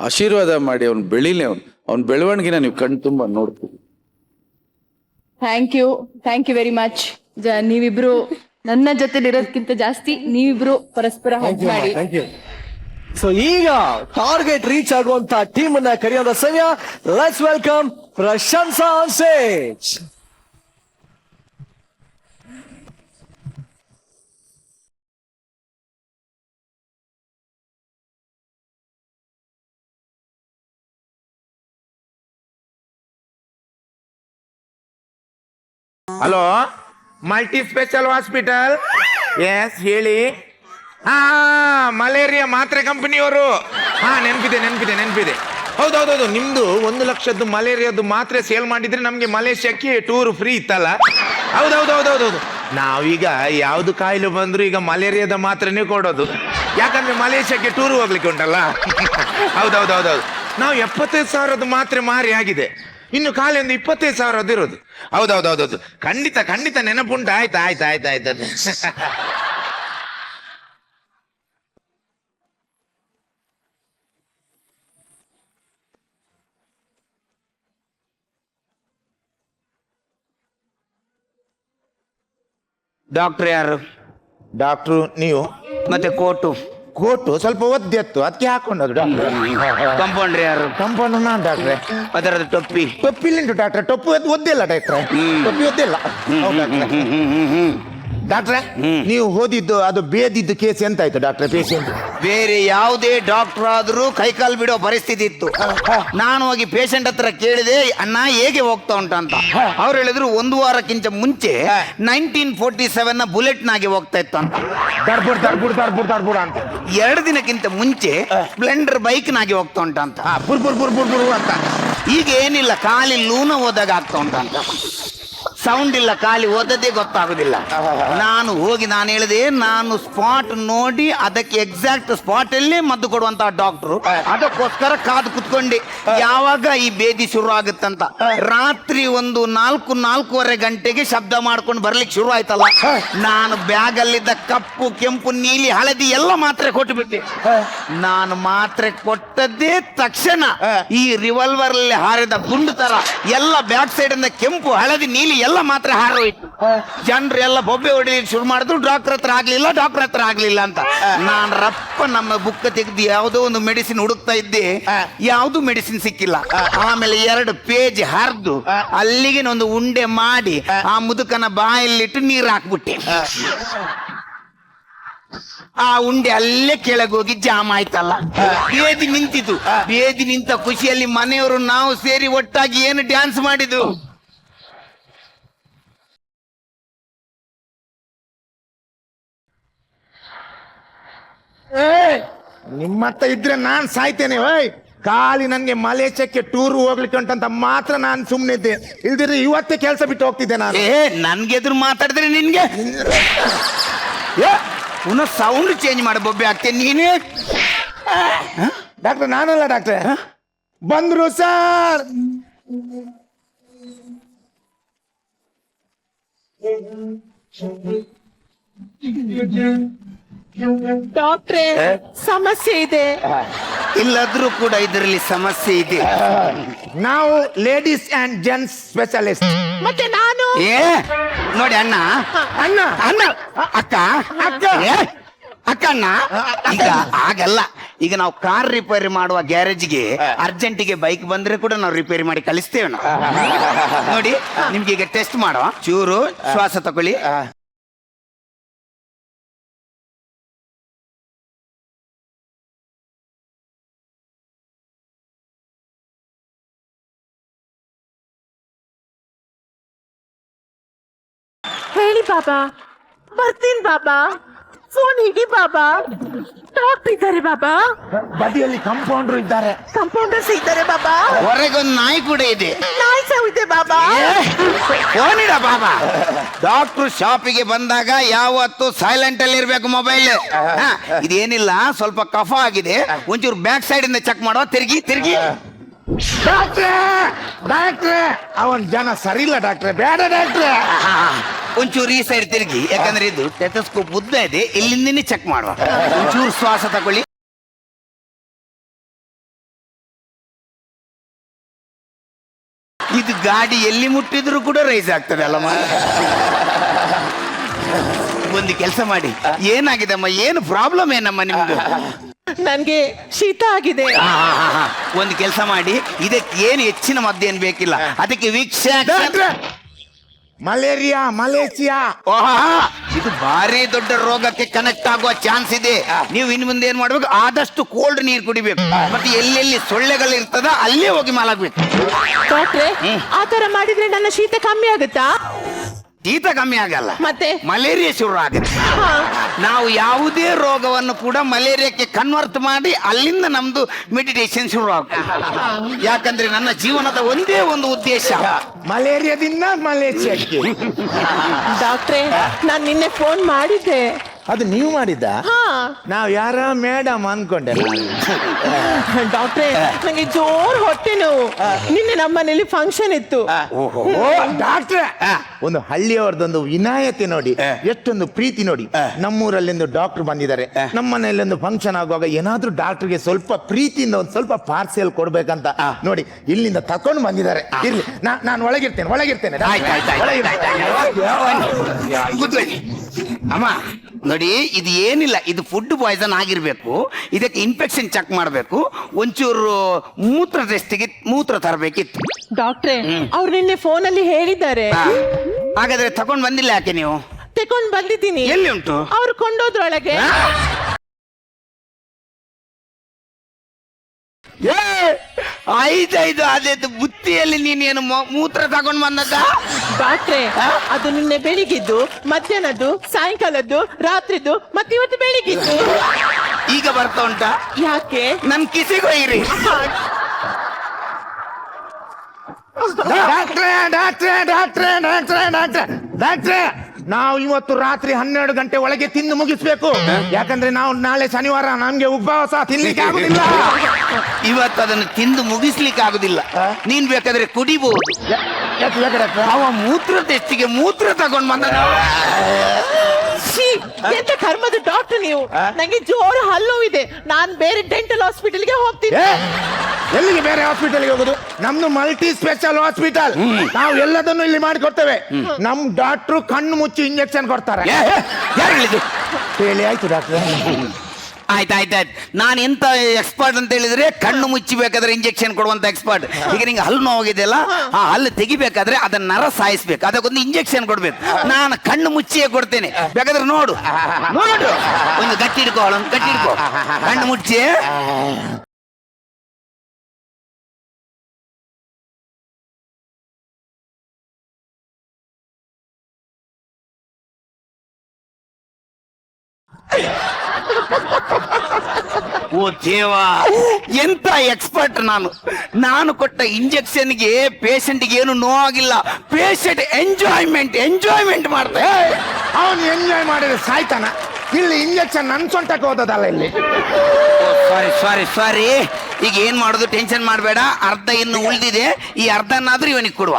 ಆಶೀರ್ವಾದ ಮಾಡಿ, ಅವನು ಬೆಳೀಲಿ. ಅವನ ಬೆಳವಣಿಗೆನ ನೀವು ಕಣ್ಣು ತುಂಬ ನೋಡ್ತೀವಿ. Thank you very much. ನೀವಿಬ್ರು ನನ್ನ ಜೊತೆ ಇರೋದಕ್ಕಿಂತ ಜಾಸ್ತಿ ನೀವಿಬ್ರು ಪರಸ್ಪರ ಹಗ್ ಮಾಡಿ. ಸೊ ಈಗ ಟಾರ್ಗೆಟ್ ರೀಚ್ ಆಗುವಂತ ಟೀಮ್ ಅನ್ನ ಕರೆಯುವಂತ ಸಮಯ. Let's welcome Prashansa on stage. Hello, multi special hospital, yes ಹೇಳಿ. ಹಾ, ಮಲೇರಿಯಾ ಮಾತ್ರೆ ಕಂಪನಿಯವರು. ಹಾ, ನೆನಪಿದೆ. ಹೌದೌದೌದು, ನಿಮ್ದು 1 ಲಕ್ಷದ್ದು ಮಲೇರಿಯಾದ್ದು ಮಾತ್ರೆ ಸೇಲ್ ಮಾಡಿದ್ರೆ ನಮ್ಗೆ ಮಲೇಷ್ಯಾಕ್ಕೆ ಟೂರ್ ಫ್ರೀ ಇತ್ತಲ್ಲ. ಹೌದೌದೌದೌದು, ನಾವೀಗ ಯಾವ್ದು ಕಾಯಿಲೆ ಬಂದ್ರು ಈಗ ಮಲೇರಿಯಾದ ಮಾತ್ರೆನೇ ಕೊಡೋದು, ಯಾಕಂದ್ರೆ ಮಲೇಷ್ಯಾಕ್ಕೆ ಟೂರ್ ಹೋಗ್ಲಿಕ್ಕೆ ಉಂಟಲ್ಲ. ಹೌದೌದೌದೌದು, ನಾವು 75,000 ಮಾತ್ರೆ ಮಾರಿ ಆಗಿದೆ, ಇನ್ನು ಖಾಲಿ ಒಂದು 25,000 ಇರೋದು. ಹೌದೌದೌದೌದು, ಖಂಡಿತ ನೆನಪುಂಟು. ಆಯ್ತು. ಡಾಕ್ಟರ್ ಯಾರು? ಡಾಕ್ಟ್ರು ನೀವು. ಮತ್ತೆ ಕೋಟು ಸ್ವಲ್ಪ ಒದ್ದೆತ್ತು, ಅದಕ್ಕೆ ಹಾಕೊಂಡದು ಡಾಕ್ಟ್ರೆ. ಕಂಪೌಂಡ್ರಿ ಯಾರು? ಕಂಪೌಂಡರ್ ನಾನು ಡಾಕ್ಟ್ರೆ. ಅದರದ್ದು ಟೊಪ್ಪಿ ಟೊಪ್ಪಿಲ್ಲುಂಟು ಡಾಕ್ಟ್ರೆ, ಟೊಪ್ಪು ಒದ್ದಿಲ್ಲ ಡಾಕ್ಟ್ರೆ, ಟೊಪ್ಪಿ ಒದ್ದಿಲ್ಲ. ಡಾಕ್ಟ್ರೆ, ನೀವು ಓದಿದ್ದು ಅದು ಬೇದಿದ್ದು ಕೇಸ್ ಎಂತಾಯ್ತು ಡಾಕ್ಟ್ರೆ? ಪೇಷಂಟ್ ಬೇರೆ ಯಾವುದೇ ಡಾಕ್ಟರ್ ಆದ್ರೂ ಕೈಕಾಲು ಬಿಡೋ ಪರಿಸ್ಥಿತಿ ಇತ್ತು. ನಾನು ಹೋಗಿ ಪೇಷಂಟ್ ಹತ್ರ ಕೇಳಿದೆ, ಅಣ್ಣ ಹೇಗೆ ಹೋಗ್ತಾ ಉಂಟಂತ. ಅವ್ರು ಹೇಳಿದ್ರು 1 ವಾರಕ್ಕಿಂತ ಮುಂಚೆ 1947 ಬುಲೆಟ್ ನಾಗೆ ಹೋಗ್ತಾ ಇತ್ತು ಅಂತ. ದರ್ಬುಡ್ ಅಂತ. 2 ದಿನಕ್ಕಿಂತ ಮುಂಚೆ ಸ್ಪ್ಲೆಂಡರ್ ಬೈಕ್ ನಾಗೆ ಹೋಗ್ತಾ ಉಂಟಂತ. ಬುರ್ ಅಂತ. ಈಗ ಏನಿಲ್ಲ, ಖಾಲಿ ಲೂನ ಹೋದಾಗ ಆಗ್ತಾ ಉಂಟಂತ. ಸೌಂಡ್ ಇಲ್ಲ, ಖಾಲಿ ಓದದ್ದೇ ಗೊತ್ತಾಗುದಿಲ್ಲ. ನಾನು ಹೇಳಿದೆ, ನಾನು ಸ್ಪಾಟ್ ನೋಡಿ ಅದಕ್ಕೆ ಎಕ್ಸಾಕ್ಟ್ ಸ್ಪಾಟ್ ಅಲ್ಲೇ ಮದ್ದು ಕೊಡುವಂತಹ ಡಾಕ್ಟ್ರು, ಅದಕ್ಕೋಸ್ಕರ ಕಾದು ಕುತ್ಕೊಂಡೆ ಯಾವಾಗ ಈ ಬೇದಿ ಶುರು ಆಗುತ್ತಂತ. ರಾತ್ರಿ ಒಂದು 4-4:30 ಗಂಟೆಗೆ ಶಬ್ದ ಮಾಡ್ಕೊಂಡು ಬರ್ಲಿಕ್ಕೆ ಶುರು ಆಯ್ತಲ್ಲ, ನಾನು ಬ್ಯಾಗ್ ಅಲ್ಲಿದ್ದ ಕಪ್ಪು, ಕೆಂಪು, ನೀಲಿ, ಹಳದಿ ಎಲ್ಲ ಮಾತ್ರೆ ಕೊಟ್ಟು ಬಿಟ್ಟೆ. ನಾನು ಮಾತ್ರೆ ಕೊಟ್ಟದ್ದೇ ತಕ್ಷಣ ಈ ರಿವಾಲ್ವರ್ ಅಲ್ಲಿ ಹಾರಿದ ಗುಂಡು ತರ ಎಲ್ಲ ಬ್ಯಾಕ್ ಸೈಡ್ ಇಂದ ಕೆಂಪು, ಹಳದಿ, ನೀಲಿ ಎಲ್ಲ ಮಾತ್ರ ಹಾರೋಯ್ತು. ಜನರು ಎಲ್ಲ ಬೊಬ್ಬೆ ಹೊಡಿಲಿಕ್ಕೆ ಶುರು ಮಾಡಿದ್ರು. ಡಾಕ್ಟರ್ ಹತ್ರ ಆಗ್ಲಿಲ್ಲ ಅಂತ ನಾನು ರಪ್ಪ ನಮ್ಮ ಬುಕ್ ತೆಗೆದು ಯಾವುದೋ ಒಂದು ಮೆಡಿಸಿನ್ ಹುಡುಕ್ತಾ ಇದ್ದೆ, ಯಾವ್ದು ಮೆಡಿಸಿನ್ ಸಿಕ್ಕಿಲ್ಲ. ಆಮೇಲೆ 2 ಪೇಜ್ ಹರಿದು ಅಲ್ಲಿಗೆ ಒಂದು ಉಂಡೆ ಮಾಡಿ ಆ ಮುದುಕನ ಬಾಯಲ್ಲಿಟ್ಟು ನೀರು ಹಾಕ್ಬಿಟ್ಟೆ. ಆ ಉಂಡೆ ಅಲ್ಲೇ ಕೆಳಗೋಗಿ ಜಾಮ್ ಆಯ್ತಲ್ಲ. ಬೇದಿ ನಿಂತಿತು. ಬೇದಿ ನಿಂತ ಖುಷಿಯಲ್ಲಿ ಮನೆಯವರು ನಾವು ಸೇರಿ ಒಟ್ಟಾಗಿ ಏನು ಡ್ಯಾನ್ಸ್ ಮಾಡಿದ್ದು. ನಿಮ್ಮತ್ತ ಇದ್ರೆ ನಾನ್ ಸಾಯ್ತೇನೆ. ಖಾಲಿ ನನ್ಗೆ ಮಲೇಷ್ಯಾಕ್ಕೆ ಟೂರ್ ಹೋಗ್ಲಿಕ್ಕೆ ಉಂಟಂತ ಮಾತ್ರ ನಾನು ಸುಮ್ಮನೆ ಇದ್ದೆ, ಇಲ್ದಿದ್ರೆ ಇವತ್ತೇ ಕೆಲಸ ಬಿಟ್ಟು ಹೋಗ್ತಿದ್ದೆ ನಾನು. ನನ್ಗೆ ಎದುರು ಮಾತಾಡಿದ್ರೆ ನಿನ್ಗೆ ಪುನಃ ಸೌಂಡ್ ಚೇಂಜ್ ಮಾಡಿ ಬೊಬ್ಬೆ ಆಗ್ತೇನೆ ನೀನೇ. ಡಾಕ್ಟ್ರೆ ನಾನಲ್ಲ ಡಾಕ್ಟ್ರೆ, ಬಂದ್ರು ಸರ್. ಡಾಕ್ಟ್ರೇ, ಸಮಸ್ಯೆ ಇದೆ. ಇಲ್ಲದ್ರೂ ಕೂಡ ಇದರಲ್ಲಿ ಸಮಸ್ಯೆ ಇದೆ. ನಾವು ಲೇಡೀಸ್ ಅಂಡ್ ಜೆಂಟ್ಸ್ ಸ್ಪೆಷಲಿಸ್ಟ್. ಮತ್ತೆ ನಾನು ನೋಡಿ ಅಣ್ಣ ಅಕ್ಕ ಅಣ್ಣ, ಈಗ ಆಗಲ್ಲ. ಈಗ ನಾವು ಕಾರ್ ರಿಪೇರಿ ಮಾಡುವ ಗ್ಯಾರೇಜ್ಗೆ ಅರ್ಜೆಂಟಿಗೆ ಬೈಕ್ ಬಂದ್ರೆ ಕೂಡ ನಾವು ರಿಪೇರಿ ಮಾಡಿ ಕಳಿಸ್ತೇವೆ. ನೋಡಿ ನಿಮ್ಗೆ ಈಗ ಟೆಸ್ಟ್ ಮಾಡುವ, ಚೂರು ಶ್ವಾಸ ತಗೊಳ್ಳಿ. ಹೇಳಿ ಬಾಬಾ, ಬರ್ತೀನಿ ಬಾಬಾ. ಫೋನ್ ಹಿಡಿ ಬಾಬಾ. ಡಾಕ್ಟರ್ ಇದ್ದಾರೆ ಬಾಬಾ. ಬದಿಯಲ್ಲಿ ಕಂಪೌಂಡರ್ ಇದ್ದಾರೆ. ಕಂಪೌಂಡರ್ಸ್ ಇದ್ದಾರೆ ಬಾಬಾ. ಹೊರಗೊಂದು ನಾಯಿ ಕೂಡ ಇದೆ. ನಾಯಿ ಸಾವು ಇದೆ ಬಾಬಾ. ಫೋನಿಡ ಬಾಬಾ. ಡಾಕ್ಟರ್ ಶಾಪಿಗೆ ಬಂದಾಗ ಯಾವತ್ತು ಸೈಲೆಂಟ್ ಅಲ್ಲಿ ಇರ್ಬೇಕು ಮೊಬೈಲ್. ಇದೇನಿಲ್ಲ, ಸ್ವಲ್ಪ ಕಫ ಆಗಿದೆ, ಒಂಚೂರು ಬ್ಯಾಕ್ ಸೈಡ್ ಇಂದ ಚೆಕ್ ಮಾಡುವ. ತಿರುಗಿ ಡಾಕ್ಟ್ರೆ ಅವನ್ ಜನ ಸರಿ ಇಲ್ಲ ಡಾಕ್ಟ್ರೆ, ಬೇಡ ಡಾಕ್ಟ್ರೆ. ಒಂಚೂರು ಈ ಸೈಡ್ ತಿರುಗಿ, ಯಾಕಂದ್ರೆ ಇದು ಟೆಥೋಸ್ಕೋಪ್ ಉದ್ದ ಇದೆ, ಇಲ್ಲಿಂದನೇ ಚೆಕ್ ಮಾಡುವ. ಒಂಚೂರು ಶ್ವಾಸ ತಗೊಳ್ಳಿ. ಇದು ಗಾಡಿ ಎಲ್ಲಿ ಮುಟ್ಟಿದ್ರು ಕೂಡ ರೈಸ್ ಆಗ್ತದೆ ಅಲ್ಲ. ಒಂದು ಕೆಲಸ ಮಾಡಿ, ಏನಾಗಿದಮ್ಮ, ಏನು ಪ್ರಾಬ್ಲಮ್ ಏನಮ್ಮ ನಿಮ್ದು? ನನ್ಗೆ ಶೀತ ಆಗಿದೆ. ಒಂದು ಕೆಲಸ ಮಾಡಿ, ಇದಕ್ಕೆ ಏನು ಹೆಚ್ಚಿನ ಮದ್ದೇನು ಬೇಕಿಲ್ಲ, ಅದಕ್ಕೆ ಮಲೇಷಿಯಾ ಇದು ಭಾರಿ ದೊಡ್ಡ ರೋಗಕ್ಕೆ ಕನೆಕ್ಟ್ ಆಗುವ ಚಾನ್ಸ್ ಇದೆ. ನೀವು ಇನ್ನು ಮುಂದೆ ಏನ್ ಮಾಡ್ಬೇಕು, ಆದಷ್ಟು ಕೋಲ್ಡ್ ನೀರು ಕುಡಿಬೇಕು, ಮತ್ತೆ ಎಲ್ಲೆಲ್ಲಿ ಸೊಳ್ಳೆಗಳು ಇರ್ತದ ಅಲ್ಲೇ ಹೋಗಿ ಮಲಗಬೇಕು. ಡಾಕ್ಟ್ರೆ, ಆ ತರ ಮಾಡಿದ್ರೆ ನನ್ನ ಶೀತ ಕಮ್ಮಿ ಆಗುತ್ತಾ? ಶೀತ ಕಮ್ಮಿ ಆಗಲ್ಲ, ಮತ್ತೆ ಮಲೇರಿಯಾ ಶುರು ಆಗುತ್ತೆ. ನಾವು ಯಾವುದೇ ರೋಗವನ್ನು ಕೂಡ ಮಲೇರಿಯಾಕ್ಕೆ ಕನ್ವರ್ಟ್ ಮಾಡಿ ಅಲ್ಲಿಂದ ನಮ್ದು ಮೆಡಿಟೇಷನ್ ಶುರು ಆಗುತ್ತೆ. ಯಾಕಂದ್ರೆ ನನ್ನ ಜೀವನದ ಒಂದೇ ಒಂದು ಉದ್ದೇಶ ಮಲೇರಿಯಾದಿಂದ ಮಲೇಷಿಯಾಕ್ಕೆ. ಡಾಕ್ಟ್ರೇ ನಾನ್ ನಿನ್ನೆ ಫೋನ್ ಮಾಡಿದ್ದೆ. ಅದು ನೀವು ಮಾಡಿದ್ದ? ನಾವು ಯಾರ ಮೇಡಮ್ ಅನ್ಕೊಂಡೆ. ಡಾಕ್ಟ್ರೇ ನಂಗೆ ಜೋರ್ ಹೊಟ್ಟೆ ನೋವು. ನಿನ್ನೆ ನಮ್ಮನೇಲಿ ಫಂಕ್ಷನ್ ಇತ್ತು. ಡಾಕ್ಟ್ರೆ, ಒಂದು ಹಳ್ಳಿಯವರದೊಂದು ವಿನಾಯತೆ ನೋಡಿ, ಎಷ್ಟೊಂದು ಪ್ರೀತಿ ನೋಡಿ. ನಮ್ಮೂರಲ್ಲಿಂದು ಡಾಕ್ಟರ್ ಬಂದಿದ್ದಾರೆ, ನಮ್ಮ ಮನೆಯಲ್ಲೊಂದು ಫಂಕ್ಷನ್ ಆಗುವಾಗ ಏನಾದ್ರೂ ಡಾಕ್ಟರ್ಗೆ ಸ್ವಲ್ಪ ಪ್ರೀತಿಯಿಂದ ಒಂದು ಸ್ವಲ್ಪ ಪಾರ್ಸೆಲ್ ಕೊಡ್ಬೇಕಂತ ನೋಡಿ ಇಲ್ಲಿಂದ ತಕೊಂಡು ಬಂದಿದ್ದಾರೆ. ಇರ್ಲಿ, ನಾನು ಒಳಗಿರ್ತೇನೆ. ಅಮ್ಮ ನೋಡಿ, ಇದು ಏನಿಲ್ಲ, ಇದು ಫುಡ್ ಪಾಯ್ಸನ್ ಆಗಿರ್ಬೇಕು. ಇದಕ್ಕೆ ಇನ್ಫೆಕ್ಷನ್ ಚೆಕ್ ಮಾಡಬೇಕು. ಒಂಚೂರು ಮೂತ್ರ ಟೆಸ್ಟಿಗೆ ಮೂತ್ರ ತರಬೇಕಿತ್ತು. ಡಾಕ್ಟ್ರೇ ಅವ್ರು ನಿನ್ನೆ ಫೋನ್ ಅಲ್ಲಿ ಹೇಳಿದ್ದಾರೆ. ಹಾಗಾದ್ರೆ ತಗೊಂಡ್ ಬಂದಿಲ್ಲ ಯಾಕೆ ನೀವು? ತಕೊಂಡ್ ಬಂದಿದ್ದೀನಿ. ಎಲ್ಲಿ ಉಂಟು? ಅವ್ರು ಕೊಂಡೋದ್ರೊಳಗೆ. ಆಯ್ತಾಯ್ತು, ಅದೇ ಬುತ್ತಿಯಲ್ಲಿ ನೀನೇನು ಮೂತ್ರ ತಗೊಂಡ್ ಬಂದದ್ದ? ಡಾಕ್ಟ್ರೇ ಅದು ನಿನ್ನೆ ಬೆಳಿಗ್ಗಿದ್ದು, ಮಧ್ಯಾಹ್ನದ್ದು, ಸಾಯಂಕಾಲದ್ದು, ರಾತ್ರಿದ್ದು, ಮತ್ತೆ ಇವತ್ತು ಬೆಳಿಗ್ಗಿದ್ದು. ಈಗ ಬರ್ತಾ ಉಂಟಾ? ಯಾಕೆ? ನನ್ ಕಿಸಿಗೊಯ್ಯಿರಿ. ಡಾಕ್ಟ್ರೆ, ನಾವು ಇವತ್ತು ರಾತ್ರಿ 12 ಗಂಟೆ ಒಳಗೆ ತಿಂದು ಮುಗಿಸ್ಬೇಕು. ಯಾಕಂದ್ರೆ ನಾವು ನಾಳೆ ಶನಿವಾರ, ನಮ್ಗೆ ಉಪವಾಸ, ತಿನ್ಲಿಕ್ಕೆ ಆಗುದಿಲ್ಲ. ಇವತ್ತು ಅದನ್ನು ತಿಂದು ಮುಗಿಸ್ಲಿಕ್ಕೆ ಆಗುದಿಲ್ಲ. ನೀನ್ ಬೇಕಾದ್ರೆ ಕುಡಿಬಹುದು. ಅವ ಮೂತ್ರ ಟೆಸ್ಟಿಗೆ ಮೂತ್ರ ತಗೊಂಡ್ ಬಂದ. ಎಂತ ಕರ್ಮದ ಡಾಕ್ಟರ್ ನೀವು. ನಂಗೆ ಜೋರು ಹಲ್ಲು ಇದೆ. ನಾನ್ ಬೇರೆ ಡೆಂಟಲ್ ಹಾಸ್ಪಿಟಲ್ಗೆ ಹೋಗ್ತೀನಿ. ಎಲ್ಲಿಗೆ ಬೇರೆ ಹಾಸ್ಪಿಟಲ್ಗೆ ಹೋಗುದು? ನಮ್ದು ಮಲ್ಟಿ ಸ್ಪೆಷಲ್ ಹಾಸ್ಪಿಟಲ್. ನಾವು ಎಲ್ಲದನ್ನು ಇಲ್ಲಿ ಮಾಡಿಕೊಡ್ತೇವೆ. ನಮ್ ಡಾಕ್ಟ್ರು ಕಣ್ಣು ಮುಚ್ಚಿ ಇಂಜೆಕ್ಷನ್ ಕೊಡ್ತಾರೆ. ಹೇಳಿ ಆಯ್ತು ಡಾಕ್ಟರ್. ಆಯ್ತಾಯ್ತಾಯ್ತು. ನಾನು ಎಂತ ಎಕ್ಸ್ಪರ್ಟ್ ಅಂತ ಹೇಳಿದ್ರೆ ಕಣ್ಣು ಮುಚ್ಚಿ ಬೇಕಾದ್ರೆ ಇಂಜೆಕ್ಷನ್ ಕೊಡುವಂತ ಎಕ್ಸ್ಪರ್ಟ್. ಈಗ ನಿಂಗೆ ಹಲ್ಲು ನೋವಾಗಿದೆಯಲ್ಲ, ಆ ಹಲ್ಲು ತೆಗಿಬೇಕಾದ್ರೆ ಅದನ್ನ ನರ ಸಾಯಿಸ್ಬೇಕು, ಅದಕ್ಕೊಂದು ಇಂಜೆಕ್ಷನ್ ಕೊಡ್ಬೇಕು. ನಾನು ಕಣ್ಣು ಮುಚ್ಚಿಯೇ ಕೊಡ್ತೇನೆ, ಬೇಕಾದ್ರೆ ನೋಡು. ಒಂದು ಗಟ್ಟಿ ಹಿಡ್ಕೋ, ಗಟ್ಟಿ ಹಿಡ್ಕೋ, ಕಣ್ಣು ಮುಚ್ಚಿ. ಓ ದೇವಾ, ಎಂತ ಎಕ್ಸ್ಪರ್ಟ್ ನಾನು ಕೊಟ್ಟ ಇಂಜೆಕ್ಷನ್ಗೆ ಪೇಷಂಟ್ಗೆ ಏನು ನೋವಾಗಿಲ್ಲ. ಪೇಷಂಟ್ ಎಂಜಾಯ್ಮೆಂಟ್ ಮಾಡ್ತಾರೆ. ಅವನು ಎಂಜಾಯ್ ಮಾಡಿದ್ರೆ ಸಾಯ್ತಾನ. ಇಲ್ಲಿ ಇಂಜೆಕ್ಷನ್ ನನ್ ಸೊಂಟಕ್ಕೆ ಹೋದದಲ್ಲ ಇಲ್ಲಿ. ಸಾರಿ. ಈಗ ಏನ್ ಮಾಡೋದು, ಟೆನ್ಷನ್ ಮಾಡಬೇಡ. ಅರ್ಧ ಇನ್ನು ಉಳಿದಿದೆ, ಈ ಅರ್ಧನಾದ್ರೂ ಇವನಿಗೆ ಕೊಡುವ.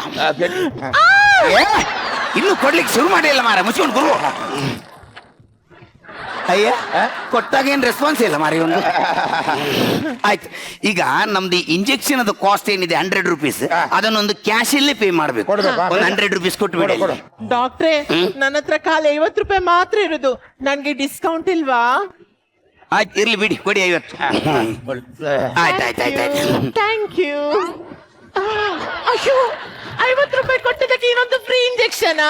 ಇನ್ನು ಕೊಡ್ಲಿಕ್ಕೆ ಶುರು ಮಾಡಿಲ್ಲ ಮಾರ, ಮುಚ್ಕೊಂಡು ಗುರು. ಅಯ್ಯ, ಕೊಟ್ಟಾಗ ಏನ್ ರೆಸ್ಪಾನ್ಸ್ ಇಲ್ಲ ಮಾರಿ ಒಂದು. ಆಯ್ತು, ಈಗ ನಮ್ದು ಇಂಜೆಕ್ಷನ್ ಅದು ಕಾಸ್ಟ್ ಏನಿದೆ 100 ರೂಪೀಸ್, ಅದನ್ನೊಂದು ಕ್ಯಾಶ್ ಅಲ್ಲೇ ಪೇ ಮಾಡ್ಬೇಕು. ಒಂದು 100 ರೂಪೀಸ್ ಕೊಟ್ಟು. ಡಾಕ್ಟ್ರೇ ನನ್ನ ಹತ್ರ ಖಾಲಿ 50 ರೂಪಾಯಿ ಮಾತ್ರ ಇರುದು. ನನ್ಗೆ ಡಿಸ್ಕೌಂಟ್ ಇಲ್ವಾ? ಆಯ್ತು, ಇರ್ಲಿ ಬಿಡಿ, ಕೊಡಿ 50. ಆಯ್ತಾಯ್ತಾಯ್ತಾಯ್ತು. Thank you. ಅಯ್ಯೋ, 50 ರೂಪಾಯಿ ಕೊಟ್ಟಿದ್ದಕ್ಕೆ ಇನ್ನೊಂದು ಫ್ರೀ ಇಂಜೆಕ್ಷನ್?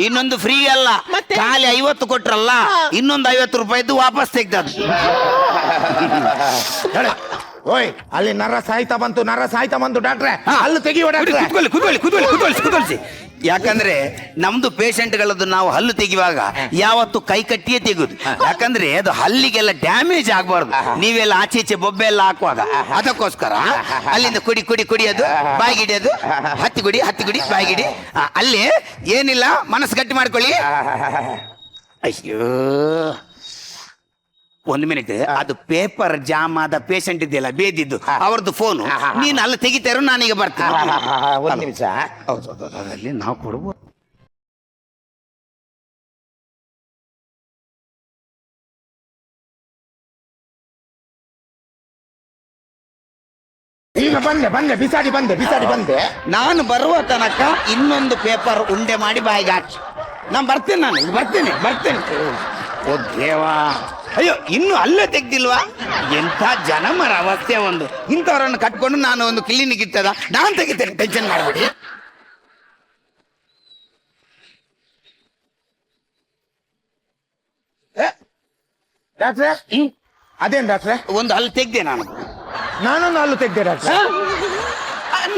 ಇನ್ನೊಂದು ಫ್ರೀ ಅಲ್ಲ, ಮತ್ತೆ? ಖಾಲಿ 50 ಕೊಟ್ರಲ್ಲ, ಇನ್ನೊಂದು 50 ರೂಪಾಯಿದ್ದು ವಾಪಸ್ ತೆಗ್ದದ್ದು. ಓಯ್, ಅಲ್ಲಿ ನರ ಸಾಯ್ತಾ ಬಂತು ಡಾಕ್ಟ್ರೆ. ಅಲ್ಲಿ ತೆಗಿಯೋ ಡಾಕ್ಟ್ರೆ. ಕುತ್ಕೊಳ್ಸಿ. ಯಾಕಂದ್ರೆ ನಮ್ದು ಪೇಷಂಟ್ಗಳದ್ದು ನಾವು ಹಲ್ಲು ತೆಗಿವಾಗ ಯಾವತ್ತು ಕೈ ಕಟ್ಟಿಯೇ ತೆಗುದು. ಯಾಕಂದ್ರೆ ಅದು ಹಲ್ಲಿಗೆಲ್ಲ ಡ್ಯಾಮೇಜ್ ಆಗಬಾರ್ದು. ನೀವೆಲ್ಲ ಆಚೆ ಬೊಬ್ಬೆ ಎಲ್ಲ ಹಾಕುವಾಗ ಅದಕ್ಕೋಸ್ಕರ ಅಲ್ಲಿಂದ ಕುಡಿ ಅದು ಬಾಯಿಗಿಡಿ, ಅದು ಹತ್ತಿ ಗುಡಿ ಬಾಯಿಗಿಡಿ. ಅಲ್ಲಿ ಏನಿಲ್ಲ, ಮನಸ್ಸು ಗಟ್ಟಿ ಮಾಡ್ಕೊಳ್ಳಿ. ಅಯ್ಯೋ, 1 ಮಿನಿಟ್. ಅದು ಪೇಪರ್ ಜಾಮ್ ಆದ ಪೇಷಂಟ್ ಇದೆಯಲ್ಲ, ಬೇದಿದ್ದು, ಅವ್ರದ್ದು ಫೋನು. ನೀನು ಅಲ್ಲಿ ತೆಗಿತಾರೋ, ನಾನೀಗ ಬರ್ತೀನಿ. 1 ನಿಮಿಷ. ಅಲ್ಲಿ ನಾವು ಕೊಡ್ಬೋದು. ಈಗ ಬಂದೆ ಬಿಸಾಡಿ ಬಂದೆ. ನಾನು ಬರುವ ತನಕ ಇನ್ನೊಂದು ಪೇಪರ್ ಉಂಡೆ ಮಾಡಿ ಬಾಯಿಗೆ ಹಾಕಿ. ನಾನು ಬರ್ತೇನೆ. ಓ ದೇವಾ, ಅಯ್ಯೋ, ಇನ್ನು ಅಲ್ಲೇ ತೆಗ್ದಿಲ್ವಾ? ಎಂಥ ಜನಮರ ಅವಸ್ಥೆ ಒಂದು. ಇಂಥವ್ರನ್ನು ಕಟ್ಕೊಂಡು ನಾನು ಒಂದು ಕ್ಲಿನಿಕ್ ಇರ್ತದ, ನಾನು ತೆಗಿತೇನೆ, ಟೆನ್ಷನ್ ಮಾಡಬೇಡಿ. ಡಾಕ್ಟ್ರೆ, ಅದೇನ್ ಡಾಕ್ಟ್ರೆ? ಒಂದು ಹಲ್ಲು ತೆಗ್ದೆ ನಾನೊಂದು ಹಲ್ಲು ತೆಗ್ದೆ ಡಾಕ್ಟ್ರೆ.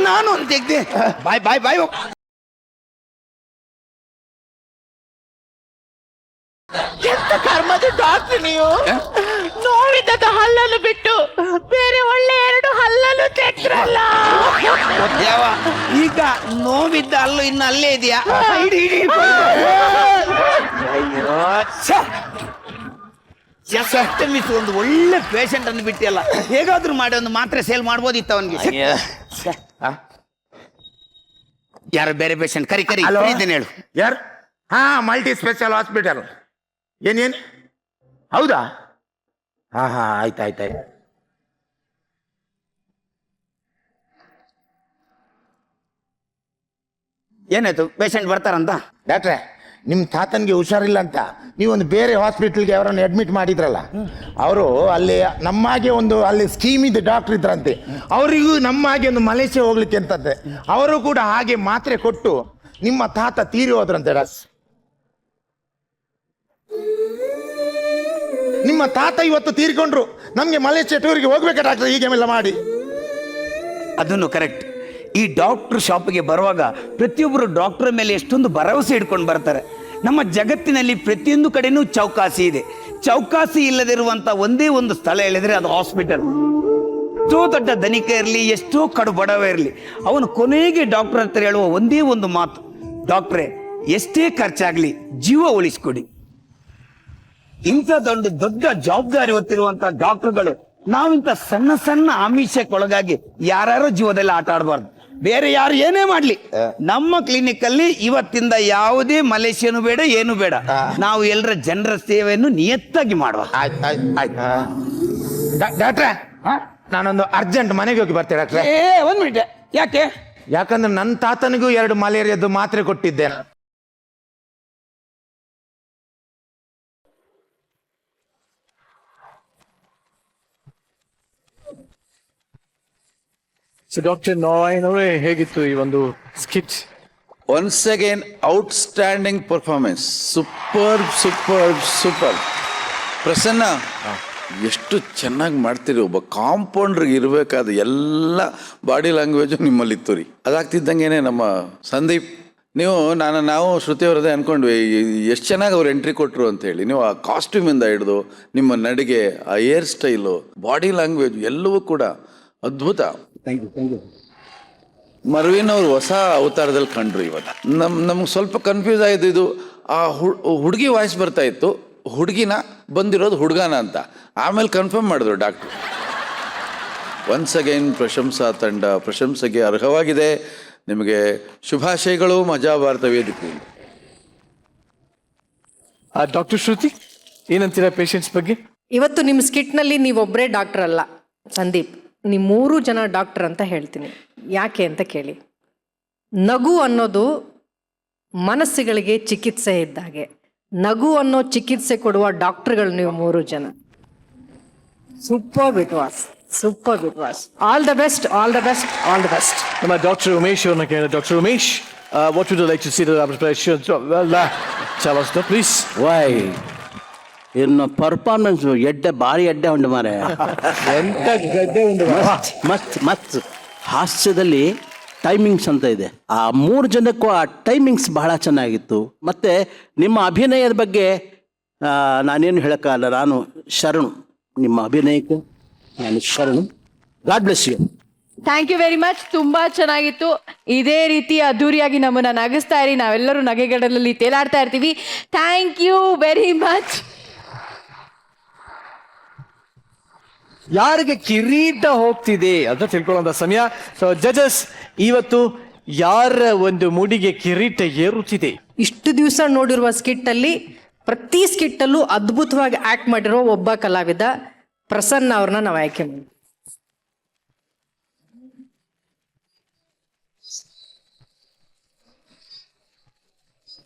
ನಾನು ಒಂದು ತೆಗ್ದೆ. ಬಾಯ್ ನೀವು ನೋವಿದ್ದದ ಹಲ್ಲನ್ನು ಬಿಟ್ಟು ಬೇರೆ ಒಳ್ಳೆ 2 ಹಲ್ಲನ್ನು ತೆಗ್ದ್ರಲ್ಲ. ದೇವ ಈಗ ನೋವಿದ್ದ ಅಲ್ಲೂ ಇನ್ನು ಅಲ್ಲೇ ಇದೆಯಾ? ಮಿಸ್ ಒಂದು ಒಳ್ಳೆ ಪೇಷಂಟ್ ಅನ್ನು ಬಿಟ್ಟಿಯಲ್ಲ, ಹೇಗಾದ್ರೂ ಮಾಡಿ ಒಂದು ಮಾತ್ರೆ ಸೇಲ್ ಮಾಡ್ಬೋದಿತ್ತು ಅವನಿಗೆ. ಯಾರು ಬೇರೆ ಪೇಷಂಟ್ ಕರಿ ಇದ್ದೇನೆ ಹೇಳು. ಯಾರು? ಹಾ, ಮಲ್ಟಿ ಸ್ಪೆಷಲ್ ಹಾಸ್ಪಿಟಲ್. ಏನೇನು? ಹೌದಾ? ಹಾ ಹಾ, ಆಯ್ತಾಯ್ತಾಯ್ತು. ಏನಾಯ್ತು? ಪೇಷಂಟ್ ಬರ್ತಾರಂತ? ಡಾಕ್ಟ್ರೆ, ನಿಮ್ಮ ತಾತನಿಗೆ ಹುಷಾರಿಲ್ಲ ಅಂತ ನೀವೊಂದು ಬೇರೆ ಹಾಸ್ಪಿಟಲ್ಗೆ ಅವರನ್ನು ಅಡ್ಮಿಟ್ ಮಾಡಿದ್ರಲ್ಲ, ಅವರು ಅಲ್ಲಿ ನಮ್ಮಾಗೆ ಒಂದು ಅಲ್ಲಿ ಸ್ಕೀಮ್ ಇದ್ದ ಡಾಕ್ಟರ್ ಇದ್ರಂತೆ. ಅವರಿಗೂ ನಮ್ಮಾಗೆ ಒಂದು ಮಲೇಷ್ಯಾ ಹೋಗ್ಲಿಕ್ಕೆ ಅಂತಂತೆ. ಅವರು ಕೂಡ ಹಾಗೆ ಮಾತ್ರೆ ಕೊಟ್ಟು ನಿಮ್ಮ ತಾತ ತೀರಿ ಹೋದ್ರಂತೆ. ನಿಮ್ಮ ತಾತ ಇವತ್ತು ತೀರ್ಕೊಂಡ್ರು. ನಮ್ಗೆ ಮಲೇಷ್ಯಾ ಟೂರಿಗೆ ಹೋಗ್ಬೇಕಾ ಡಾಕ್ಟರ್ ಹೀಗೆ ಎಲ್ಲ ಮಾಡಿ? ಅದನ್ನು ಕರೆಕ್ಟ್. ಈ ಡಾಕ್ಟರ್ ಶಾಪಿಗೆ ಬರುವಾಗ ಪ್ರತಿಯೊಬ್ಬರು ಡಾಕ್ಟರ್ ಮೇಲೆ ಎಷ್ಟೊಂದು ಭರವಸೆ ಇಟ್ಕೊಂಡು ಬರ್ತಾರೆ. ನಮ್ಮ ಜಗತ್ತಿನಲ್ಲಿ ಪ್ರತಿಯೊಂದು ಕಡೆನೂ ಚೌಕಾಸಿ ಇದೆ. ಚೌಕಾಸಿ ಇಲ್ಲದಿರುವಂತ ಒಂದೇ ಒಂದು ಸ್ಥಳ ಹೇಳಿದ್ರೆ ಅದು ಹಾಸ್ಪಿಟಲ್. ಎಷ್ಟೋ ದೊಡ್ಡ ಧನಿಕ ಇರಲಿ, ಎಷ್ಟೋ ಕಡು ಬಡವ ಇರಲಿ, ಅವನು ಕೊನೆಗೆ ಡಾಕ್ಟರ್ ಹತ್ರ ಹೇಳುವ ಒಂದೇ ಒಂದು ಮಾತು, ಡಾಕ್ಟ್ರೇ ಎಷ್ಟೇ ಖರ್ಚಾಗ್ಲಿ ಜೀವ ಉಳಿಸ್ಕೊಡಿ. ಇಂಥ ದೊಡ್ಡ ಜವಾಬ್ದಾರಿ ಹೊತ್ತಿರುವಂತ ಡಾಕ್ಟರ್ಗಳು ನಾವಿಂತ ಸಣ್ಣ ಸಣ್ಣ ಆಮಿಷಕ್ಕೊಳಗಾಗಿ ಯಾರ್ಯಾರೋ ಜೀವದಲ್ಲಿ ಆಟ ಆಡಬಾರ್ದು. ಬೇರೆ ಯಾರು ಏನೇ ಮಾಡ್ಲಿ, ನಮ್ಮ ಕ್ಲಿನಿಕ್ ಅಲ್ಲಿ ಇವತ್ತಿಂದ ಯಾವುದೇ ಮಲೇಷಿಯನು ಬೇಡ, ಏನು ಬೇಡ. ನಾವು ಎಲ್ಲರ ಜನರ ಸೇವೆಯನ್ನು ನಿಯತ್ತಾಗಿ ಮಾಡುವ. ಡಾಕ್ಟ್ರೆ, ನಾನೊಂದು ಅರ್ಜೆಂಟ್ ಮನೆಗೆ ಹೋಗಿ ಬರ್ತೇನೆ ಡಾಕ್ಟ್ರೆ. 1 ಮಿನಿಟ್. ಯಾಕೆ? ಯಾಕಂದ್ರೆ ನನ್ನ ತಾತನಿಗೂ 2 ಮಲೇರಿಯಾದ್ದು ಮಾತ್ರೆ ಕೊಟ್ಟಿದ್ದೇನೆ. ಡಾಕ್ಟರ್ ನಾರಾಯಣವರೇ, ಹೇಗಿತ್ತು ಈ ಒಂದು skit? Once again outstanding performance. Super. Prasanna, ಎಷ್ಟು ಚೆನ್ನಾಗಿ ಮಾಡ್ತೀರಿ. ಒಬ್ಬ ಕಾಂಪೌಂಡ್ರಿಗೆ ಇರಬೇಕಾದ ಎಲ್ಲ ಬಾಡಿ ಲ್ಯಾಂಗ್ವೇಜು ನಿಮ್ಮಲ್ಲಿತ್ತು ರೀ. ಅದಾಗ್ತಿದ್ದಂಗೆ ನಮ್ಮ ಸಂದೀಪ್, ನಾವು ಶ್ರುತಿ ಅವರದೇ ಅನ್ಕೊಂಡ್ವಿ ಎಷ್ಟು ಚೆನ್ನಾಗಿ ಅವ್ರು ಎಂಟ್ರಿ ಕೊಟ್ಟರು ಅಂತ ಹೇಳಿ. ನೀವು ಆ ಕಾಸ್ಟ್ಯೂಮಿಂದ ಹಿಡಿದು ನಿಮ್ಮ ನಡಿಗೆ, ಆ ಹೇರ್ ಸ್ಟೈಲು, ಬಾಡಿ ಲ್ಯಾಂಗ್ವೇಜ್ ಎಲ್ಲವೂ ಕೂಡ ಅದ್ಭುತ. Thank you. ಮರ್ವಿನ್ ಅವರು ಹೊಸ ಅವತಾರದಲ್ಲಿ ಕಂಡ್ರು ಇವತ್ತು. ನಮ್ಗೆ ಸ್ವಲ್ಪ ಕನ್ಫ್ಯೂಸ್ ಆಯಿತು. ಇದು ಆ ಹುಡುಗಿ ವಾಯ್ಸ್ ಬರ್ತಾ ಇತ್ತು, ಹುಡುಗಿನ ಬಂದಿರೋದು ಹುಡುಗನ ಅಂತ. ಆಮೇಲೆ ಕನ್ಫರ್ಮ್ ಮಾಡಿದ್ರು ಡಾಕ್ಟ್ರು. ಒನ್ಸ್ ಅಗೈನ್ ಪ್ರಶಂಸಾ ತಂಡ ಪ್ರಶಂಸೆಗೆ ಅರ್ಹವಾಗಿದೆ. ನಿಮಗೆ ಶುಭಾಶಯಗಳು ಮಜಾ ಭಾರತ ವೇದಿಕೆ. ಡಾಕ್ಟರ್ ಶ್ರುತಿ, ಏನಂತೀರಾ ಪೇಷಂಟ್ಸ್ ಬಗ್ಗೆ? ಇವತ್ತು ನಿಮ್ಮ ಸ್ಕಿಟ್ನಲ್ಲಿ ನೀವೊಬ್ಬರೇ ಡಾಕ್ಟರ್ ಅಲ್ಲ ಸಂದೀಪ್, ನೀವು 3 ಜನ ಡಾಕ್ಟರ್ ಅಂತ ಹೇಳ್ತೀನಿ. ಯಾಕೆ ಅಂತ ಕೇಳಿ. ನಗು ಅನ್ನೋದು ಮನಸ್ಸುಗಳಿಗೆ ಚಿಕಿತ್ಸೆ ಇದ್ದಾಗೆ. ನಗು ಅನ್ನೋ ಚಿಕಿತ್ಸೆ ಕೊಡುವ ಡಾಕ್ಟರ್ಗಳು ನೀವು 3 ಜನ. Super bit was. All the best. ನಮ್ಮ ಡಾಕ್ಟರ್ ಉಮೇಶ್ ಅವ್ರನ್ನ ಕೇಳಿ. Doctor Umesh, what would you like to see the tell us please. ವೈ ಇನ್ನು ಪರ್ಫಾರ್ಮೆನ್ಸ್ ಭಾರಿ ಎಡ್ಡೆ ಉಂಟು ಮಾರೆ. ಮಸ್ತ್ ಹಾಸ್ಯದಲ್ಲಿ ಟೈಮಿಂಗ್ಸ್ ಅಂತ ಇದೆ. ಆ 3 ಜನಕ್ಕೂ ಆ ಟೈಮಿಂಗ್ಸ್ ಬಹಳ ಚೆನ್ನಾಗಿತ್ತು. ಮತ್ತೆ ನಿಮ್ಮ ಅಭಿನಯದ ಬಗ್ಗೆ ನಾನೇನು ಹೇಳೋಕ್ಕಾಗಲ್ಲ. ನಾನು ಶರಣು, ನಿಮ್ಮ ಅಭಿನಯಕ್ಕೆ ನಾನು ಶರಣು. God bless you. Thank you very much. ತುಂಬಾ ಚೆನ್ನಾಗಿತ್ತು. ಇದೇ ರೀತಿ ಅದ್ದೂರಿಯಾಗಿ ನಮ್ಮನ್ನ ನಗಿಸ್ತಾ ಇರಿ. ನಾವೆಲ್ಲರೂ ನಗೆಗಡಲಲ್ಲಿ ತೇಲಾಡ್ತಾ ಇರ್ತೀವಿ. Thank you very much. ಯಾರಿಗೆ ಕಿರೀಟ ಹೋಗ್ತಿದೆ ಅಂತ ತಿಳ್ಕೊಳ್ಳುವಂತ ಸಮಯ. ಸೊ ಜಜಸ್, ಇವತ್ತು ಯಾರ ಒಂದು ಮೂಡಿಗೆ ಕಿರೀಟ ಏರುತ್ತಿದೆ? ಇಷ್ಟು ದಿವಸ ನೋಡಿರುವ ಸ್ಕಿಟ್ಟಲ್ಲಿ ಪ್ರತಿ ಸ್ಕಿಟ್ಟಲ್ಲೂ ಅದ್ಭುತವಾಗಿ ಆಕ್ಟ್ ಮಾಡಿರೋ ಒಬ್ಬ ಕಲಾವಿದ ಪ್ರಸನ್ನ ಅವ್ರನ್ನ ನಾವು ಆಯ್ಕೆ ಮಾಡಿ.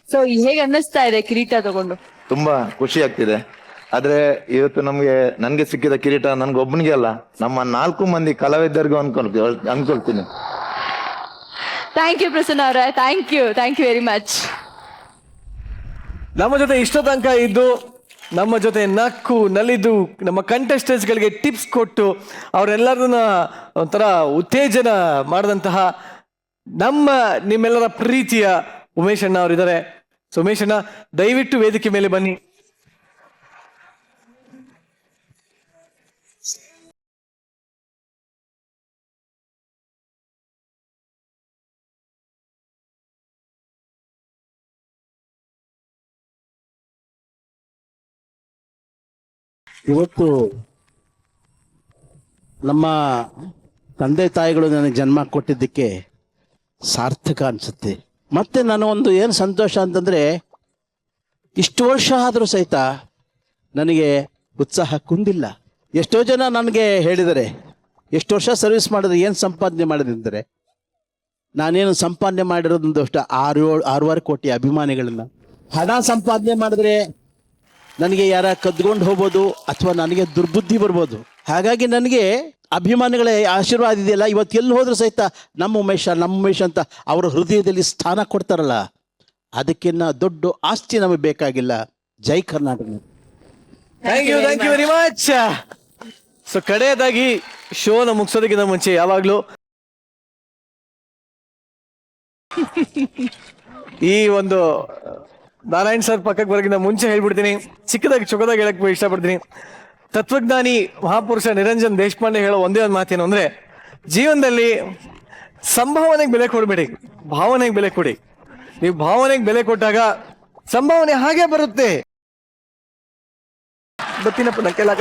ಸೊ ಹೇಗೆ ಅನ್ನಿಸ್ತಾ ಇದೆ ಕಿರೀಟ ತಗೊಂಡು? ತುಂಬಾ ಖುಷಿ ಆಗ್ತಿದೆ. ಆದ್ರೆ ಇವತ್ತು ನನ್ಗೆ ಸಿಕ್ಕಿದ ಕಿರೀಟ ನನ್ಗೊಬ್ಬನಿಗೆ ಅಲ್ಲ, ನಮ್ಮ 4 ಮಂದಿ ಕಲಾವಿದರಿಗೂ ಅನ್ಕೊಳ್ತೀನಿ. ಥ್ಯಾಂಕ್ ಯು ಪ್ರಸನ್ನ ಅವರೇ. Thank you very much. ನಮ್ಮ ಜೊತೆ ಇಷ್ಟೋ ತನಕ ಇದ್ದು, ನಮ್ಮ ಜೊತೆ ನಕ್ಕು ನಲಿದು, ನಮ್ಮ ಕಂಟೆಸ್ಟೆಂಟ್ಸ್ ಗಳಿಗೆ ಟಿಪ್ಸ್ ಕೊಟ್ಟು ಅವರೆಲ್ಲರನ್ನ ಒಂಥರ ಉತ್ತೇಜನ ಮಾಡಿದಂತಹ ನಿಮ್ಮೆಲ್ಲರ ಪ್ರೀತಿಯ ಉಮೇಶ್ ಅಣ್ಣ ಅವರಿದ್ದಾರೆ. ಸೊ ಉಮೇಶ್ ಅಣ್ಣ, ದಯವಿಟ್ಟು ವೇದಿಕೆ ಮೇಲೆ ಬನ್ನಿ. ಇವತ್ತು ನಮ್ಮ ತಂದೆ ತಾಯಿಗಳು ನನಗೆ ಜನ್ಮ ಕೊಟ್ಟಿದ್ದಕ್ಕೆ ಸಾರ್ಥಕ ಅನಿಸುತ್ತೆ. ಮತ್ತೆ ನಾನು ಒಂದು ಏನು ಸಂತೋಷ ಅಂತಂದರೆ ಇಷ್ಟು ವರ್ಷ ಆದರೂ ಸಹಿತ ನನಗೆ ಉತ್ಸಾಹ ಕುಂದಿಲ್ಲ. ಎಷ್ಟೋ ಜನ ನನಗೆ ಹೇಳಿದ್ದಾರೆ, ಎಷ್ಟು ವರ್ಷ ಸರ್ವಿಸ್ ಮಾಡಿದ್ರೆ ಏನು ಸಂಪಾದನೆ ಮಾಡಿದ್ರೆ, ನಾನೇನು ಸಂಪಾದನೆ ಮಾಡಿರೋದೊಂದು ಅಷ್ಟು 6.5 ಕೋಟಿ ಅಭಿಮಾನಿಗಳನ್ನ. ಹಣ ಸಂಪಾದನೆ ಮಾಡಿದ್ರೆ ನನಗೆ ಯಾರ ಕದ್ಕೊಂಡು ಹೋಗ್ಬೋದು ಅಥವಾ ನನಗೆ ದುರ್ಬುದ್ಧಿ ಬರ್ಬೋದು. ಹಾಗಾಗಿ ನನಗೆ ಅಭಿಮಾನಿಗಳ ಆಶೀರ್ವಾದ ಇದೆಯಲ್ಲ, ಇವತ್ತು ಎಲ್ಲಿ ಹೋದ್ರೂ ಸಹಿತ ನಮ್ಮ ಉಮೇಶ್ ಅಂತ ಅವರ ಹೃದಯದಲ್ಲಿ ಸ್ಥಾನ ಕೊಡ್ತಾರಲ್ಲ, ಅದಕ್ಕಿನ್ನ ದೊಡ್ಡ ಆಸ್ತಿ ನಮಗೆ ಬೇಕಾಗಿಲ್ಲ. Jai Karnataka. Thank you very much. So ಕಡೆಯದಾಗಿ ಶೋನ ಮುಗಿಸೋದಕ್ಕಿಂತ ಮುಂಚೆ ಯಾವಾಗ್ಲೂ ಈ ಒಂದು ನಾರಾಯಣ್ ಸರ್ ಪಕ್ಕಕ್ಕೆ ಬರೋಕ್ಕಿಂತ ಮುಂಚೆ ಹೇಳ್ಬಿಡ್ತೀನಿ, ಚೊಕ್ಕದಾಗಿ ಹೇಳಕ್ ಇಷ್ಟಪಡ್ತೀನಿ. ತತ್ವಜ್ಞಾನಿ ಮಹಾಪುರುಷ ನಿರಂಜನ್ ದೇಶಪಾಂಡೆ ಹೇಳೋ ಒಂದೇ ಒಂದು ಮಾತೇನು ಅಂದ್ರೆ, ಜೀವನದಲ್ಲಿ ಸಂಭಾವನೆಗೆ ಬೆಲೆ ಕೊಡಬೇಡಿ, ಭಾವನೆಗೆ ಬೆಲೆ ಕೊಡಿ. ನೀವು ಭಾವನೆಗೆ ಬೆಲೆ ಕೊಟ್ಟಾಗ ಸಂಭಾವನೆ ಹಾಗೆ ಬರುತ್ತೆ. ಬತ್ತಿನಪ್ಪ ನಕ್ಕೆಲ್ಲ